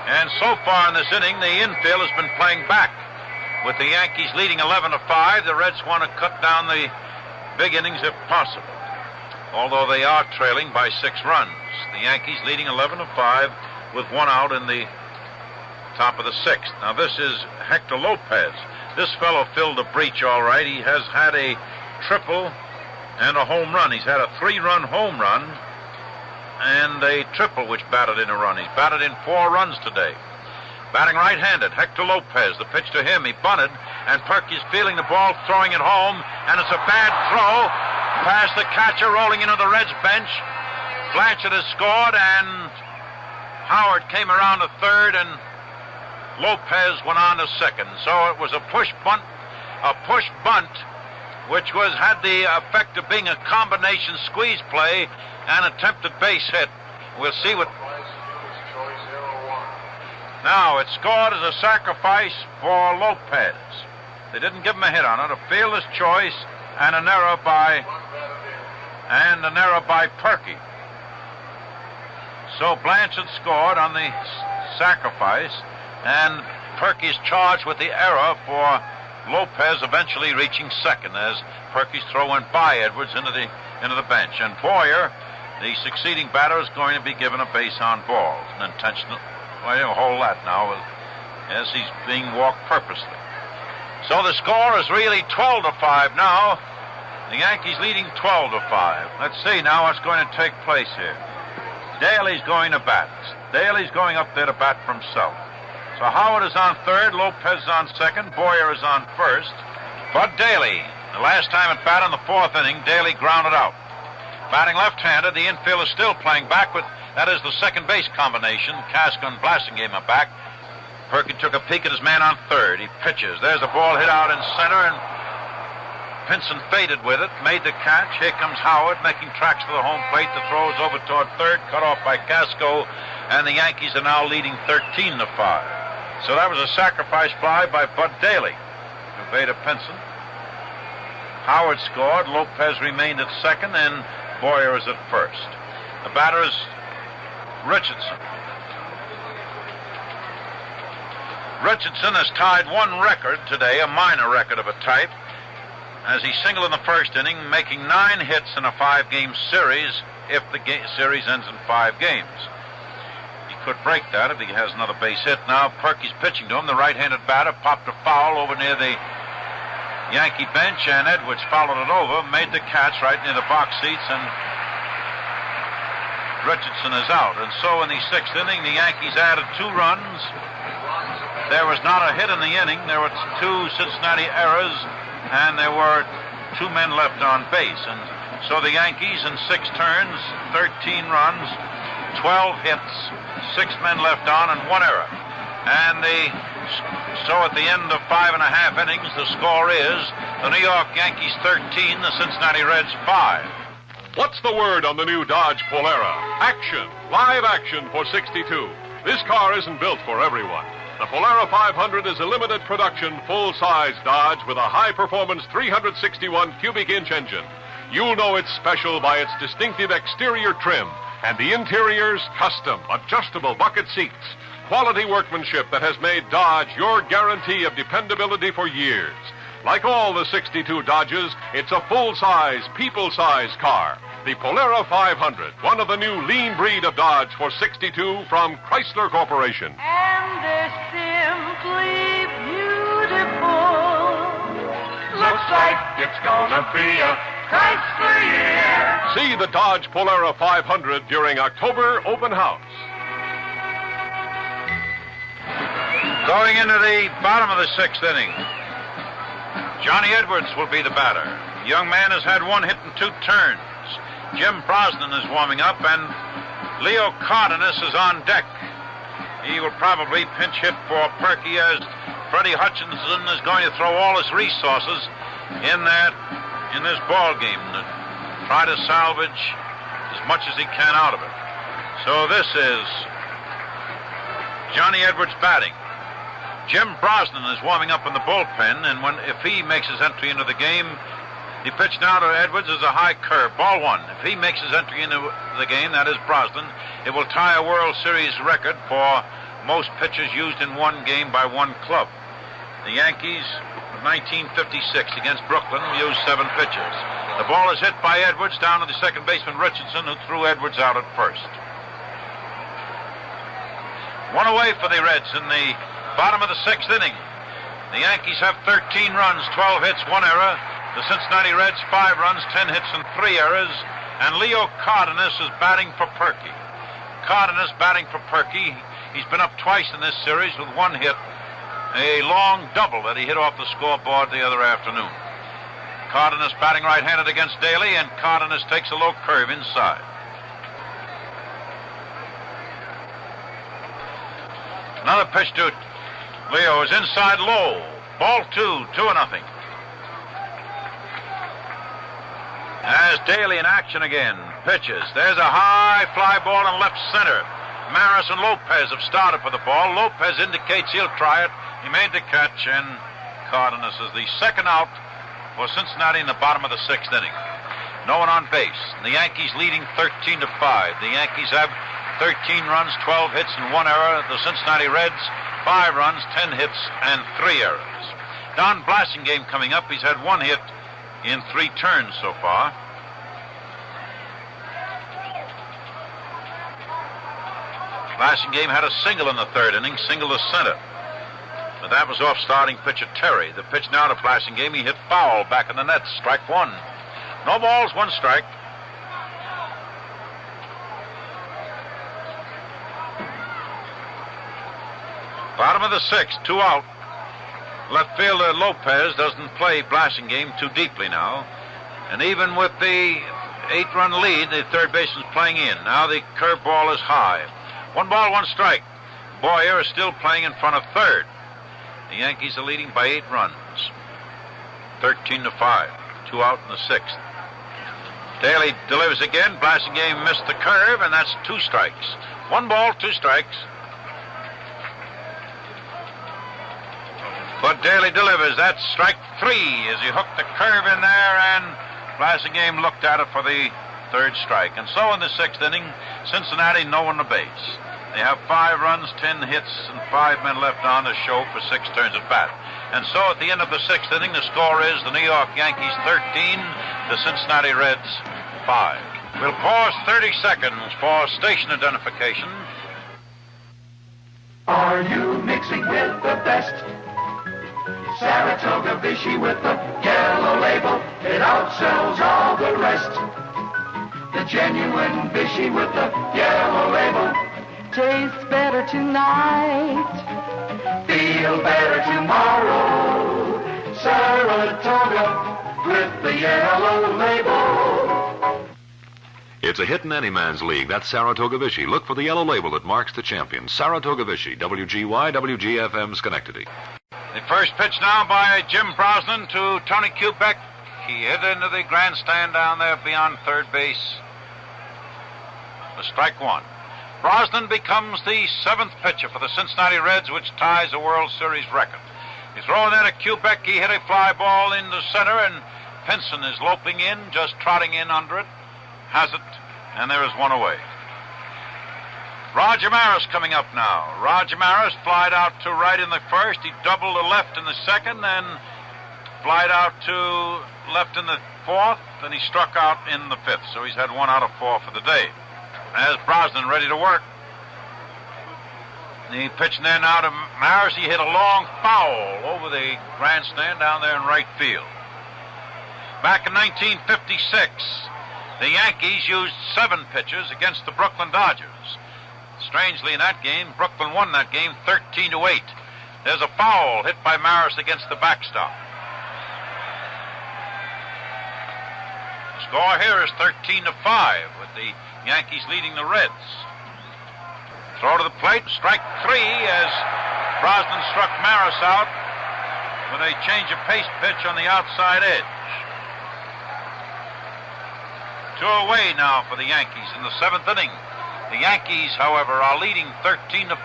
And so far in this inning, the infield has been playing back. With the Yankees leading 11-5, the Reds want to cut down the big innings if possible. Although they are trailing by 6 runs. The Yankees leading 11-5 with 1 out in the top of the 6th. Now this is Hector Lopez. This fellow filled the breach all right. He has had a triple and a home run. He's had a 3-run home run and a triple which batted in a run. He's batted in 4 runs today. Batting right-handed, Hector Lopez. The pitch to him, he bunted, and Perkey's feeling the ball, throwing it home, and it's a bad throw past the catcher, rolling into the Reds bench. Blanchard has scored, and Howard came around to third, and Lopez went on to second. So it was a push bunt, which had the effect of being a combination squeeze play and attempted base hit. We'll see what. Now it's scored as a sacrifice for Lopez. They didn't give him a hit on it. A fielder's choice and an error by Perkey. So Blanchard scored on the sacrifice, and Perkey's charged with the error for Lopez eventually reaching second as Perkey's throw went by Edwards into the bench. And Boyer, the succeeding batter, is going to be given a base on balls. An intentional, well, you hold that now, as he's being walked purposely. So the score is really 12-5 now. The Yankees leading 12-5. Let's see now what's going to take place here. Daly's going to bat. Daly's going up there to bat for himself. So Howard is on third, Lopez is on second, Boyer is on first. Bud Daly, the last time at bat in the 4th inning, Daly grounded out. Batting left-handed, the infield is still playing back, but that is the second base combination. Casca and Blasingame are back. Perkey took a peek at his man on third. He pitches. There's a ball hit out in center, and Pinson faded with it, made the catch. Here comes Howard, making tracks for the home plate. The throw is over toward third, cut off by Casco, and the Yankees are now leading 13-5. So that was a sacrifice fly by Bud Daly to Veda Pinson. Howard scored. Lopez remained at second, and Boyer is at first. The batter is Richardson. Richardson has tied one record today, a minor record of a type, as he singled in the first inning, making 9 hits in a 5-game series if the series ends in 5 games. He could break that if he has another base hit. Now Perkey's pitching to him. The right-handed batter popped a foul over near the Yankee bench, and Edwards followed it over, made the catch right near the box seats, and Richardson is out. And so in the 6th inning, the Yankees added 2 runs. There was not a hit in the inning. There were 2 Cincinnati errors, and there were 2 men left on base. And so the Yankees in 6 turns, 13 runs, 12 hits, 6 men left on, and 1 error. And so at the end of 5.5 innings, the score is the New York Yankees 13, the Cincinnati Reds 5. What's the word on the new Dodge Polara? Action. Live action for 62. This car isn't built for everyone. The Polara 500 is a limited production, full-size Dodge with a high-performance 361 cubic inch engine. You'll know it's special by its distinctive exterior trim and the interior's custom, adjustable bucket seats. Quality workmanship that has made Dodge your guarantee of dependability for years. Like all the 62 Dodges, it's a full-size, people-size car. The Polara 500, one of the new lean breed of Dodge for 62 from Chrysler Corporation. And they're simply beautiful. Looks like it's gonna be a Chrysler year. See the Dodge Polara 500 during October open house. Going into the bottom of the sixth inning, Johnny Edwards will be the batter. The young man has had one hit and two turns. Jim Brosnan is warming up, and Leo Cardenas is on deck. He will probably pinch hit for Perkey, as Freddie Hutchinson is going to throw all his resources in this ball game to try to salvage as much as he can out of it. So this is Johnny Edwards batting. Jim Brosnan is warming up in the bullpen, and if he makes his entry into the game, the pitch now to Edwards is a high curve, ball one. If he makes his entry into the game, that is Brosnan, it will tie a World Series record for most pitches used in one game by one club. The Yankees, of 1956 against Brooklyn, used 7 pitches. The ball is hit by Edwards down to the second baseman Richardson, who threw Edwards out at first. One away for the Reds in the bottom of the sixth inning. The Yankees have 13 runs, 12 hits, 1 error. The Cincinnati Reds, 5 runs, 10 hits, and 3 errors. And Leo Cardenas is batting for Perkey. Cardenas batting for Perkey. He's been up twice in this series with 1 hit, a long double that he hit off the scoreboard the other afternoon. Cardenas batting right-handed against Daly, and Cardenas takes a low curve inside. Another pitch to Leo is inside low. Ball 2, 2-0. As Daly in action again, pitches. There's a high fly ball in left center. Maris and Lopez have started for the ball. Lopez indicates he'll try it. He made the catch, and Cardenas is the second out for Cincinnati in the bottom of the sixth inning. No one on base. The Yankees leading 13-5. The Yankees have 13 runs, 12 hits, and 1 error. The Cincinnati Reds, 5 runs, 10 hits, and 3 errors. Don Blasingame coming up. He's had 1 hit in 3 turns so far. Blasingame had a single in the third inning, single to center. But that was off starting pitcher Terry. The pitch now to Blasingame. He hit foul back in the net. Strike 1. No balls, 1 strike. Bottom of the sixth, 2 out. Left fielder Lopez doesn't play Blasingame too deeply now. And even with the 8-run lead, the third baseman's playing in. Now the curveball is high. 1 ball, 1 strike. Boyer is still playing in front of third. The Yankees are leading by 8 runs. 13-5. 2 out in the sixth. Daly delivers again. Blasingame missed the curve, and that's 2 strikes. 1 ball, 2 strikes. But Daly delivers. That's strike 3 as he hooked the curve in there, and Blasingame looked at it for the 3rd strike. And so in the 6th inning, Cincinnati no on the base. They have 5 runs, 10 hits, and 5 men left on the show for 6 turns at bat. And so at the end of the 6th inning, the score is the New York Yankees 13, the Cincinnati Reds 5. We'll pause 30 seconds for station identification. Are you mixing with the best? Saratoga Vichy with the yellow label, it outsells all the rest. The genuine Vichy with the yellow label tastes better tonight, feel better tomorrow. Saratoga with the yellow label. It's a hit in any man's league. That's Saratoga Vichy. Look for the yellow label that marks the champion. Saratoga Vichy, WGY, WGFM, Schenectady. The first pitch now by Jim Brosnan to Tony Kubek. He hit into the grandstand down there beyond third base. The strike one. Brosnan becomes the 7th pitcher for the Cincinnati Reds, which ties a World Series record. He's throwing there to Quebec. He hit a fly ball into center, and Pinson is loping in, just trotting in under it. Has it, and there is one away. Roger Maris coming up now. Roger Maris flied out to right in the first. He doubled to left in the second, then flied out to left in the fourth, and he struck out in the fifth. So he's had 1 out of 4 for the day. As Brosnan ready to work. He pitching there now to Maris. He hit a long foul over the grandstand down there in right field. Back in 1956, the Yankees used 7 pitchers against the Brooklyn Dodgers. Strangely, in that game, Brooklyn won that game 13-8. There's a foul hit by Maris against the backstop. The score here is 13-5, with the Yankees leading the Reds. Throw to the plate, strike 3 as Brosnan struck Maris out with a change of pace pitch on the outside edge. 2 away now for the Yankees in the 7th inning. The Yankees, however, are leading 13-5.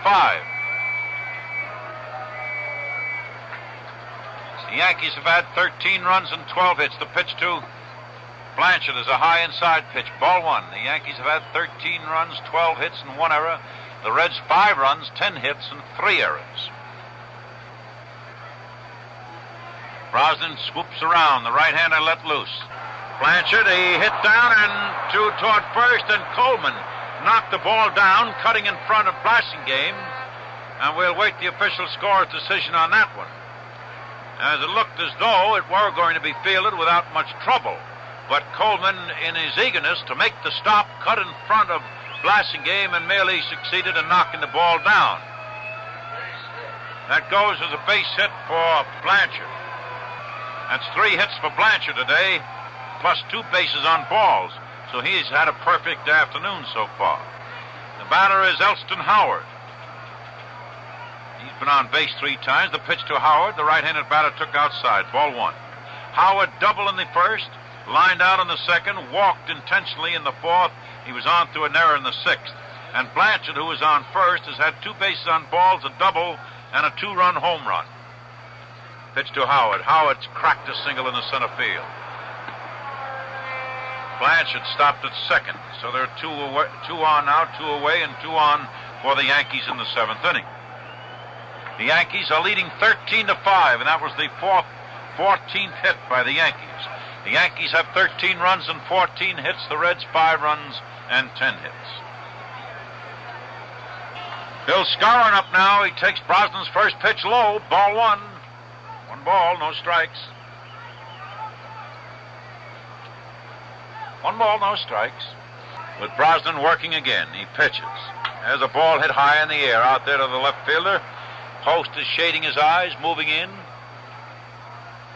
The Yankees have had 13 runs and 12 hits. The pitch to Blanchard is a high inside pitch, ball 1. The Yankees have had 13 runs, 12 hits, and 1 error. The Reds 5 runs, 10 hits, and 3 errors. Brosnan swoops around. The right-hander let loose. Blanchard, he hit down and toward first, and Coleman knocked the ball down, cutting in front of Blasingame, and we'll wait the official score's decision on that one, as it looked as though it were going to be fielded without much trouble. But Coleman, in his eagerness to make the stop, cut in front of Blasingame and merely succeeded in knocking the ball down. That goes as a base hit for Blanchard. That's 3 hits for Blanchard today, plus 2 bases on balls. So he's had a perfect afternoon so far. The batter is Elston Howard. He's been on base 3 times. The pitch to Howard, the right-handed batter took outside, ball 1. Howard doubled in the first, lined out in the second, walked intentionally in the fourth. He was on through an error in the 6th. And Blanchard, who was on first, has had 2 bases on balls, a double, and a 2-run home run. Pitch to Howard. Howard's cracked a single in the center field. Blanchard stopped at second, so there are 2 on now, 2 away, and 2 on for the Yankees in the 7th inning. The Yankees are leading 13-5, and that was the 14th hit by the Yankees. The Yankees have 13 runs and 14 hits. The Reds 5 runs and 10 hits. Bill Skowron up now. He takes Brosnan's first pitch low, ball 1. 1 ball, no strikes. 1 ball, no strikes. With Brosnan working again, he pitches. There's a ball hit high in the air out there to the left fielder. Post is shading his eyes, moving in.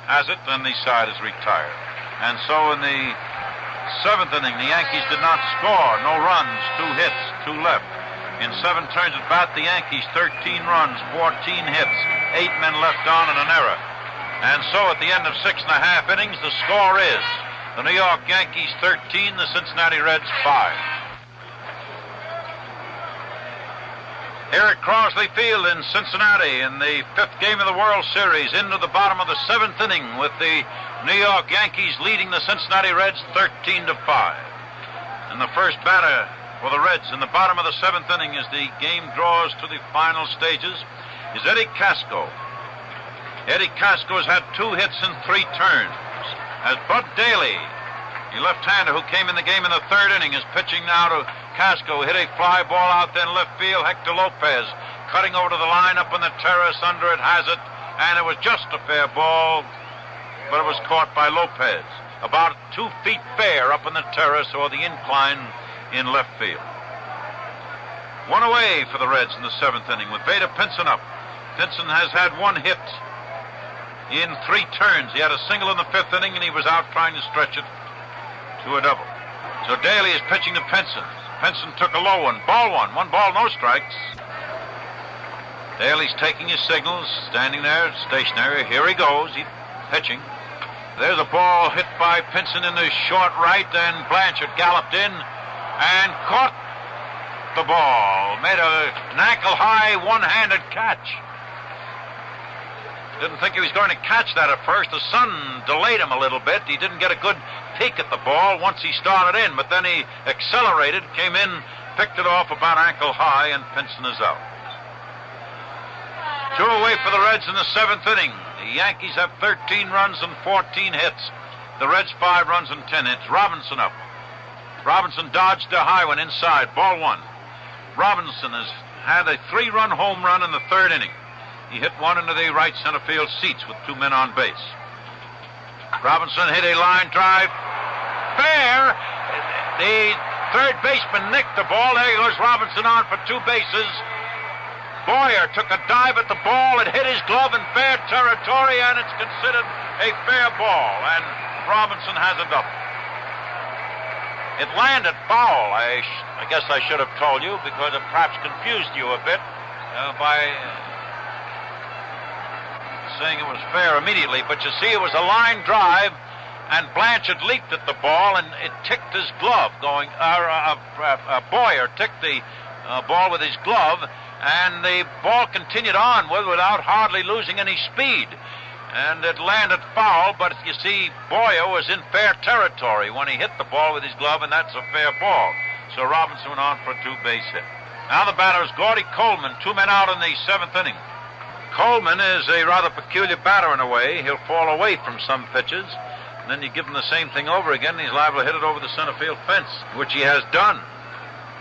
Has it, then the side is retired. And so in the 7th inning, the Yankees did not score. No runs, 2 hits, 2 left. In 7 turns at bat, the Yankees 13 runs, 14 hits, 8 men left on and an error. And so at the end of 6 1/2 innings, the score is the New York Yankees 13, the Cincinnati Reds 5. Here at Crosley Field in Cincinnati in the 5th game of the World Series, into the bottom of the 7th inning with the New York Yankees leading the Cincinnati Reds 13-5. And the first batter for the Reds in the bottom of the 7th inning as the game draws to the final stages is Eddie Casco. Eddie Casco has had 2 hits in 3 turns. As Bud Daly, the left-hander who came in the game in the 3rd inning, is pitching now to Casco. Hit a fly ball out there in left field. Hector Lopez cutting over to the line up on the terrace. Under it, has it, and it was just a fair ball, but it was caught by Lopez. About 2 feet fair up on the terrace or the incline in left field. 1 away for the Reds in the 7th inning with Vader Pinson up. Pinson has had 1 hit in 3 turns. He had a single in the 5th inning, and he was out trying to stretch it to a double. So Daly is pitching to Pinson. Pinson took a low one. Ball 1. 1 ball, no strikes. Daly's taking his signals, standing there stationary. Here he goes. He's pitching. There's a ball hit by Pinson in the short right, and Blanchard galloped in and caught the ball. Made an ankle-high, one-handed catch. Didn't think he was going to catch that at first. The sun delayed him a little bit. He didn't get a good peek at the ball once he started in, but then he accelerated, came in, picked it off about ankle-high, and Pinson is out. 2 away for the Reds in the 7th inning. The Yankees have 13 runs and 14 hits. The Reds 5 runs and 10 hits. Robinson up. Robinson dodged a high one inside. Ball 1. Robinson has had a 3-run home run in the 3rd inning. He hit one into the right center field seats with 2 men on base. Robinson hit a line drive. Fair. The third baseman nicked the ball. There goes Robinson on for 2 bases. Boyer took a dive at the ball. It hit his glove in fair territory, and it's considered a fair ball. And Robinson has a double. It landed foul. I guess I should have told you, because it perhaps confused you a bit by saying it was fair immediately. But you see, it was a line drive, and Blanchard leaped at the ball, and it ticked his glove. Boyer ticked the ball with his glove, and the ball continued on without hardly losing any speed. And it landed foul, but you see, Boyer was in fair territory when he hit the ball with his glove, and that's a fair ball. So Robinson went on for a 2-base hit. Now the batter is Gordy Coleman, 2 men out in the 7th inning. Coleman is a rather peculiar batter in a way. He'll fall away from some pitches, and then you give him the same thing over again, and he's liable to hit it over the center field fence, which he has done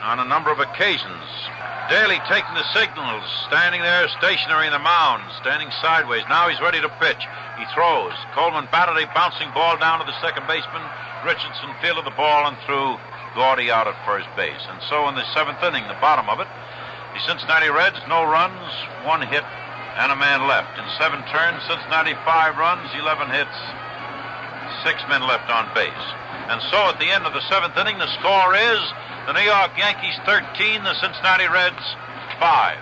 on a number of occasions. Daly taking the signals, standing there stationary in the mound, standing sideways. Now he's ready to pitch. He throws. Coleman batted a bouncing ball down to the second baseman. Richardson fielded the ball and threw Gordy out at first base. And so in the 7th inning, the bottom of it, the Cincinnati Reds, no runs, 1 hit, and a man left. In 7 turns, Cincinnati 5 runs, 11 hits, 6 men left on base. And so at the end of the 7th inning, the score is the New York Yankees 13, the Cincinnati Reds 5.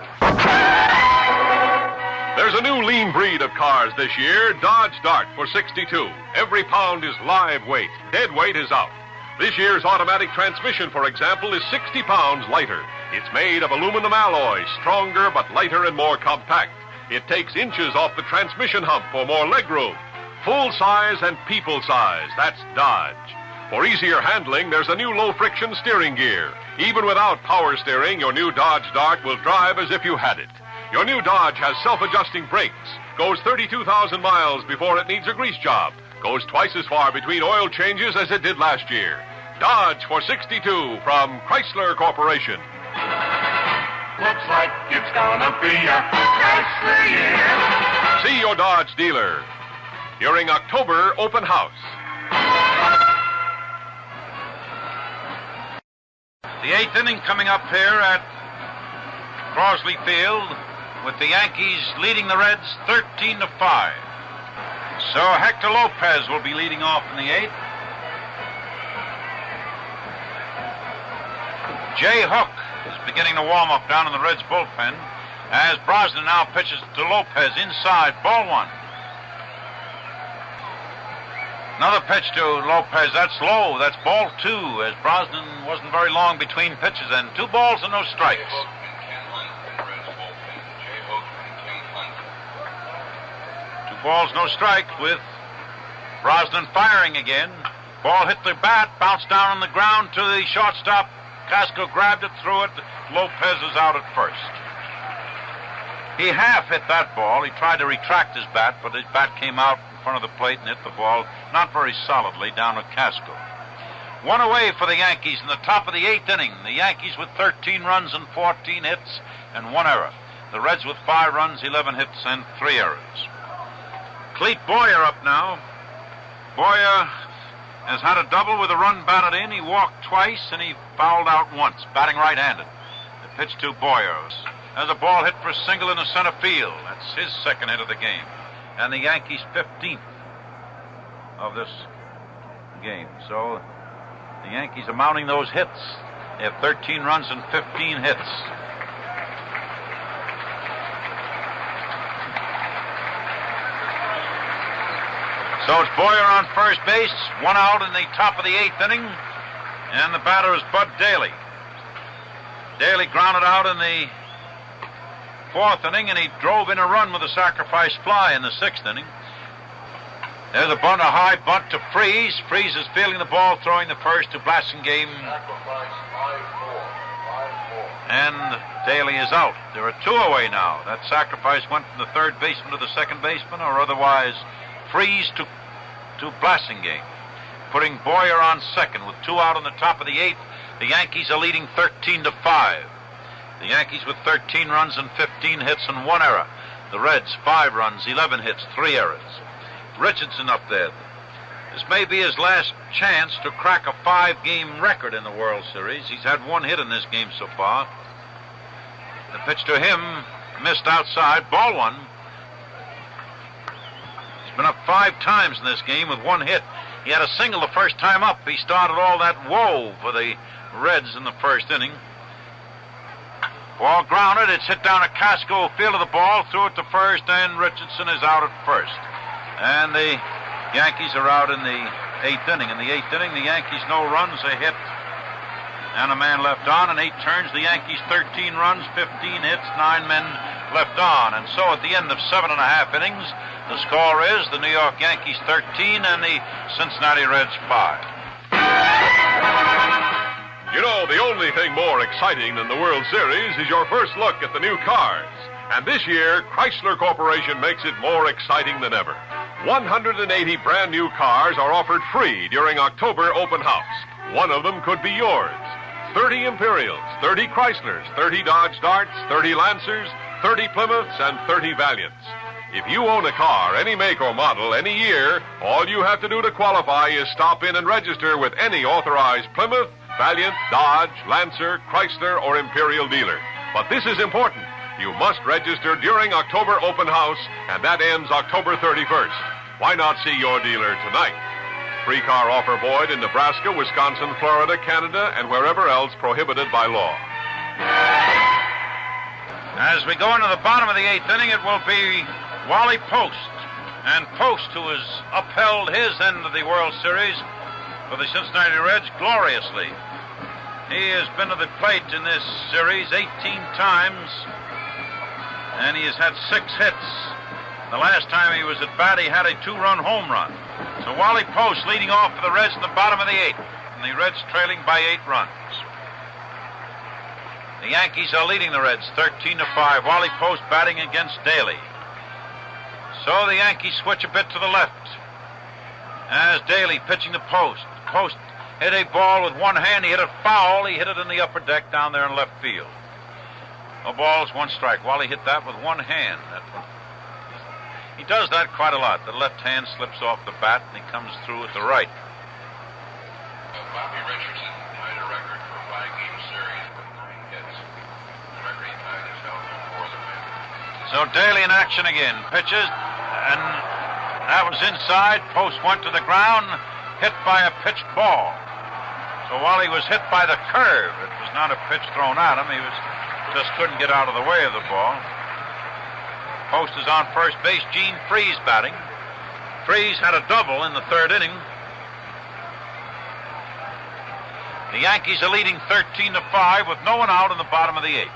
There's a new lean breed of cars this year, Dodge Dart for 62. Every pound is live weight. Dead weight is out. This year's automatic transmission, for example, is 60 pounds lighter. It's made of aluminum alloy, stronger but lighter and more compact. It takes inches off the transmission hump for more legroom. Full size and people size, that's Dodge. For easier handling, there's a new low-friction steering gear. Even without power steering, your new Dodge Dart will drive as if you had it. Your new Dodge has self-adjusting brakes, goes 32,000 miles before it needs a grease job, goes twice as far between oil changes as it did last year. Dodge for 62 from Chrysler Corporation. Looks like it's gonna be a Chrysler year. See your Dodge dealer during October open house. The 8th inning coming up here at Crosley Field, with the Yankees leading the Reds 13-5. So Hector Lopez will be leading off in the 8th. Jay Hook is beginning to warm up down in the Reds bullpen, as Brosnan now pitches to Lopez inside, ball 1. Another pitch to Lopez. That's low. That's ball 2, as Brosnan wasn't very long between pitches. And 2 balls and no strikes. 2 balls, no strikes, with Brosnan firing again. Ball hit the bat, bounced down on the ground to the shortstop. Casco grabbed it, threw it. Lopez is out at first. He half hit that ball. He tried to retract his bat, but his bat came out in front of the plate and hit the ball not very solidly down to Casco. 1 away for the Yankees in the top of the 8th inning. The Yankees with 13 runs and 14 hits and 1 error. The Reds with 5 runs, 11 hits, and 3 errors. Clete Boyer up now. Boyer has had a double with a run batted in. He walked twice and he fouled out once, batting right-handed. The pitch to Boyer. There's a ball hit for a single in the center field. That's his 2nd hit of the game. And the Yankees' 15th of this game. So the Yankees are mounting those hits. They have 13 runs and 15 hits. So it's Boyer on first base, 1 out in the top of the 8th inning, and the batter is Bud Daly. Daly grounded out in the 4th inning, and he drove in a run with a sacrifice fly in the 6th inning. There's a bunt, a high bunt to Freeze. Freeze is fielding the ball, throwing the first to Blassingame. And Daly is out. There are 2 away now. That sacrifice went from the 3rd baseman to the 2nd baseman, or otherwise Freeze to Blassingame, putting Boyer on second with 2 out on the top of the 8th. The Yankees are leading 13-5. The Yankees with 13 runs and 15 hits and 1 error. The Reds 5 runs, 11 hits, 3 errors. Richardson up there. This may be his last chance to crack a 5-game record in the World Series. He's had 1 hit in this game so far. The pitch to him missed outside, ball 1. He's been up 5 times in this game with 1 hit. He had a single the first time up. He started all that woe for the Reds in the 1st inning. Ball grounded. It's hit down a Casco, fielded the ball, threw it to first, and Richardson is out at first. And the Yankees are out in the 8th inning. In the 8th inning, the Yankees no runs, a hit, and a man left on. In 8 turns, the Yankees 13 runs, 15 hits, 9 men left on. And so at the end of 7.5 innings, the score is the New York Yankees 13 and the Cincinnati Reds 5. You know, the only thing more exciting than the World Series is your first look at the new cars. And this year, Chrysler Corporation makes it more exciting than ever. 180 brand new cars are offered free during October open house. One of them could be yours. 30 Imperials, 30 Chryslers, 30 Dodge Darts, 30 Lancers, 30 Plymouths, and 30 Valiants. If you own a car, any make or model, any year, all you have to do to qualify is stop in and register with any authorized Plymouth, Valiant, Dodge, Lancer, Chrysler, or Imperial dealer. But this is important. You must register during October open house, and that ends October 31st. Why not see your dealer tonight? Free car offer void in Nebraska, Wisconsin, Florida, Canada, and wherever else prohibited by law. As we go into the bottom of the 8th inning, it will be Wally Post. And Post, who has upheld his end of the World Series for the Cincinnati Reds gloriously. He has been to the plate in this series 18 times, and he has had 6 hits. The last time he was at bat, he had a 2-run home run. So Wally Post leading off for the Reds in the bottom of the 8th, and the Reds trailing by 8 runs. The Yankees are leading the Reds 13-5. Wally Post batting against Daly. So the Yankees switch a bit to the left as Daly pitching to Post. Post hit a ball with one hand. He hit it foul. He hit it in the upper deck down there in left field. No balls, 1 strike. Wally hit that with one hand. He does that quite a lot. The left hand slips off the bat and he comes through with the right. Bobby Richardson tied a record for a 5-game series with 9 hits. The record he tied is held for the win. So Daly in action again. Pitches, and that was inside. Post went to the ground, hit by a pitched ball. So while he was hit by the curve, it was not a pitch thrown at him. He just couldn't get out of the way of the ball. Post is on first base. Gene Freeze batting. Freeze had a double in the 3rd inning. The Yankees are leading 13-5 with no one out in the bottom of the 8th.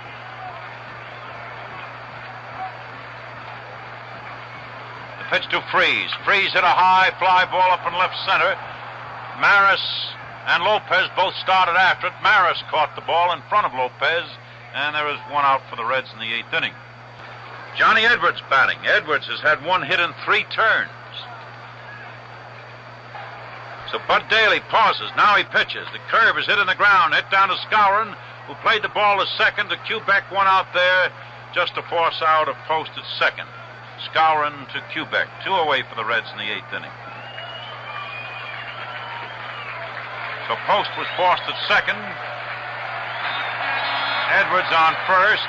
The pitch to Freeze. Freeze hit a high fly ball up in left center. Maris and Lopez both started after it. Maris caught the ball in front of Lopez, and there was 1 out for the Reds in the 8th inning. Johnny Edwards batting. Edwards has had 1 hit in 3 turns. So Bud Daly pauses. Now he pitches. The curve is hit in the ground. Hit down to Skowron, who played the ball to second. To Kubek, 1 out there just to force out of Post at second. Skowron to Kubek. 2 away for the Reds in the 8th inning. So Post was forced at second. Edwards on first.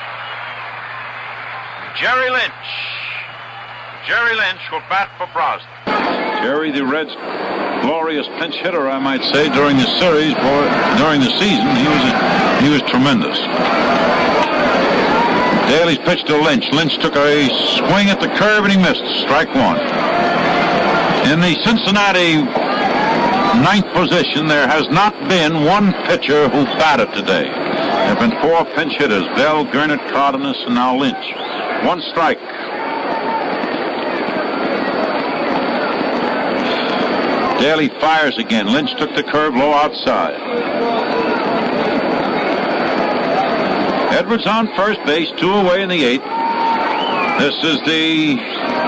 Jerry Lynch. Jerry Lynch will bat for Brosnan. Jerry, the Reds' glorious pinch hitter, I might say, during the series, during the season, he was tremendous. Daly's pitch to Lynch. Lynch took a swing at the curve and he missed. Strike 1. In the Cincinnati ninth position, there has not been one pitcher who batted today. There have been 4 pinch hitters: Bell, Gurnett, Cardenas, and now Lynch. 1 strike. Daly fires again. Lynch took the curve low outside. Edwards on first base, 2 away in the 8th. This is the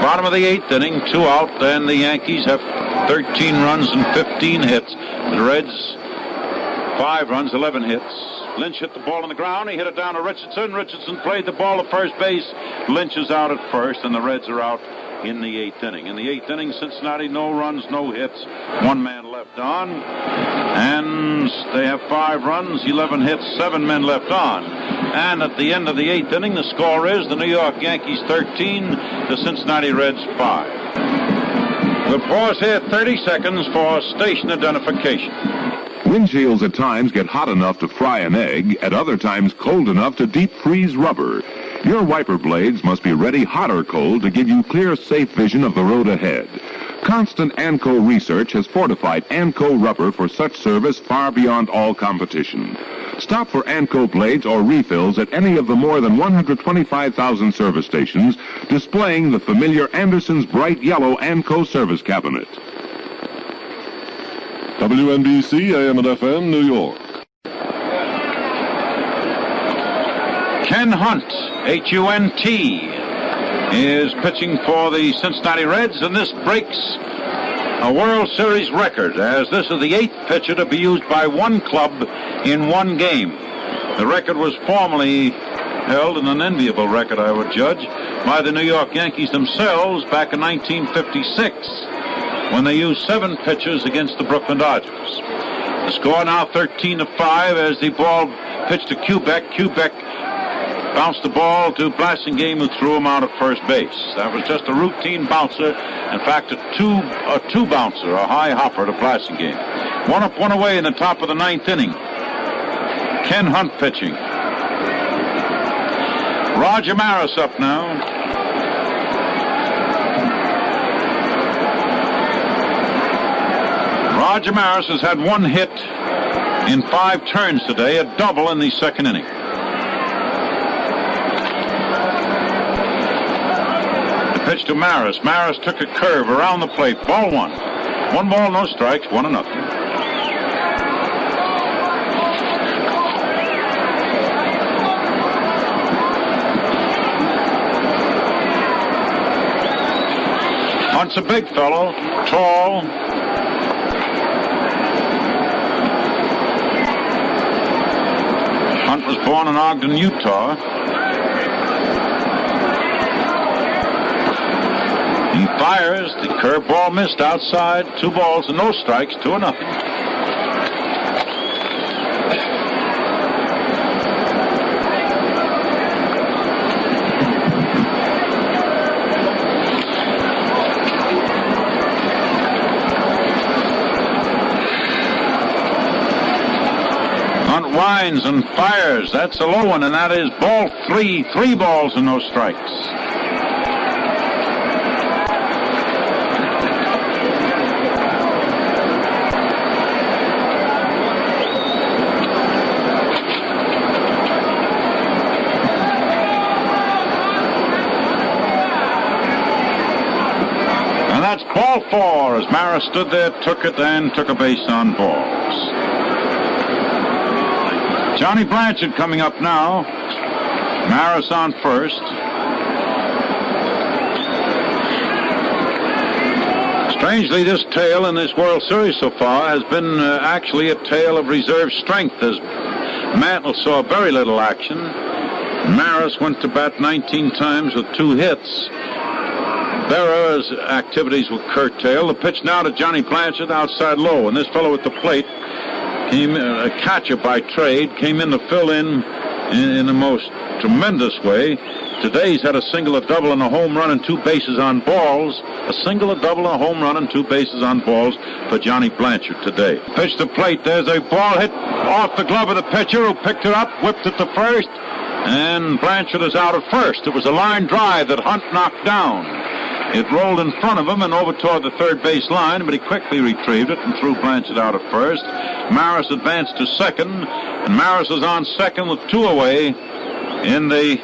bottom of the 8th inning, 2 out, and the Yankees have 13 runs and 15 hits. The Reds, 5 runs, 11 hits. Lynch hit the ball on the ground. He hit it down to Richardson. Richardson played the ball to first base. Lynch is out at first, and the Reds are out in the 8th inning. In the 8th inning, Cincinnati, no runs, no hits, 1 man left on, and they have 5 runs, 11 hits, 7 men left on. And at the end of the 8th inning, the score is the New York Yankees 13, the Cincinnati Reds 5. We'll pause here 30 seconds for station identification. Windshields at times get hot enough to fry an egg, at other times cold enough to deep freeze rubber. Your wiper blades must be ready hot or cold to give you clear, safe vision of the road ahead. Constant ANCO research has fortified ANCO rubber for such service far beyond all competition. Stop for ANCO blades or refills at any of the more than 125,000 service stations displaying the familiar Anderson's bright yellow ANCO service cabinet. WNBC, AM and FM, New York. Ken Hunt, H-U-N-T, is pitching for the Cincinnati Reds, and this breaks a World Series record, as this is the 8th pitcher to be used by one club in one game. The record was formerly held, an unenviable record, I would judge, by the New York Yankees themselves back in 1956, when they used 7 pitchers against the Brooklyn Dodgers. The score now 13-5 as the ball pitched to Quebec. Quebec bounced the ball to Blasingame, who threw him out at first base. That was just a routine bouncer. In fact, a two bouncer, a high hopper to Blasingame. 1 up, 1 away in the top of the 9th inning. Ken Hunt pitching. Roger Maris up now. Roger Maris has had 1 hit in 5 turns today, a double in the 2nd inning. The pitch to Maris. Maris took a curve around the plate. Ball 1. 1 ball, no strikes, 1-0. Hunt's a big fellow, tall. Hunt was born in Ogden, Utah. He fires. The curveball missed outside. 2 balls and no strikes. 2-0. Hunt winds and fires. That's a low one, and that is ball 3. 3 balls and no strikes. That's ball 4 as Maris stood there, took it, and took a base on balls. Johnny Blanchard coming up now. Maris on first. Strangely, this tale in this World Series so far has been actually a tale of reserve strength, as Mantle saw very little action. Maris went to bat 19 times with 2 hits. Berra's activities were curtailed. The pitch now to Johnny Blanchard, outside low, and this fellow at the plate came, a catcher by trade, came in to fill in the most tremendous way. Today he's had a single, a double, and a home run and 2 bases on balls. A single, a double, a home run and 2 bases on balls for Johnny Blanchard today. Pitch to plate. There's a ball hit off the glove of the pitcher, who picked it up, whipped it to first, and Blanchard is out at first. It was a line drive that Hunt knocked down. It rolled in front of him and over toward the third base line, but he quickly retrieved it and threw Branson out at first. Maris advanced to second, and Maris is on second with 2 away in the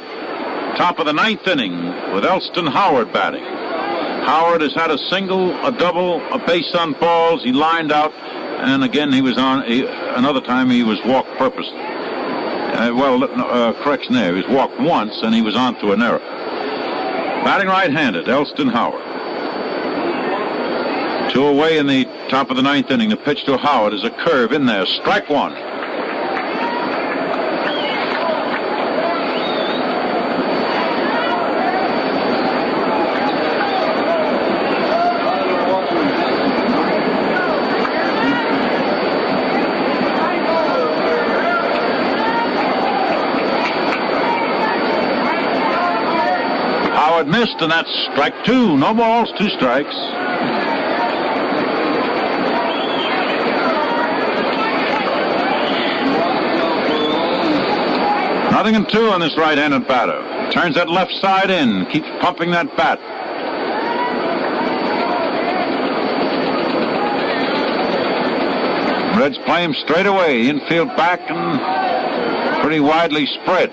top of the 9th inning with Elston Howard batting. Howard has had a single, a double, a base on balls. He lined out, and again he was on. Another time he was walked purposely. Correction there. He was walked once, and he was on to an error. Batting right-handed, Elston Howard. 2 away in the top of the 9th inning. The pitch to Howard is a curve in there. Strike 1. Missed, and that's strike 2. No balls, 2 strikes. Nothing in 2 on this right-handed batter. Turns that left side in, keeps pumping that bat. Reds play him straight away, infield back and pretty widely spread.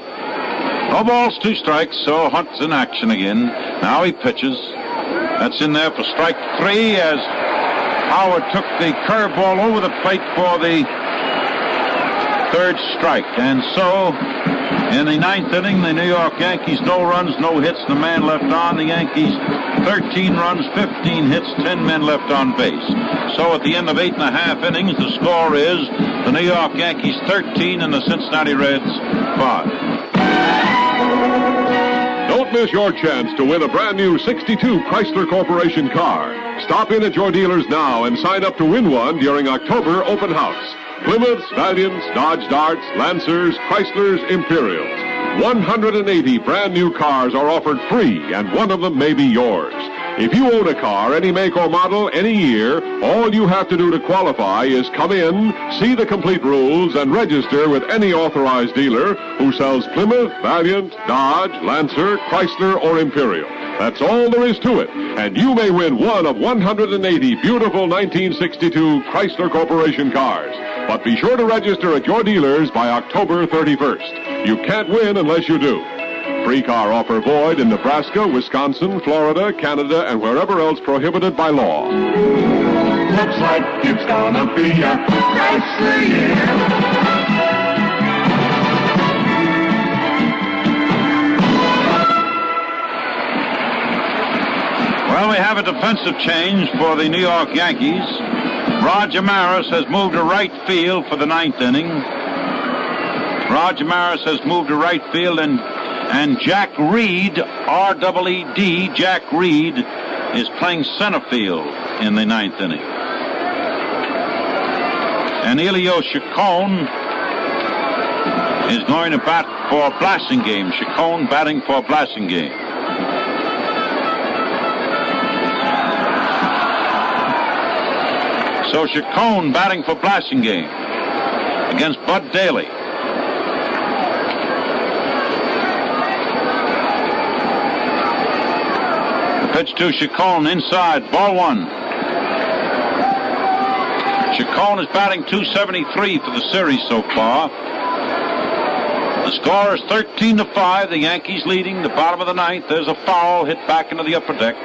No balls, 2 strikes, so Hunt's in action again. Now he pitches. That's in there for strike 3 as Howard took the curveball over the plate for the 3rd strike. And so, in the 9th inning, the New York Yankees, no runs, no hits, the man left on. The Yankees, 13 runs, 15 hits, 10 men left on base. So at the end of 8.5 innings, the score is the New York Yankees 13 and the Cincinnati Reds 5. Don't miss your chance to win a brand new 62 Chrysler Corporation car. Stop in at your dealers now and sign up to win one during October open house. Plymouths, Valiants, Dodge Darts, Lancers, Chryslers, Imperials. 180 brand new cars are offered free, and one of them may be yours. If you own a car, any make or model, any year, all you have to do to qualify is come in, see the complete rules, and register with any authorized dealer who sells Plymouth, Valiant, Dodge, Lancer, Chrysler, or Imperial. That's all there is to it, and you may win one of 180 beautiful 1962 Chrysler Corporation cars. But be sure to register at your dealers by October 31st. You can't win unless you do. Free car offer void in Nebraska, Wisconsin, Florida, Canada, and wherever else prohibited by law. Looks like it's gonna be a Chrysler year. Well, we have a defensive change for the New York Yankees. Roger Maris has moved to right field for the 9th inning. Roger Maris has moved to right field, and Jack Reed, R-E-E-D, Jack Reed, is playing center field in the 9th inning. And Elio Chacon is going to bat for Blasingame. Chacon batting for Blasingame. So Chacon batting for Blasingame against Bud Daly. Pitch to Chacon inside, ball 1. Chacon is batting .273 for the series so far. The score is 13-5. The Yankees leading the bottom of the 9th. There's a foul hit back into the upper deck.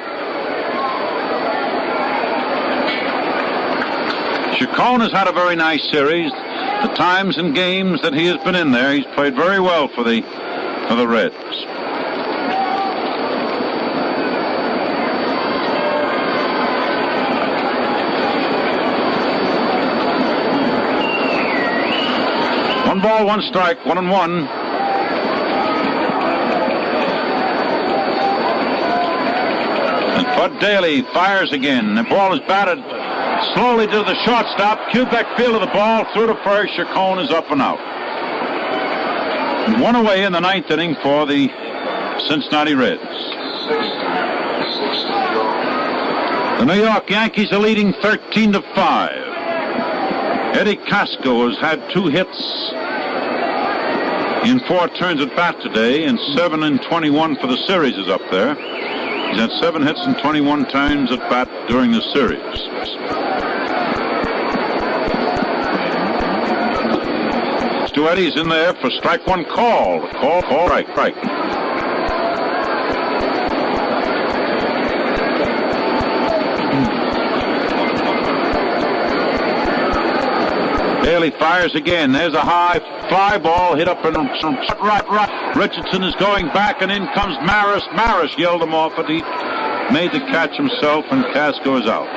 Chacon has had a very nice series. The times and games that he has been in there, he's played very well for the Reds. One ball, 1 strike, 1-1. And Bud Daly fires again. The ball is batted slowly to the shortstop. Kubek fielded the ball, through to first. Chacon is up and out. And 1 away in the 9th inning for the Cincinnati Reds. The New York Yankees are leading 13-5. Eddie Casco has had 2 hits in 4 turns at bat today, and 7 and 21 for the series is up there. He's had 7 hits and 21 times at bat during the series. Stu Eddie's in there for strike one call. Call, strike. Daly fires again. There's a high fly ball hit up in right. Richardson is going back, and in comes Maris. Maris yelled him off, but he made the catch himself, and Casco is out.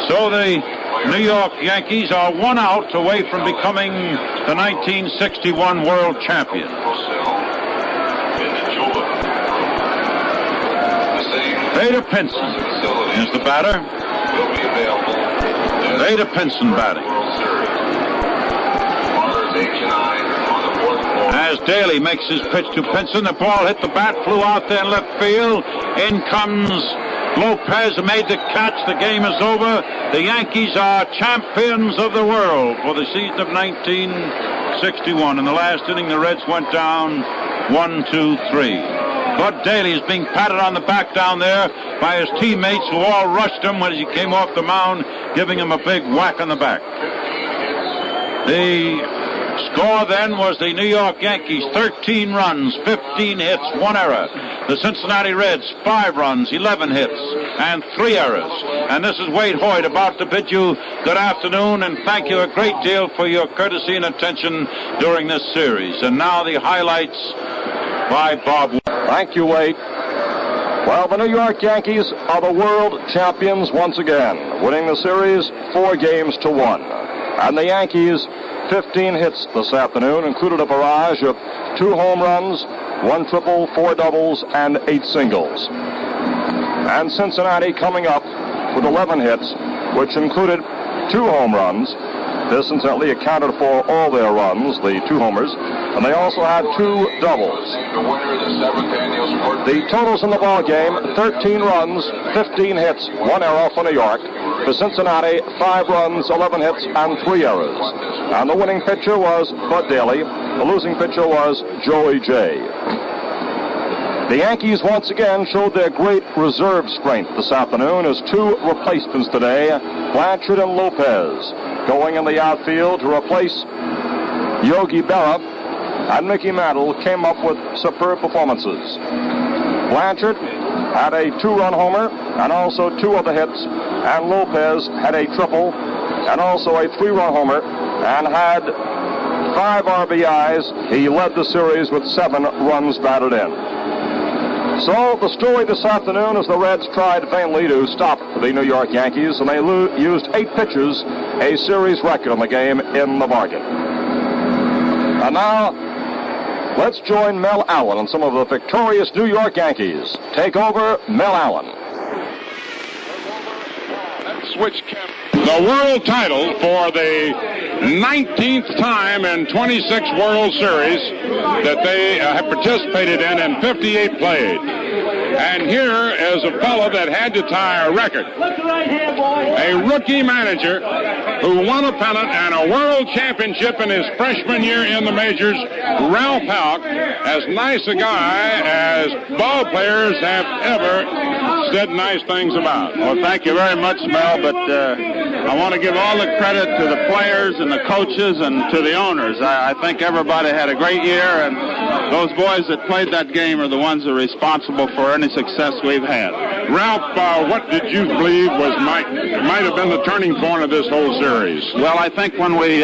So the New York Yankees are 1 out away from becoming the 1961 World Champions. Vader Pinson is the batter. Vader Pinson batting. As Daly makes his pitch to Pinson, the ball hit the bat, flew out there in left field. In comes Lopez, made the catch. The game is over. The Yankees are champions of the world for the season of 1961. In the last inning, the Reds went down 1-2-3. Bud Daly is being patted on the back down there by his teammates, who all rushed him when he came off the mound, giving him a big whack on the back. The score then was the New York Yankees 13 runs, 15 hits, 1 error. The Cincinnati Reds 5 runs, 11 hits, and 3 errors. And this is Wade Hoyt about to bid you good afternoon and thank you a great deal for your courtesy and attention during this series. And now the highlights by Bob. Thank you, Wade. Well, the New York Yankees are the world champions once again, winning the series 4-1. And the Yankees 15 hits this afternoon, included a barrage of 2 home runs, 1 triple, 4 doubles, and 8 singles. And Cincinnati coming up with 11 hits, which included 2 home runs. This incidentally accounted for all their runs, the 2 homers, and they also had 2 doubles. The totals in the ball game: 13 runs, 15 hits, 1 error for New York. For Cincinnati, 5 runs, 11 hits, and 3 errors. And the winning pitcher was Bud Daly. The losing pitcher was Joey J. The Yankees once again showed their great reserve strength this afternoon as 2 replacements today, Blanchard and Lopez, going in the outfield to replace Yogi Berra, and Mickey Mantle came up with superb performances. Blanchard had a 2-run homer and also 2 other hits, and Lopez had a triple and also a 3-run homer and had 5 RBIs. He led the series with 7 runs batted in. So the story this afternoon is the Reds tried vainly to stop the New York Yankees, and they used 8 pitches, a series record in the game in the bargain. And now, let's join Mel Allen and some of the victorious New York Yankees. Take over, Mel Allen. Switch cap. The world title for the 19th time in 26 World Series that they have participated in 58 played. And here is a fellow that had to tie a record. A rookie manager who won a pennant and a world championship in his freshman year in the majors, Ralph Houck, as nice a guy as ball players have ever said nice things about. Well, thank you very much, Mel, but I want to give all the credit to the players and the coaches and to the owners. I think everybody had a great year, and those boys that played that game are the ones that are responsible for any success we've had. Ralph, what did you believe might have been the turning point of this whole series? Well, I think when we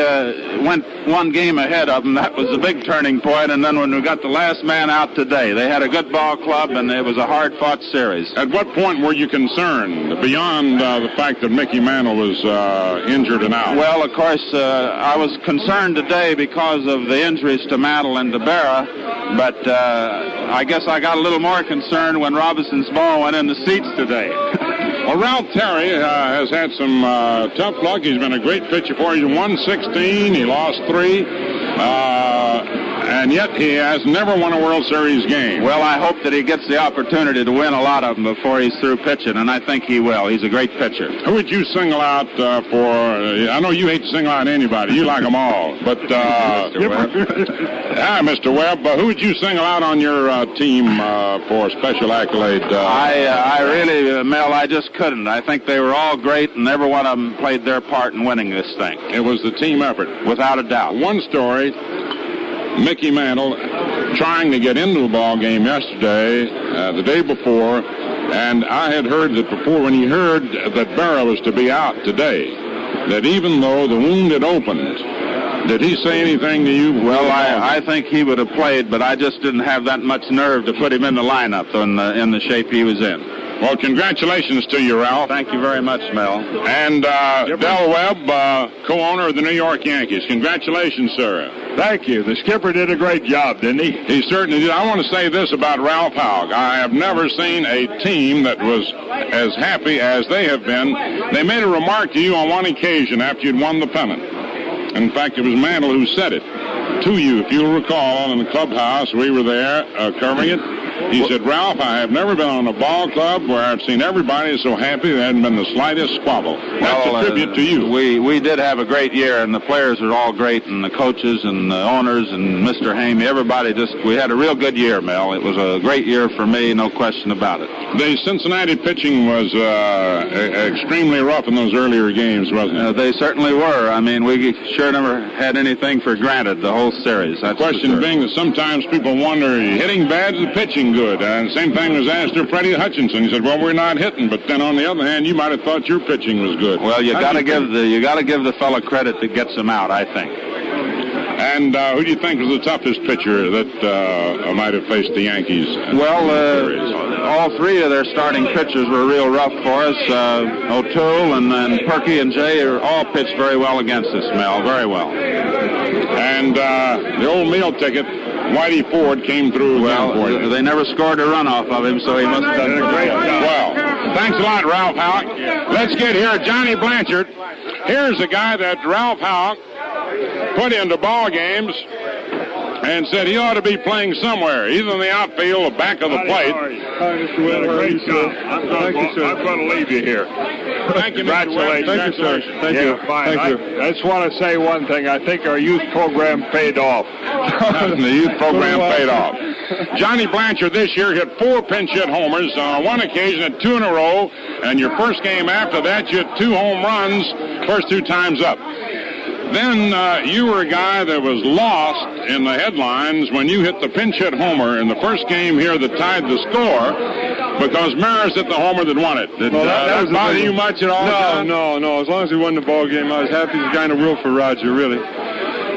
went 1 game ahead of them, that was the big turning point, and then when we got the last man out today, they had a good ball club, and it was a hard-fought series. At what point were you concerned, beyond the fact that Mickey Mantle was injured and out? Well, of course, I was concerned today because of the injuries to Mantle and to Berra, but I guess I got a little more concerned when Robinson's ball went in the seats today. Well, Ralph Terry has had some tough luck. He's been a great pitcher for you. He won 16. He lost 3. and yet he has never won a World Series game. Well, I hope that he gets the opportunity to win a lot of them before he's through pitching, and I think he will. He's a great pitcher. Who would you single out for? I know you hate to single out anybody. You like them all. But, Mr. Webb. Hi, Mr. Webb. Who would you single out on your team for special accolade? I really, Mel, I just couldn't. I think they were all great, and every one of them played their part in winning this thing. It was the team effort. Without a doubt. One story, Mickey Mantle trying to get into the ball game yesterday, the day before, and I had heard that before, when he heard that Berra was to be out today, that even though the wound had opened, did he say anything to you? Well, I think he would have played, but I just didn't have that much nerve to put him in the lineup in the shape he was in. Well, congratulations to you, Ralph. Thank you very much, Mel. And Del Webb, co-owner of the New York Yankees. Congratulations, sir. Thank you. The skipper did a great job, didn't he? He certainly did. I want to say this about Ralph Houck. I have never seen a team that was as happy as they have been. They made a remark to you on one occasion after you'd won the pennant. In fact, it was Mantle who said it to you, if you'll recall, in the clubhouse. We were there covering it. He said, Ralph, I have never been on a ball club where I've seen everybody so happy there hadn't been the slightest squabble. That's a tribute to you. We did have a great year, and the players are all great, and the coaches and the owners and Mr. Hamey, everybody we had a real good year, Mel. It was a great year for me, no question about it. The Cincinnati pitching was extremely rough in those earlier games, wasn't it? They certainly were. I mean, we sure never had anything for granted the whole series. The question being that sometimes people wonder, hitting bad is pitching good? And the same thing was asked of Freddie Hutchinson. He said, well, we're not hitting, but then on the other hand, you might have thought your pitching was good. Well, you got to give the fellow credit that gets him out, I think. And who do you think was the toughest pitcher that might have faced the Yankees? Well, all three of their starting pitchers were real rough for us. O'Toole and Perkey and Jay all pitched very well against us, Mel, very well. And the old meal ticket, Whitey Ford, came through again for you. They never scored a run off of him, so he must have done a great job. Well, thanks a lot, Ralph Houck. Let's get here Johnny Blanchard. Here's a guy that Ralph Houck put into ball games and said he ought to be playing somewhere, either in the outfield or back of the plate. Mr. Webb, great job. Thank you, sir. I'm going to leave you here. Thank you, Mr. Webb. Thank you, sir. Thank you. Fine. Thank you. I just want to say one thing. I think our youth program paid off. The youth program paid off. Johnny Blanchard this year hit 4 pinch hit homers. On one occasion at 2 in a row, and your first game after that, you hit 2 home runs, first 2 times up. Then you were a guy that was lost in the headlines when you hit the pinch hit homer in the first game here that tied the score because Maris hit the homer that won it. Did that bother you much at all? No. As long as we won the ball game, I was happy as a guy in the world for Roger, really.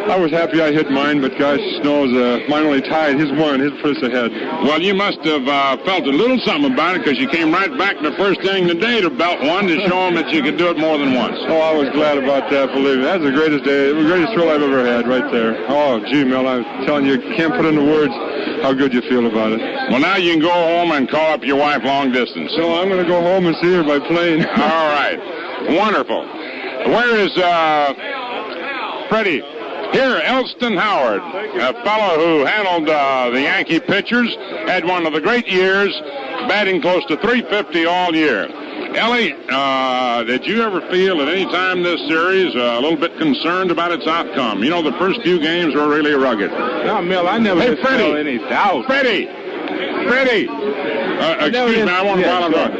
I was happy I hit mine, but gosh knows, mine only tied. His won. His put us ahead. Well, you must have felt a little something about it because you came right back in the first inning today to belt one to show them that you could do it more than once. Oh, I was glad about that, believe me. That's the greatest day, the greatest thrill I've ever had right there. Oh, gee, Mel, I'm telling you, can't put into words how good you feel about it. Well, now you can go home and call up your wife long distance. So I'm going to go home and see her by plane. All right. Wonderful. Where is Freddie? Here, Elston Howard, a fellow who handled the Yankee pitchers, had one of the great years, batting close to .350 all year. Ellie, did you ever feel at any time this series a little bit concerned about its outcome? You know, the first few games were really rugged. No, Mel, I never felt any doubt. Freddie! Excuse me, I want to follow up.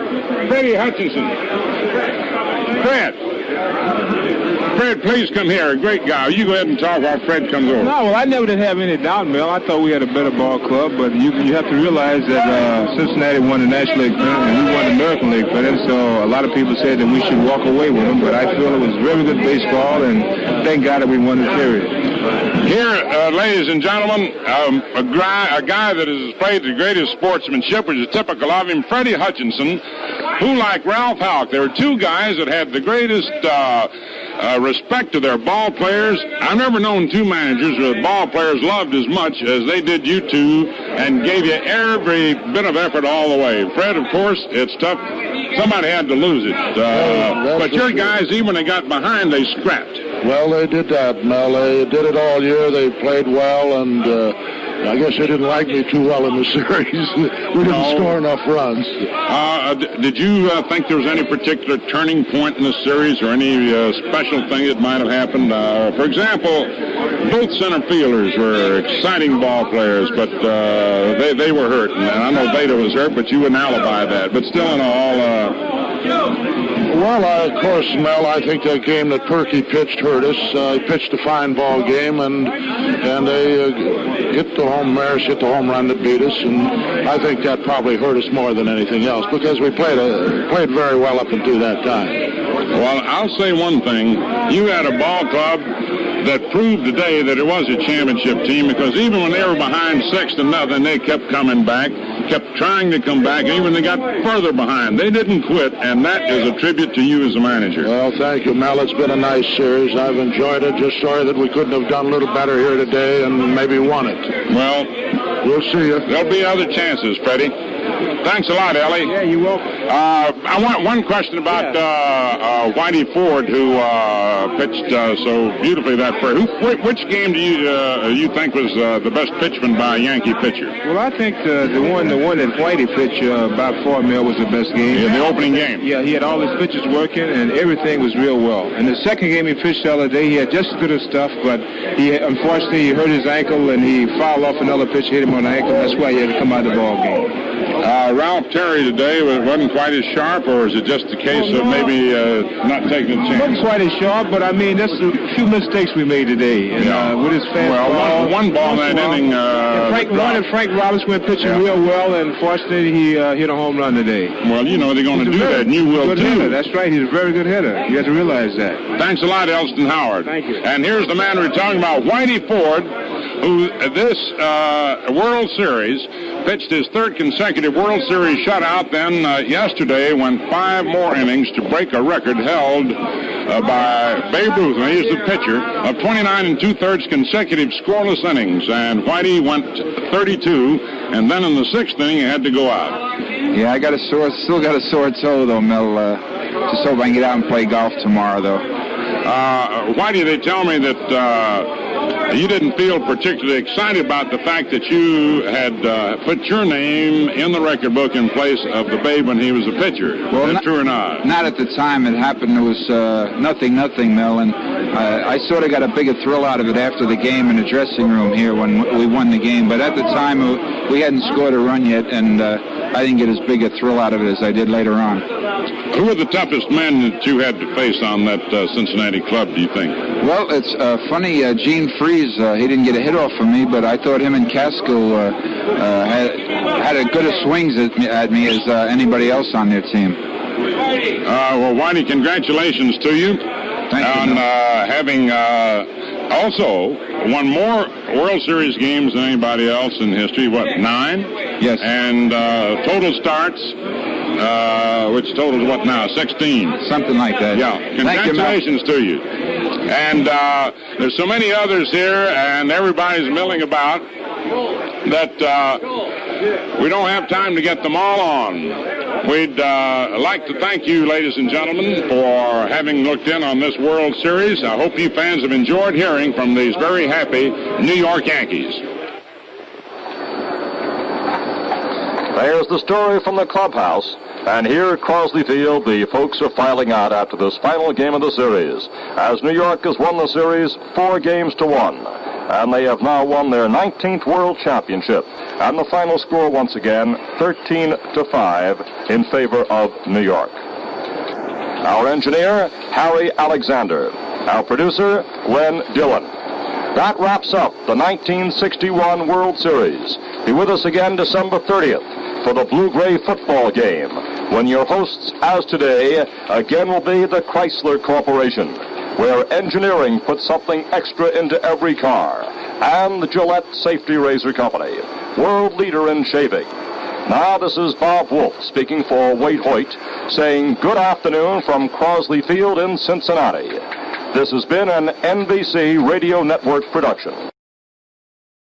Freddie Hutchinson. Fred, please come here. A great guy. You go ahead and talk while Fred comes over. No, well, I never did have any doubt, Mel. I thought we had a better ball club, but you have to realize that Cincinnati won the National League pennant and we won the American League pennant, so a lot of people said that we should walk away with them, but I feel it was very good baseball, and thank God that we won the series. Here, ladies and gentlemen, a guy that has played the greatest sportsmanship, which is typical of him, Freddie Hutchinson, who, like Ralph Houck, there were two guys that had the greatest respect to their ball players. I've never known two managers who the ball players loved as much as they did you two and gave you every bit of effort all the way. Fred, of course, it's tough. Somebody had to lose it. But your guys, even when they got behind, they scrapped. Well, they did that, Mel. They did it all year. They played well, and I guess they didn't like me too well in the series. We didn't score enough runs. Did you think there was any particular turning point in the series or any special thing that might have happened? For example, both center fielders were exciting ball players, but they were hurt. And I know Veda was hurt, but you wouldn't alibi that. But still in all... Well, of course, Mel, I think that game that Perkey pitched hurt us. He pitched a fine ball game, and they hit the home run that beat us, and I think that probably hurt us more than anything else because we played very well up until that time. Well, I'll say one thing. You had a ball club that proved today that it was a championship team because even when they were behind 6-0, they kept coming back, kept trying to come back, and even when they got further behind, they didn't quit, and that is a tribute to you as a manager. Well, thank you, Mel. It's been a nice series. I've enjoyed it. Just sorry that we couldn't have done a little better here today and maybe won it. Well, we'll see you. There'll be other chances, Freddie. Thanks a lot, Ellie. Yeah, you're welcome. I want one question about Whitey Ford, who pitched so beautifully that first. Which game do you think was the best pitchman by a Yankee pitcher? Well, I think the one that Whitey pitched about 4 mil was the best game. Yeah, the opening game. Yeah, he had all his pitches working, and everything was real well. And the second game he pitched the other day, he had just as good as stuff, but unfortunately he hurt his ankle, and he fouled off another pitch, hit him on the ankle. That's why he had to come out of the ball game. Ralph Terry today wasn't quite as sharp, or is it just a case of maybe not taking a chance? Wasn't quite as sharp, but I mean, that's a few mistakes we made today. And, with his fastball. Well, one ball in that inning. Frank Roberts went pitching real well, and fortunately he hit a home run today. Well, you know they're going to do that, and you will too. Hitter. That's right. He's a very good hitter. You have to realize that. Thanks a lot, Elston Howard. Thank you. And here's the man we're talking about, Whitey Ford, who this World Series pitched his third consecutive World Series shutout. Then yesterday went 5 more innings to break a record held by Babe Ruth, and he's the pitcher, of 29 2/3 consecutive scoreless innings. And Whitey went 32, and then in the 6th inning he had to go out. Yeah, still got a sore toe though, Mel. Just hope I can get out and play golf tomorrow though. Whitey, they tell me that you didn't feel particularly excited about the fact that you had put your name in the record book in place of the Babe when he was a pitcher. Well, is that true or not? Not at the time it happened. It was nothing, Mel. And I sort of got a bigger thrill out of it after the game in the dressing room here when we won the game. But at the time, we hadn't scored a run yet, and I didn't get as big a thrill out of it as I did later on. Who were the toughest men that you had to face on that Cincinnati club, do you think? Well, it's funny. Gene Freeze, he didn't get a hit off of me, but I thought him and Casco had as good a swings at me as anybody else on their team. Well, Whitey, congratulations to you. Thank you. Having also won more World Series games than anybody else in history. What, 9? Yes. And total starts, which totals what now, 16? Something like that. Yeah. Congratulations to you. And there's so many others here, and everybody's milling about that we don't have time to get them all on. We'd like to thank you, ladies and gentlemen, for having looked in on this World Series. I hope you fans have enjoyed hearing from these very happy New York Yankees. There's the story from the clubhouse. And here at Crosley Field, the folks are filing out after this final game of the series, as New York has won the series 4 games to 1. And they have now won their 19th World Championship. And the final score, once again, 13-5 in favor of New York. Our engineer, Harry Alexander. Our producer, Len Dillon. That wraps up the 1961 World Series. Be with us again December 30th for the Blue-Gray football game, when your hosts, as today, again will be the Chrysler Corporation, where engineering puts something extra into every car, and the Gillette Safety Razor Company, world leader in shaving. Now this is Bob Wolf speaking for Wade Hoyt, saying good afternoon from Crosley Field in Cincinnati. This has been an NBC Radio Network production.